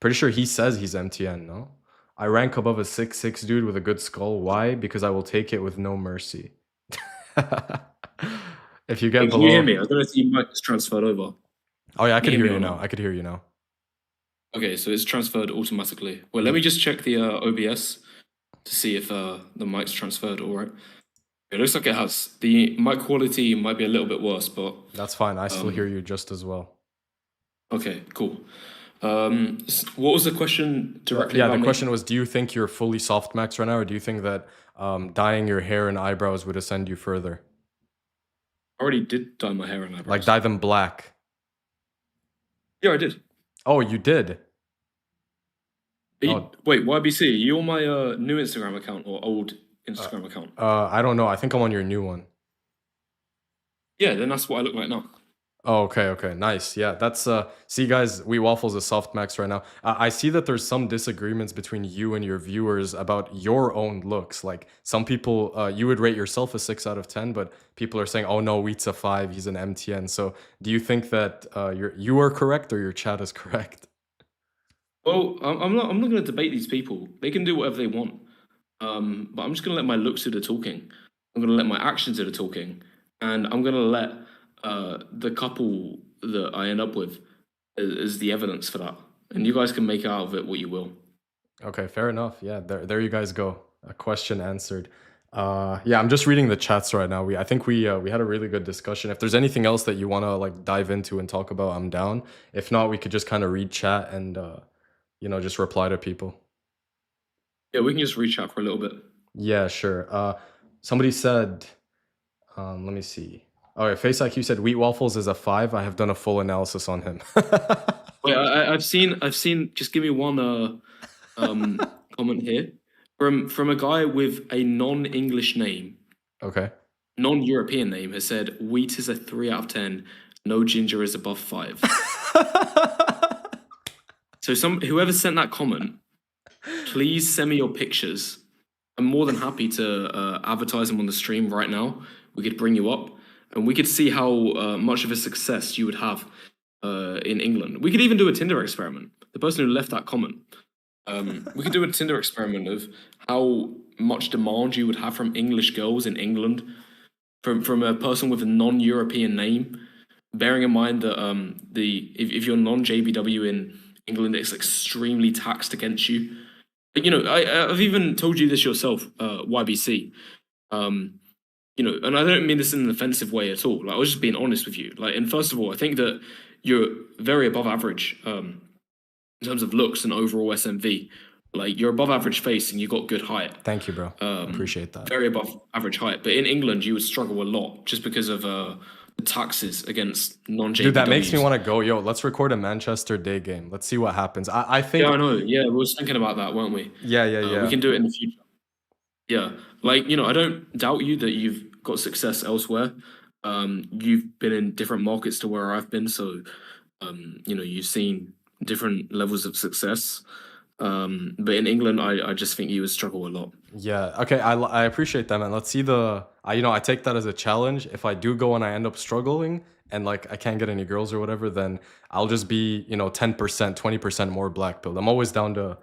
Speaker 2: Pretty sure he says he's MTN, no? I rank above a 6'6" dude with a good skull. Why? Because I will take it with no mercy. If you
Speaker 1: Hey,
Speaker 2: get
Speaker 1: can you hear
Speaker 2: below...
Speaker 1: me? I don't know if your mic is transferred over.
Speaker 2: Oh yeah, I
Speaker 1: Can
Speaker 2: could
Speaker 1: you hear
Speaker 2: hear
Speaker 1: me
Speaker 2: you
Speaker 1: or
Speaker 2: now.
Speaker 1: not?
Speaker 2: I could hear you now.
Speaker 1: Okay, so it's transferred automatically. Well, let
Speaker 2: Ye-
Speaker 1: me just check the OBS. to see if the mic's transferred. All right. It looks like it has. The mic quality might be a little bit worse, but
Speaker 2: That's fine. I still hear you just as well.
Speaker 1: okay, cool. What was the question directly
Speaker 2: Yeah,
Speaker 1: about
Speaker 2: the
Speaker 1: me?
Speaker 2: question was, do you think you're fully softmax right now, or do you think that dyeing your hair and eyebrows would ascend you further?
Speaker 1: I already did dye my hair and
Speaker 2: Like
Speaker 1: eyebrows.
Speaker 2: dye them black?
Speaker 1: Yeah, I did.
Speaker 2: Oh, you did? Oh,
Speaker 1: Wait, YBC, you on my new Instagram account or old Instagram account?
Speaker 2: I don't know. I think I'm on your new one.
Speaker 1: Yeah, then that's what I look like now.
Speaker 2: Oh, okay, nice. Yeah, that's see guys, Wheat Waffles is softmax right now. I see that there's some disagreements between you and your viewers about your own looks. Like some people, you would rate yourself a 6 out of 10, but people are saying, oh no, Wheat's a 5, he's an MTN. So do you think that you are correct or your chat is correct?
Speaker 1: Well, I'm not going to debate these people. They can do whatever they want. But I'm just going to let my looks do the talking. I'm going to let my actions do the talking, and I'm going to let the couple that I end up with is the evidence for that. And you guys can make out of it what you will.
Speaker 2: Okay, fair enough. Yeah, there you guys go. A question answered. Yeah, I'm just reading the chats right now. I think we had a really good discussion. If there's anything else that you want to like dive into and talk about, I'm down. If not, we could just kind of read chat and just reply to people.
Speaker 1: Yeah, we can just reach out for a little bit.
Speaker 2: Yeah, sure. Somebody said, let me see. Oh, yeah, Face IQ said Wheat Waffles is a 5. I have done a full analysis on him.
Speaker 1: Wait, I've seen. Just give me one comment here from a guy with a non-English name,
Speaker 2: Okay.
Speaker 1: non-European name, has said wheat is a 3 out of 10. No ginger is above 5. So whoever sent that comment, please send me your pictures. I'm more than happy to advertise them on the stream right now. We could bring you up, and we could see how much of a success you would have in England. We could even do a Tinder experiment. The person who left that comment, we could do a Tinder experiment of how much demand you would have from English girls in England, from a person with a non-European name. Bearing in mind that if you're non-JBW in England, it's extremely taxed against you. You know, I've even told you this yourself, YBC. You know, and I don't mean this in an offensive way at all. Like, I was just being honest with you. Like, and first of all, I think that you're very above average in terms of looks and overall SMV. Like, you're above average face and you got good height.
Speaker 2: Thank you, bro. Appreciate that.
Speaker 1: Very above average height. But in England, you would struggle a lot just because of the taxes against non-JBWs.
Speaker 2: Dude, that makes me want to go. Yo, let's record a Manchester Day game. Let's see what happens. I think.
Speaker 1: Yeah, I know. Yeah, we were thinking about that, weren't we?
Speaker 2: Yeah.
Speaker 1: We can do it in the future. Yeah, like, you know, I don't doubt you that you've got success elsewhere. You've been in different markets to where I've been, so you know, you've seen different levels of success. But in England, I just think you would struggle a lot.
Speaker 2: Yeah. Okay. I appreciate that, man. Let's see I take that as a challenge. If I do go and I end up struggling and like I can't get any girls or whatever, then I'll just be 10%, 20% more black pilled. I'm always down to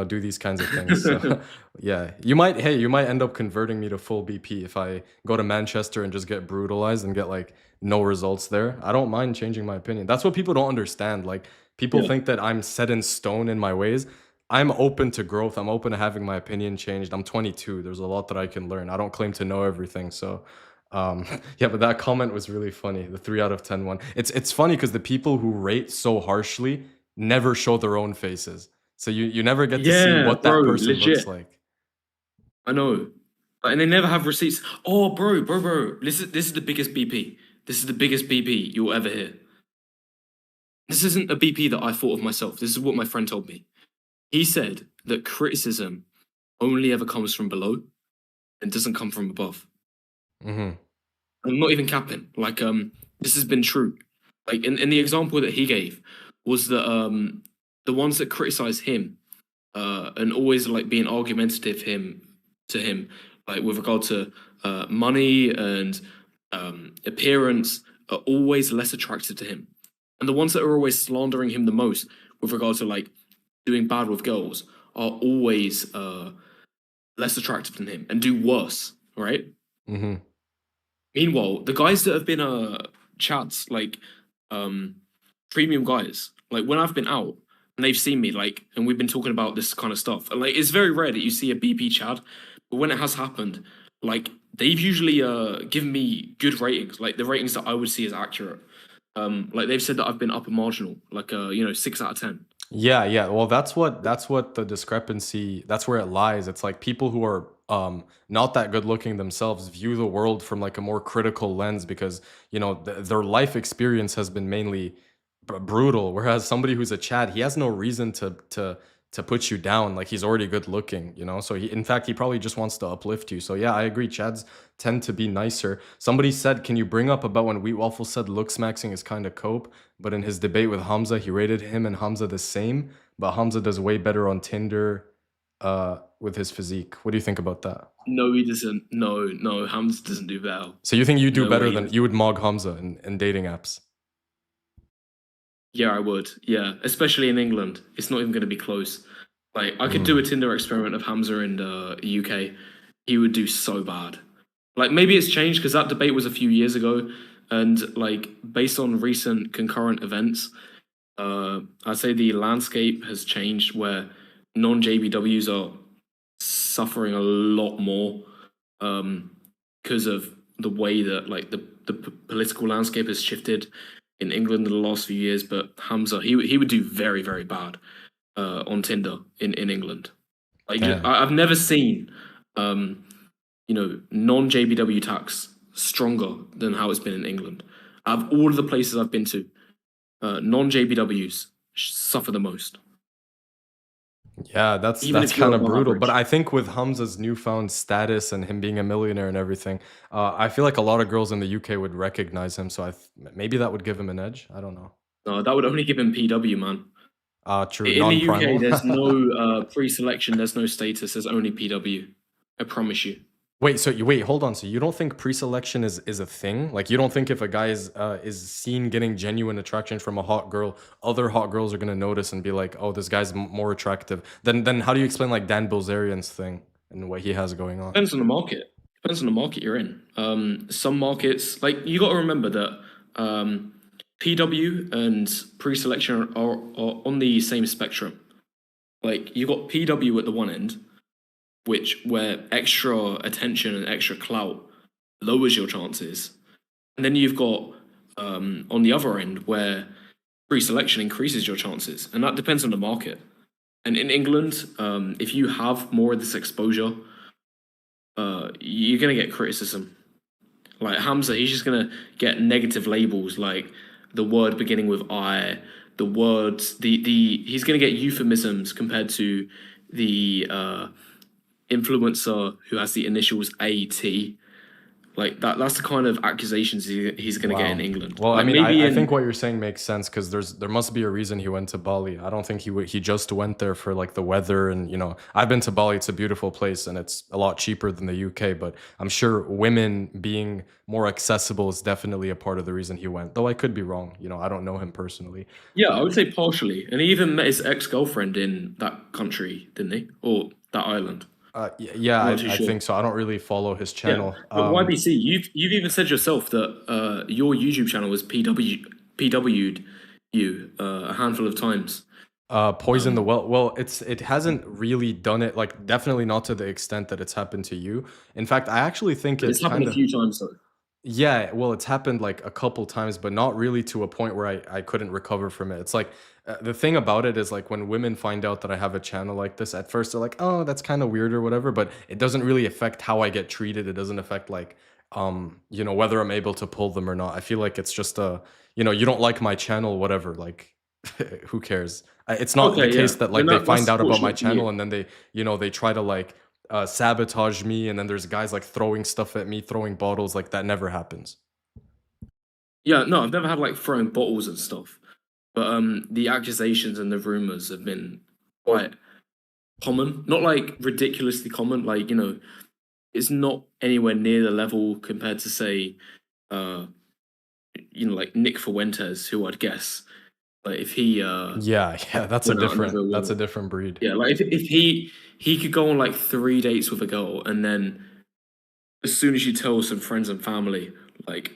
Speaker 2: do these kinds of things. So, yeah. You might end up converting me to full BP if I go to Manchester and just get brutalized and get like no results there. I don't mind changing my opinion. That's what people don't understand. Like people
Speaker 1: Yeah.
Speaker 2: think that I'm set in stone in my ways. I'm open to growth. I'm open to having my opinion changed. I'm 22. There's a lot that I can learn. I don't claim to know everything. So, yeah, but that comment was really funny. The 3 out of 10 one. It's funny because the people who rate so harshly never show their own faces. So you never get to see
Speaker 1: Yeah,
Speaker 2: what
Speaker 1: bro,
Speaker 2: that person looks
Speaker 1: legit.
Speaker 2: like.
Speaker 1: I know. And they never have receipts. Oh, bro. This is the biggest BP. This is the biggest BP you'll ever hear. This isn't a BP that I thought of myself. This is what my friend told me. He said that criticism only ever comes from below and doesn't come from above.
Speaker 2: Mm-hmm.
Speaker 1: I'm not even capping. Like, this has been true. Like, in the example that he gave was that the ones that criticize him and always like being argumentative to him, like with regard to money and appearance, are always less attractive to him. And the ones that are always slandering him the most with regard to like doing bad with girls are always less attractive than him and do worse, right?
Speaker 2: Mm-hmm.
Speaker 1: Meanwhile, the guys that have been chats, like premium guys, like when I've been out, and they've seen me, like, and we've been talking about this kind of stuff. And like, it's very rare that you see a BP Chad, but when it has happened, like, they've usually given me good ratings, like the ratings that I would see as accurate. Like they've said that I've been upper marginal, like 6 out of 10.
Speaker 2: Yeah, yeah. Well, that's what the discrepancy, that's where it lies. It's like people who are not that good looking themselves view the world from like a more critical lens because, their life experience has been mainly brutal, whereas somebody who's a Chad, he has no reason to put you down. Like he's already good looking. So in fact, he probably just wants to uplift you. So yeah, I agree. Chads tend to be nicer. Somebody said, can you bring up about when Wheat Waffles said Looksmaxing is kind of cope, but in his debate with Hamza, he rated him and Hamza the same, but Hamza does way better on Tinder with his physique. What do you think about that?
Speaker 1: No, he doesn't. No, no, Hamza doesn't do well.
Speaker 2: So you think you do
Speaker 1: No way
Speaker 2: better
Speaker 1: he
Speaker 2: than
Speaker 1: does.
Speaker 2: you would mog Hamza in dating apps?
Speaker 1: Yeah, I would. Yeah, especially in England, it's not even going to be close. Like, I could do a Tinder experiment of Hamza in the UK. He would do so bad. Like, maybe it's changed because that debate was a few years ago, and like based on recent concurrent events, I'd say the landscape has changed where non-JBWs are suffering a lot more because of the way that like the political landscape has shifted in England in the last few years. But Hamza, he would do very very bad on Tinder in England. Like
Speaker 2: Damn.
Speaker 1: I've never seen non JBW tax stronger than how it's been in England. Out of all of the places I've been to, non JBWs suffer the most,
Speaker 2: Yeah, that's
Speaker 1: even
Speaker 2: that's
Speaker 1: if you're
Speaker 2: kind of
Speaker 1: above
Speaker 2: brutal. But
Speaker 1: average.
Speaker 2: I think with Hamza's newfound status and him being a millionaire and everything, I feel like a lot of girls in the UK would recognize him. So maybe that would give him an edge. I don't know.
Speaker 1: No, that would only give him PW, man.
Speaker 2: True,
Speaker 1: In the UK,
Speaker 2: non-primal.
Speaker 1: there's no pre-selection, there's no status, there's only PW. I promise you.
Speaker 2: Wait, so you wait, hold on. So you don't think pre-selection is a thing? Like you don't think if a guy is seen getting genuine attraction from a hot girl, other hot girls are gonna notice and be like, oh, this guy's more attractive. Then how do you explain like Dan Bilzerian's thing and what he has going on?
Speaker 1: Depends on the market. Depends on the market you're in. Some markets, like you got to remember that PW and pre-selection are on the same spectrum. Like you got PW at the one end, where extra attention and extra clout lowers your chances, and then you've got on the other end where pre-selection increases your chances, and that depends on the market. And in England, if you have more of this exposure, you're gonna get criticism. Like Hamza, he's just gonna get negative labels like the word beginning with I, the words, the he's gonna get euphemisms compared to the influencer who has the initials AT. Like that's the kind of accusations he's gonna get in
Speaker 2: Wow.
Speaker 1: England.
Speaker 2: Well, I
Speaker 1: Like
Speaker 2: mean,
Speaker 1: maybe
Speaker 2: I think
Speaker 1: in
Speaker 2: what you're saying makes sense because there must be a reason he went to Bali. I don't think he just went there for like the weather and I've been to Bali. It's a beautiful place and it's a lot cheaper than the UK. But I'm sure women being more accessible is definitely a part of the reason he went. Though I could be wrong. I don't know him personally.
Speaker 1: yeah, I would say partially. And he even met his ex-girlfriend in that country, didn't he? Or that island.
Speaker 2: Yeah,
Speaker 1: I'm not too
Speaker 2: I
Speaker 1: sure.
Speaker 2: think so. I don't really follow his
Speaker 1: Yeah,
Speaker 2: channel.
Speaker 1: but YBC, you've even said yourself that your YouTube channel was PW'd you a handful of times.
Speaker 2: Poison the
Speaker 1: Um,
Speaker 2: well. Well, it hasn't really done it, like definitely not to the extent that it's happened to you. In fact, I actually think
Speaker 1: but
Speaker 2: it's
Speaker 1: it's happened
Speaker 2: kind
Speaker 1: a
Speaker 2: of,
Speaker 1: few times though.
Speaker 2: yeah, well, it's happened like a couple times, but not really to a point where I couldn't recover from it. It's like the thing about it is like when women find out that I have a channel like this, at first they're like, "Oh, that's kind of weird" or whatever, but it doesn't really affect how I get treated. It doesn't affect like whether I'm able to pull them or not. I feel like it's just you don't like my channel, whatever, like who cares? It's not the
Speaker 1: Okay,
Speaker 2: case
Speaker 1: yeah.
Speaker 2: that
Speaker 1: Then
Speaker 2: like they find
Speaker 1: that's
Speaker 2: out about my
Speaker 1: fortunate for
Speaker 2: channel
Speaker 1: you.
Speaker 2: and then they try to like sabotage me and then there's guys like throwing stuff at me, throwing bottles, like that never happens.
Speaker 1: Yeah, no, I've never had like throwing bottles and stuff, but the accusations and the rumors have been quite common. Not like ridiculously common. Like it's not anywhere near the level compared to say, uh, like Nick Fuentes, who I'd guess like if he
Speaker 2: Yeah, yeah,
Speaker 1: went out and
Speaker 2: that's a different breed.
Speaker 1: yeah, like if he could go on like 3 dates with a girl, and then as soon as you tell some friends and family, like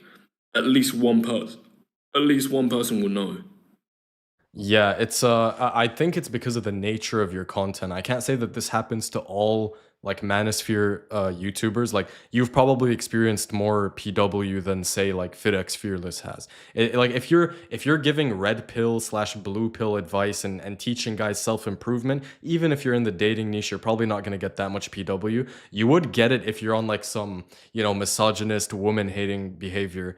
Speaker 1: at least one person will know.
Speaker 2: Yeah, it's I think it's because of the nature of your content. I can't say that this happens to all like manosphere YouTubers. Like you've probably experienced more PW than say like FitX Fearless has. Like if you're giving red pill slash blue pill advice and teaching guys self-improvement, even if you're in the dating niche, you're probably not gonna get that much PW. You would get it if you're on like some, misogynist, woman hating behavior,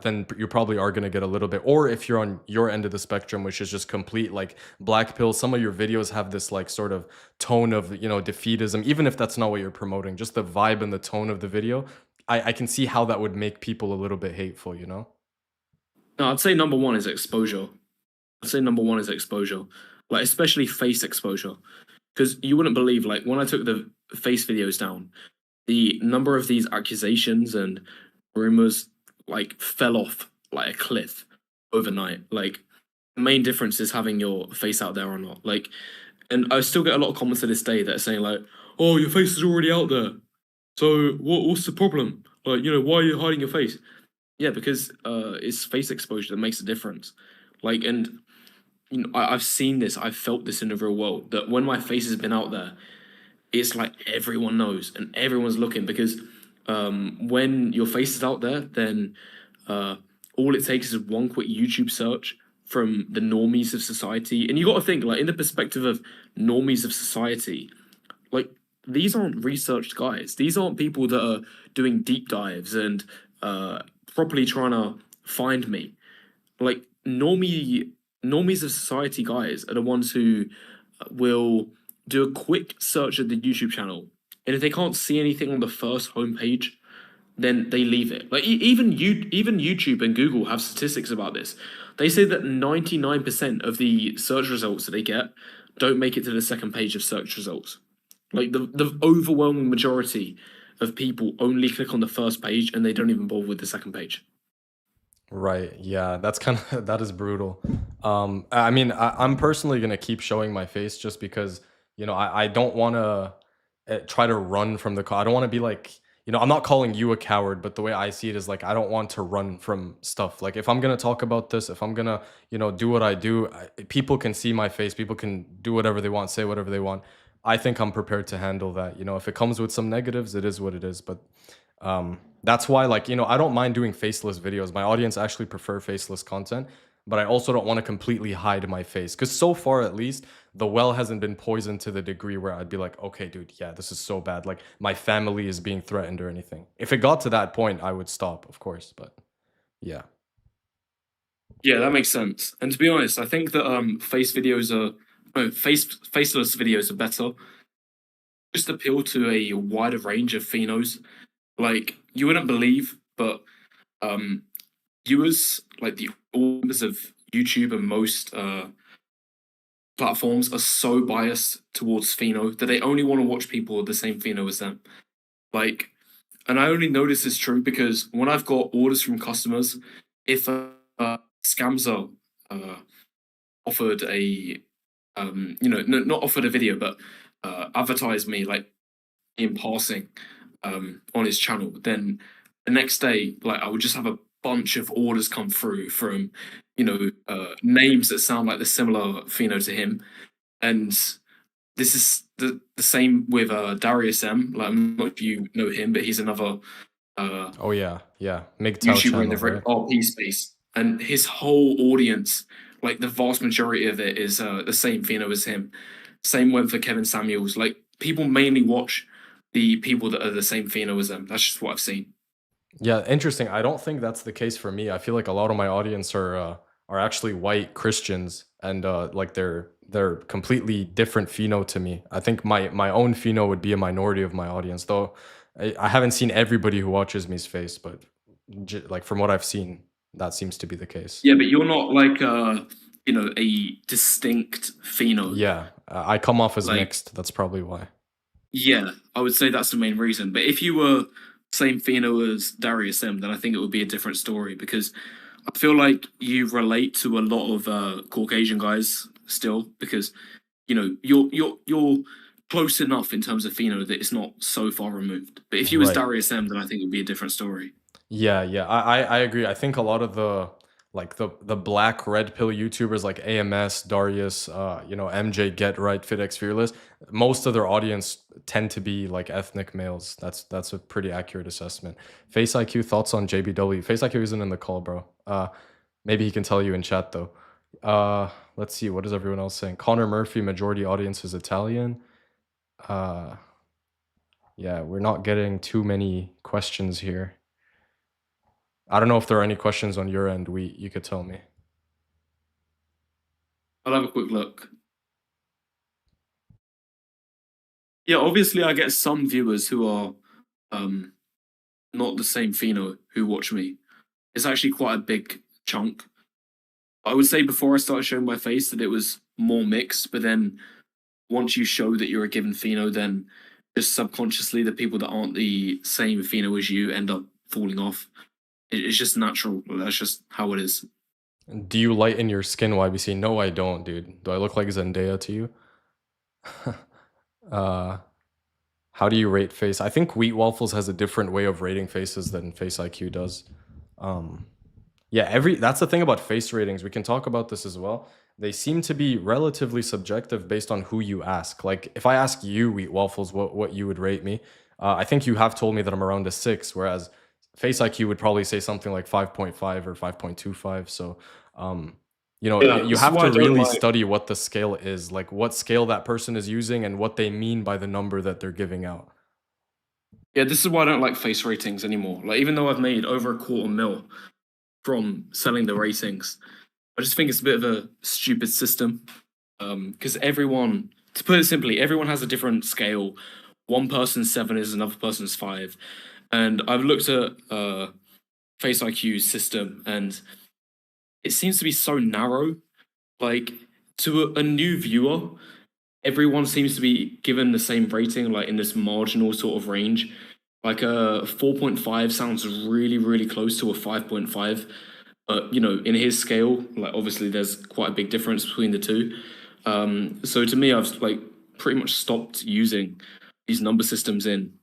Speaker 2: then you probably are going to get a little bit. Or if you're on your end of the spectrum, which is just complete like black pill, some of your videos have this like sort of tone of, defeatism, even if that's not what you're promoting, just the vibe and the tone of the video. I can see how that would make people a little bit hateful, you know?
Speaker 1: No, I'd say number one is exposure. I'd say number one is exposure, like especially face exposure, because you wouldn't believe like when I took the face videos down, the number of these accusations and rumors like fell off like a cliff overnight. Like the main difference is having your face out there or not. Like, and I still get a lot of comments to this day that are saying like, "Oh, your face is already out there. So what's the problem? Like, why are you hiding your face?" Yeah, because it's face exposure that makes a difference. Like, and I've seen this, I've felt this in the real world that when my face has been out there, it's like everyone knows and everyone's looking because when your face is out there, then uh, all it takes is one quick YouTube search from the normies of society. And you got to think, like, in the perspective of normies of society, like, these aren't researched guys. These aren't people that are doing deep dives and properly trying to find me. Like, normies of society guys are the ones who will do a quick search of the YouTube channel, and if they can't see anything on the first homepage, then they leave it. Like even YouTube and Google have statistics about this. They say that 99% of the search results that they get don't make it to the second page of search results. Like the overwhelming majority of people only click on the first page and they don't even bother with the second page.
Speaker 2: Right. Yeah, that's kind of that is brutal. I mean, I'm personally gonna keep showing my face just because I don't want to try to run from the call. I don't want to be like I'm not calling you a coward, but the way I see it is like I don't want to run from stuff. Like if I'm gonna talk about this, if I'm gonna do what I do, people can see my face. People can do whatever they want, say whatever they want. I think I'm prepared to handle that. If it comes with some negatives, it is what it is. But that's why, like, I don't mind doing faceless videos. My audience actually prefer faceless content, but I also don't want to completely hide my face. Because so far, at least, the well hasn't been poisoned to the degree where I'd be like, okay, dude, yeah, this is so bad. Like, my family is being threatened or anything. If it got to that point, I would stop, of course. But yeah.
Speaker 1: Yeah, that makes sense. And to be honest, I think that face videos are no, faceless videos are better. Just appeal to a wider range of phenos. Like you wouldn't believe, but um viewers, like the members of YouTube and most platforms are so biased towards pheno that they only want to watch people with the same pheno as them. Like, and I only know this is true because when I've got orders from customers, if scams are offered a, not offered a video, but advertise me like in passing on his channel, then the next day, like I would just have a bunch of orders come through from, names that sound like the similar pheno to him, and this is the same with Darius M. Like I'm not if you know him, but he's another
Speaker 2: Oh, yeah. Yeah. MGTOW
Speaker 1: YouTuber in the
Speaker 2: channel, right?
Speaker 1: RP space, and his whole audience, like the vast majority of it, is the same pheno as him. Same went for Kevin Samuels. Like people mainly watch the people that are the same pheno as them. That's just what I've seen.
Speaker 2: Yeah, interesting. I don't think that's the case for me. I feel like a lot of my audience are actually white Christians, and like they're completely different pheno to me. I think my own pheno would be a minority of my audience, though. I haven't seen everybody who watches me's face, but like from what I've seen, that seems to be the case.
Speaker 1: Yeah, but you're not like a distinct pheno.
Speaker 2: Yeah, I come off as
Speaker 1: Like
Speaker 2: mixed. That's probably why.
Speaker 1: yeah, I would say that's the main reason. But if you were same pheno as Darius M, then I think it would be a different story because I feel like you relate to a lot of Caucasian guys still because you're close enough in terms of pheno that it's not so far removed. But if you was
Speaker 2: Right.
Speaker 1: Darius M, then I think it would be a different story.
Speaker 2: Yeah, yeah, I agree. I think a lot of like the black red pill YouTubers like AMS, Darius, MJ Get Right, FitX Fearless, most of their audience tend to be like ethnic males. That's a pretty accurate assessment. Face IQ thoughts on JBW. Face IQ isn't in the call, bro. Maybe he can tell you in chat though. Let's see, what is everyone else saying? Connor Murphy, majority audience is Italian. Yeah, we're not getting too many questions here. I don't know if there are any questions on your end. You could tell me.
Speaker 1: I'll have a quick look. Yeah, obviously I get some viewers who are not the same pheno who watch me. It's actually quite a big chunk. I would say before I started showing my face that it was more mixed, but then once you show that you're a given pheno, then just subconsciously the people that aren't the same pheno as you end up falling off. It's just natural. That's just how it is.
Speaker 2: Do you lighten your skin, YBC? No, I don't, dude. Do I look like Zendaya to you? How do you rate face? I think Wheat Waffles has a different way of rating faces than Face IQ does. Yeah, that's the thing about face ratings. We can talk about this as well. They seem to be relatively subjective based on who you ask. Like if I ask you, Wheat Waffles, what you would rate me, I think you have told me that I'm around a 6, whereas Face IQ would probably say something like 5.5 or 5.25. So,
Speaker 1: Yeah,
Speaker 2: you
Speaker 1: this is
Speaker 2: have
Speaker 1: why
Speaker 2: to
Speaker 1: I don't
Speaker 2: really
Speaker 1: like.
Speaker 2: study what the scale is, like what scale that person is using and what they mean by the number that they're giving out.
Speaker 1: Yeah, this is why I don't like face ratings anymore. Like even though I've made over $250,000 from selling the ratings, I just think it's a bit of a stupid system. Because everyone, to put it simply, everyone has a different scale. One person's 7 is another person's 5, and I've looked at Face IQ's system, and it seems to be so narrow. Like to a new viewer, everyone seems to be given the same rating, like in this marginal sort of range. Like a 4.5 sounds really, really close to a 5.5. In his scale, like obviously there's quite a big difference between the two. So to me, I've like pretty much stopped using these number systems in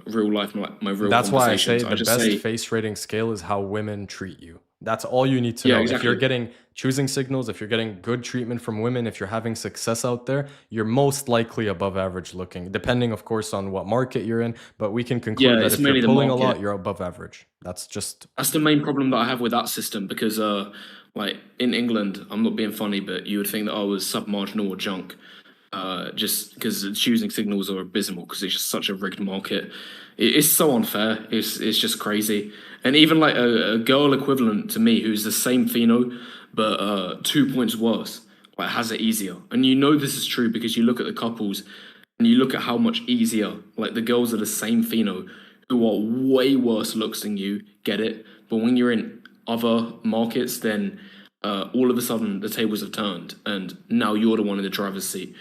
Speaker 1: real life, my real
Speaker 2: That's why I
Speaker 1: conversations.
Speaker 2: say
Speaker 1: I
Speaker 2: the
Speaker 1: just
Speaker 2: best
Speaker 1: say,
Speaker 2: face rating scale is how women treat you. That's all you need to
Speaker 1: yeah,
Speaker 2: know. If you're
Speaker 1: exactly.
Speaker 2: getting choosing signals, if you're getting good treatment from women, if you're having success out there, you're most likely above average looking, depending, of course, on what market you're in. But we can
Speaker 1: Yeah,
Speaker 2: conclude that
Speaker 1: it's
Speaker 2: if you're
Speaker 1: mainly the
Speaker 2: pulling a
Speaker 1: market.
Speaker 2: lot, you're above average. That's just
Speaker 1: That's the main problem that I have with that system because, like in England, I'm not being funny, but you would think that I was submarginal or junk, just because choosing signals are abysmal because it's just such a rigged market. It's so unfair. It's just crazy. And even like a girl equivalent to me who's the same pheno but 2 points worse, like has it easier. And you know this is true because you look at the couples and you look at how much easier like the girls are the same pheno who are way worse looks than you get it. But when you're in other markets, then all of a sudden the tables have turned, and now you're the one in the driver's seat.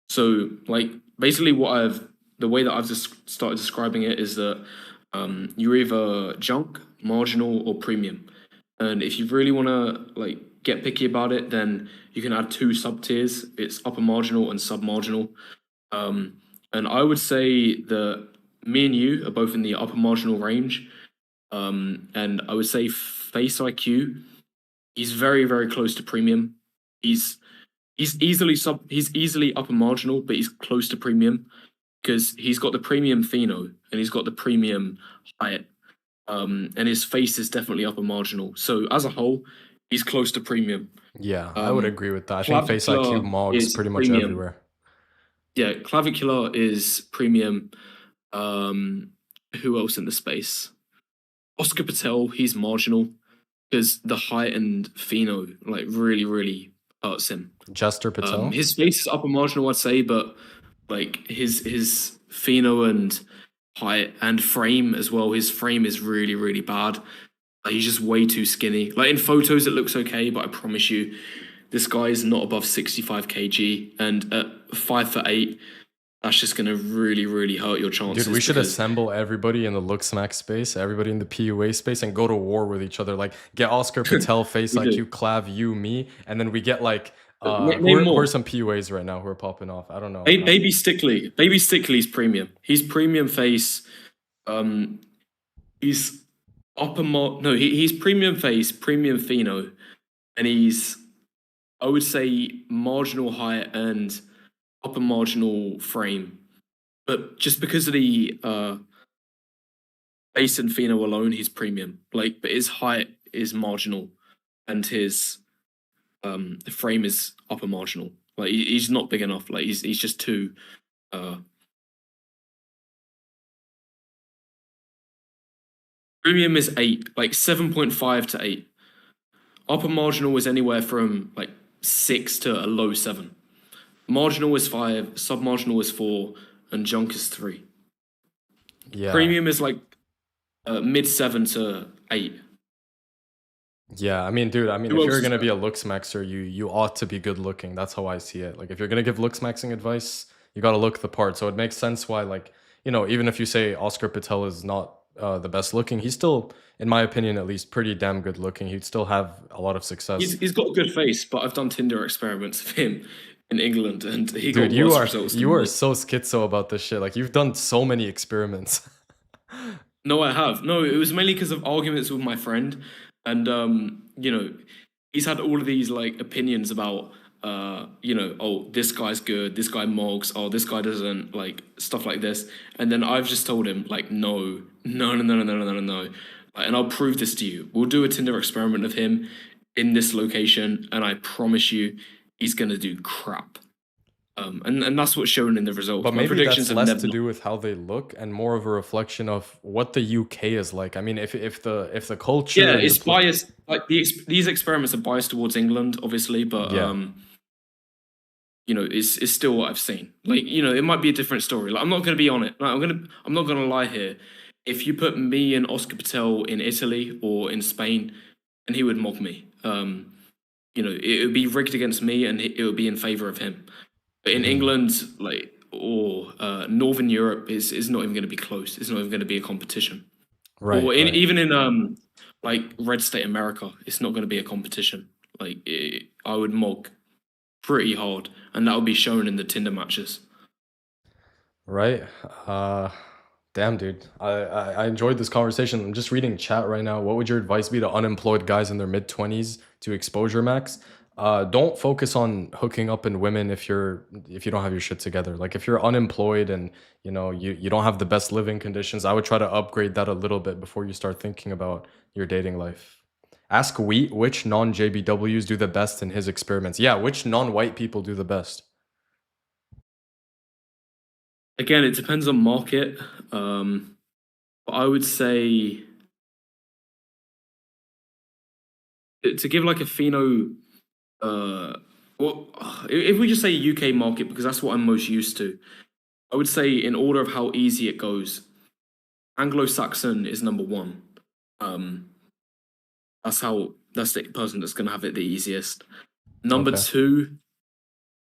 Speaker 1: So, like, basically, the way that I've just started describing it is that you're either junk, marginal, or premium. And if you really want to like get picky about it, then you can add 2 sub tiers. It's upper marginal and sub marginal. And I would say that me and you are both in the upper marginal range. And I would say Face IQ, he's very, very close to premium. He's he's easily upper marginal, but he's close to premium because he's got the premium pheno and he's got the premium height. And his face is definitely upper marginal. So as a whole, he's close to premium.
Speaker 2: yeah, I would
Speaker 1: Um,
Speaker 2: agree with that. I think Face IQ
Speaker 1: Clavicular
Speaker 2: mogs
Speaker 1: is
Speaker 2: pretty much
Speaker 1: premium.
Speaker 2: everywhere.
Speaker 1: Yeah, clavicular is premium. Who else in the space? Oscar Patel, he's marginal because the height and pheno like really, really hurts him.
Speaker 2: Jester Patel.
Speaker 1: His face is upper marginal, I'd say, but like his pheno and height and frame as well. His frame is really, really bad. Like, he's just way too skinny. Like in photos, it looks okay, but I promise you, this guy is not above 65 kg, and at 5'8", that's just gonna really, really hurt your
Speaker 2: Dude,
Speaker 1: chances
Speaker 2: we should
Speaker 1: because
Speaker 2: assemble everybody in the Looksmax space, everybody in the PUA space, and go to war with each other. Like, get Oscar Patel, Face
Speaker 1: we do.
Speaker 2: IQ, Clav, you, me, and then we get like,
Speaker 1: Name
Speaker 2: who are
Speaker 1: more.
Speaker 2: some PUAs right now who are popping off? I don't know.
Speaker 1: Baby Stickley. Baby Stickley's premium. He's premium face. Um, he's he's premium face, premium pheno, and he's, I would say, marginal height and upper marginal frame. But just because of the base and pheno alone, he's premium. Like, but his height is marginal, and his the frame is upper marginal. Like, he's not big enough. Like, he's just too. Premium is 8, like 7.5 to 8. Upper marginal is anywhere from like 6 to a low 7. Marginal is 5, submarginal is 4, and junk is 3.
Speaker 2: Yeah.
Speaker 1: Premium is like mid 7 to 8.
Speaker 2: Yeah, I mean, dude, I mean,
Speaker 1: Who
Speaker 2: if
Speaker 1: else
Speaker 2: you're
Speaker 1: is
Speaker 2: gonna be
Speaker 1: there?
Speaker 2: a looks maxer, you ought to be good looking. That's how I see it. Like, if you're gonna give looks maxing advice, you gotta look the part. So it makes sense why, like, even if you say Oscar Patel is not the best looking, he's still, in my opinion, at least, pretty damn good looking. He'd still have a lot of success.
Speaker 1: He's got a good face, but I've done Tinder experiments of him in England, and he got
Speaker 2: Dude, you
Speaker 1: worse
Speaker 2: are
Speaker 1: results
Speaker 2: you
Speaker 1: than
Speaker 2: are
Speaker 1: me.
Speaker 2: so schizo about this shit. Like, you've done so many experiments.
Speaker 1: No, I have. No, it was mainly because of arguments with my friend, and he's had all of these like opinions about oh, this guy's good, this guy mogs, oh, this guy doesn't, like stuff like this. And then I've just told him like no, no, no, no, no, no, no, no, no. Like, and I'll prove this to you. We'll do a Tinder experiment of him in this location, and I promise you he's gonna do crap. And that's what's shown in the results.
Speaker 2: But
Speaker 1: My
Speaker 2: maybe
Speaker 1: predictions
Speaker 2: that's
Speaker 1: have
Speaker 2: less
Speaker 1: never.
Speaker 2: to do with how they look and more of a reflection of what the UK is like. I mean, if the culture
Speaker 1: Yeah,
Speaker 2: and the
Speaker 1: it's biased. Like these experiments are biased towards England, obviously, but
Speaker 2: yeah,
Speaker 1: it's still what I've seen. Like, it might be a different story. Like, I'm not gonna be on it. Like, I'm not gonna lie here. If you put me and Oscar Patel in Italy or in Spain, and he would mock me. It would be rigged against me, and it would be in favor of him. But in
Speaker 2: mhm,
Speaker 1: England, like, or Northern Europe, is not even going to be close. It's not even going to be a competition.
Speaker 2: right,
Speaker 1: Or
Speaker 2: right.
Speaker 1: even in like red state America, it's not going to be a competition. Like, I would mog pretty hard, and that would be shown in the Tinder matches.
Speaker 2: Right. Uh, Damn, dude. I enjoyed this conversation. I'm just reading chat right now. What would your advice be to unemployed guys in their mid 20s to exposure max? Don't focus on hooking up in women if you don't have your shit together. Like, if you're unemployed and you don't have the best living conditions, I would try to upgrade that a little bit before you start thinking about your dating life. Ask Wheat which non-JBWs do the best in his experiments. Yeah, which non-white people do the best.
Speaker 1: Again, it depends on market. But I would say to give like a pheno. Well, if we just say UK market because that's what I'm most used to, I would say in order of how easy it goes, Anglo-Saxon is number one. Um, that's the person that's going to have it the easiest. Number
Speaker 2: Okay.
Speaker 1: two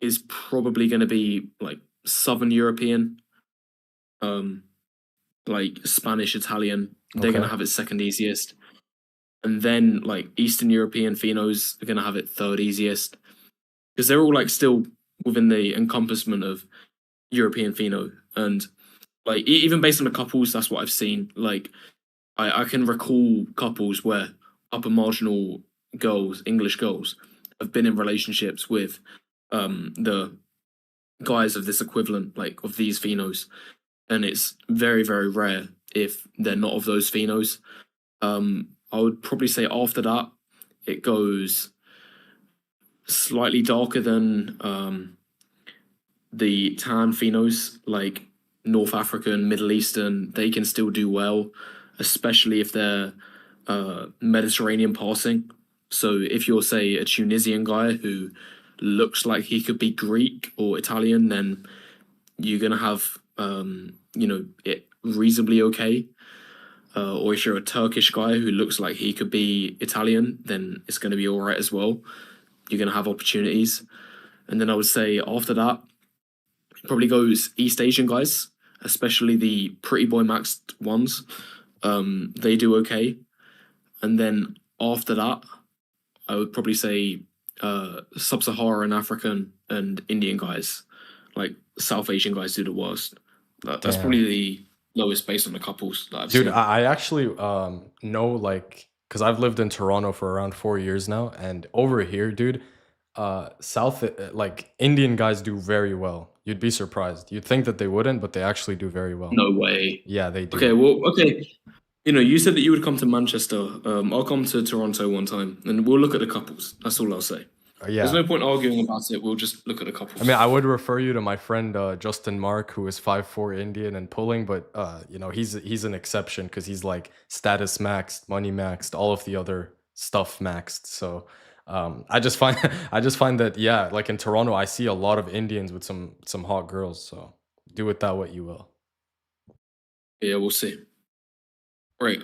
Speaker 1: is probably going to be like Southern European, um, like Spanish, Italian. They're going to
Speaker 2: Okay.
Speaker 1: have it second easiest, and then like Eastern European phenos are going to have it third easiest because they're all like still within the encompassment of European pheno, and like even based on the couples, that's what I've seen. Like I can recall couples where upper marginal girls, English girls, have been in relationships with the guys of this equivalent, like of these phenos, and it's very very rare if they're not of those phenos. I would probably say after that it goes slightly darker than the tan phenos, like North African, Middle Eastern. They can still do well, especially if they're Mediterranean passing. So if you're, say, a Tunisian guy who looks like he could be Greek or Italian, then you're gonna have it reasonably okay. Or if you're a Turkish guy who looks like he could be Italian, then it's going to be all right as well. You're going to have opportunities. And then I would say after that, it probably goes East Asian guys, especially the pretty boy maxed ones. They do okay. And then after that, I would probably say sub-Saharan African and Indian guys, like South Asian guys, do the worst. That's
Speaker 2: Damn.
Speaker 1: probably the lowest based on the couples that I've
Speaker 2: Dude,
Speaker 1: seen.
Speaker 2: I actually know like because I've lived in Toronto for around 4 years now, and over here, dude, like Indian guys do very well. You'd be surprised. You'd think that they wouldn't, but they actually do very well.
Speaker 1: No way.
Speaker 2: Yeah, they
Speaker 1: Okay,
Speaker 2: do.
Speaker 1: well, okay. You said that you would come to Manchester. I'll come to Toronto one time, and we'll look at the couples. That's all I'll say. There's
Speaker 2: Yeah.
Speaker 1: no point arguing about it. We'll just look at the couples.
Speaker 2: I mean, I would refer you to my friend Justin Mark, who is 5'4" Indian and pulling, but he's an exception because he's like status maxed, money maxed, all of the other stuff maxed. So I just find I just find that yeah, like in Toronto, I see a lot of Indians with some hot girls. So do with that what you will.
Speaker 1: Yeah, we'll see. Right.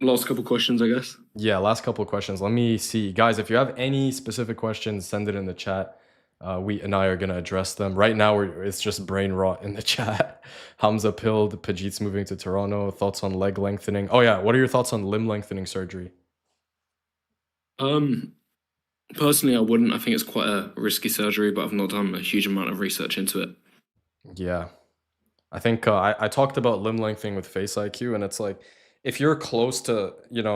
Speaker 1: Last couple questions, I guess.
Speaker 2: Yeah, last couple of questions. Let me see. Guys, if you have any specific questions, send it in the chat. We and I are gonna address them. Right now, it's just brain rot in the chat. Hamza pilled, Pajit's moving to Toronto. Thoughts on leg lengthening? Oh yeah, what are your thoughts on limb lengthening surgery?
Speaker 1: Personally, I wouldn't. I think it's quite a risky surgery, but I've not done a huge amount of research into it.
Speaker 2: Yeah. I think I talked about limb lengthening with Face IQ, and it's like if you're close to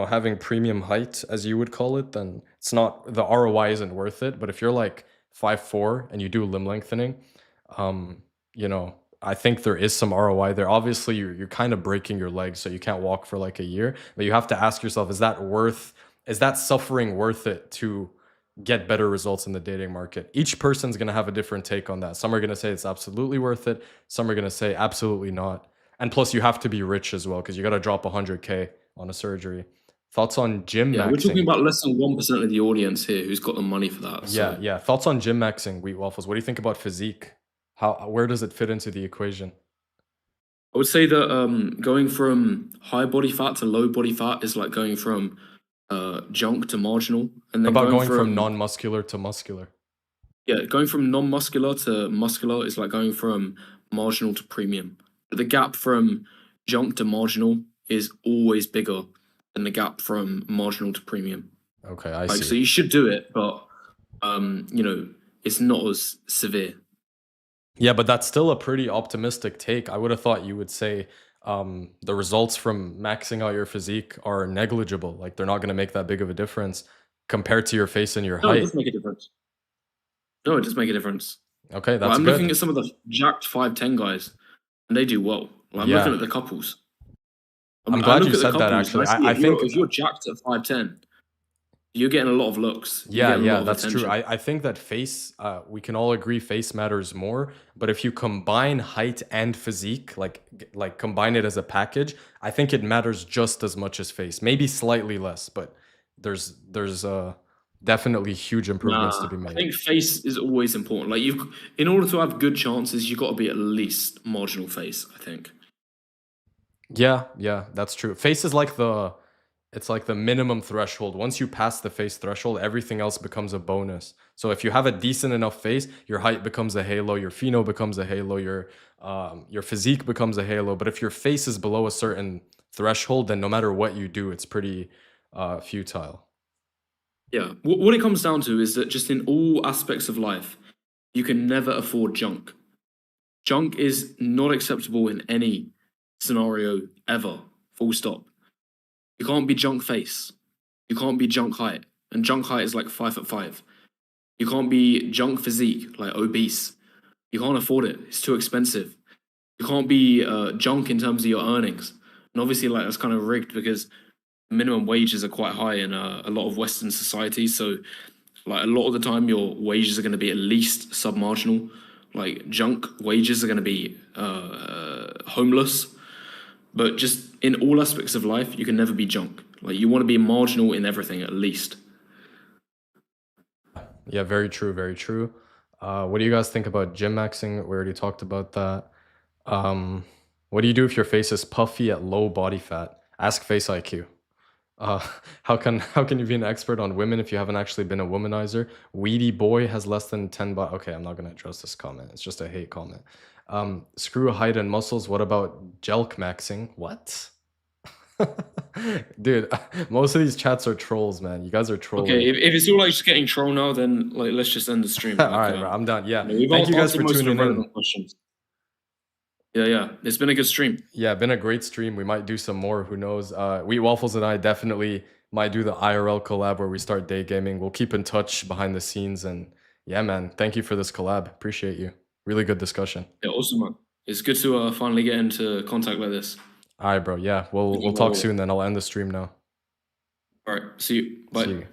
Speaker 2: having premium height, as you would call it, then it's not the ROI isn't worth it. But if you're like 5'4" and you do limb lengthening, um, I think there is some ROI there. Obviously, you're kind of breaking your legs, so you can't walk for like a year. But you have to ask yourself, is that suffering worth it to get better results in the dating market? Each person's going to have a different take on that. Some are going to say it's absolutely worth it. Some are going to say absolutely not. And plus, you have to be rich as well because you got to drop 100K on a surgery. Thoughts on gym
Speaker 1: Yeah,
Speaker 2: maxing?
Speaker 1: we're talking about less than 1% of the audience here who's got the money for that. So.
Speaker 2: Yeah. Thoughts on gym maxing, Wheat Waffles? What do you think about physique? Where does it fit into the equation?
Speaker 1: I would say that going from high body fat to low body fat is like going from junk to marginal, and then
Speaker 2: About going from non-muscular to muscular?
Speaker 1: Yeah, going from non-muscular to muscular is like going from marginal to premium. But the gap from junk to marginal is always bigger than the gap from marginal to premium.
Speaker 2: Okay, I see.
Speaker 1: So you should do it, but it's not as severe.
Speaker 2: Yeah, but that's still a pretty optimistic take. I would have thought you would say the results from maxing out your physique are negligible. Like they're not going to make that big of a difference compared to your face and your height.
Speaker 1: It does make a difference. No, it does make a difference.
Speaker 2: Okay, that's
Speaker 1: I'm
Speaker 2: good.
Speaker 1: looking at some of the jacked 5'10" guys, and they do well. I'm looking at the couples.
Speaker 2: I'm glad you said that, actually. I think
Speaker 1: if you're jacked at 5'10", you're getting a lot of looks.
Speaker 2: Yeah, that's true. I think that face, we can all agree face matters more. But if you combine height and physique, like combine it as a package, I think it matters just as much as face. Maybe slightly less, but there's definitely huge improvements to be made.
Speaker 1: I think face is always important. Like in order to have good chances, you've got to be at least marginal face, I think.
Speaker 2: Yeah, that's true. Face is like it's like the minimum threshold. Once you pass the face threshold, everything else becomes a bonus. So if you have a decent enough face, your height becomes a halo, your pheno becomes a halo, your physique becomes a halo. But if your face is below a certain threshold, then no matter what you do, it's pretty futile.
Speaker 1: Yeah, what it comes down to is that just in all aspects of life, you can never afford junk. Junk is not acceptable in any scenario ever, full stop. You can't be junk face. You can't be junk height. And junk height is like 5'5". You can't be junk physique, like obese. You can't afford it. It's too expensive. You can't be junk in terms of your earnings. And obviously, like that's kind of rigged because minimum wages are quite high in a lot of Western societies. So like a lot of the time, your wages are going to be at least submarginal. Like junk wages are going to be homeless. But just in all aspects of life, you can never be junk. Like you want to be marginal in everything at least.
Speaker 2: Yeah, very true, very true. What do you guys think about gym maxing? We already talked about that. What do you do if your face is puffy at low body fat? Ask Face IQ. How can you be an expert on women if you haven't actually been a womanizer? Weedy boy has less than 10 Okay, I'm not gonna address this comment. It's just a hate comment. Screw height and muscles. What about jelk maxing? What? Dude, most of these chats are trolls, man. You guys are trolling.
Speaker 1: Okay, if it's all like just getting troll now, then like let's just end the stream.
Speaker 2: All right, bro, I'm done. Yeah, thank you guys for tuning in.
Speaker 1: Questions. Yeah, it's been a good stream.
Speaker 2: Yeah, been a great stream. We might do some more. Who knows? Wheat Waffles and I definitely might do the IRL collab where we start day gaming. We'll keep in touch behind the scenes, and yeah, man, thank you for this collab. Appreciate you. Really good discussion.
Speaker 1: Yeah, awesome, man. It's good to finally get into contact like this.
Speaker 2: All right, bro. Yeah, we'll talk soon then. I'll end the stream now.
Speaker 1: All right, see you.
Speaker 2: See
Speaker 1: Bye.
Speaker 2: you.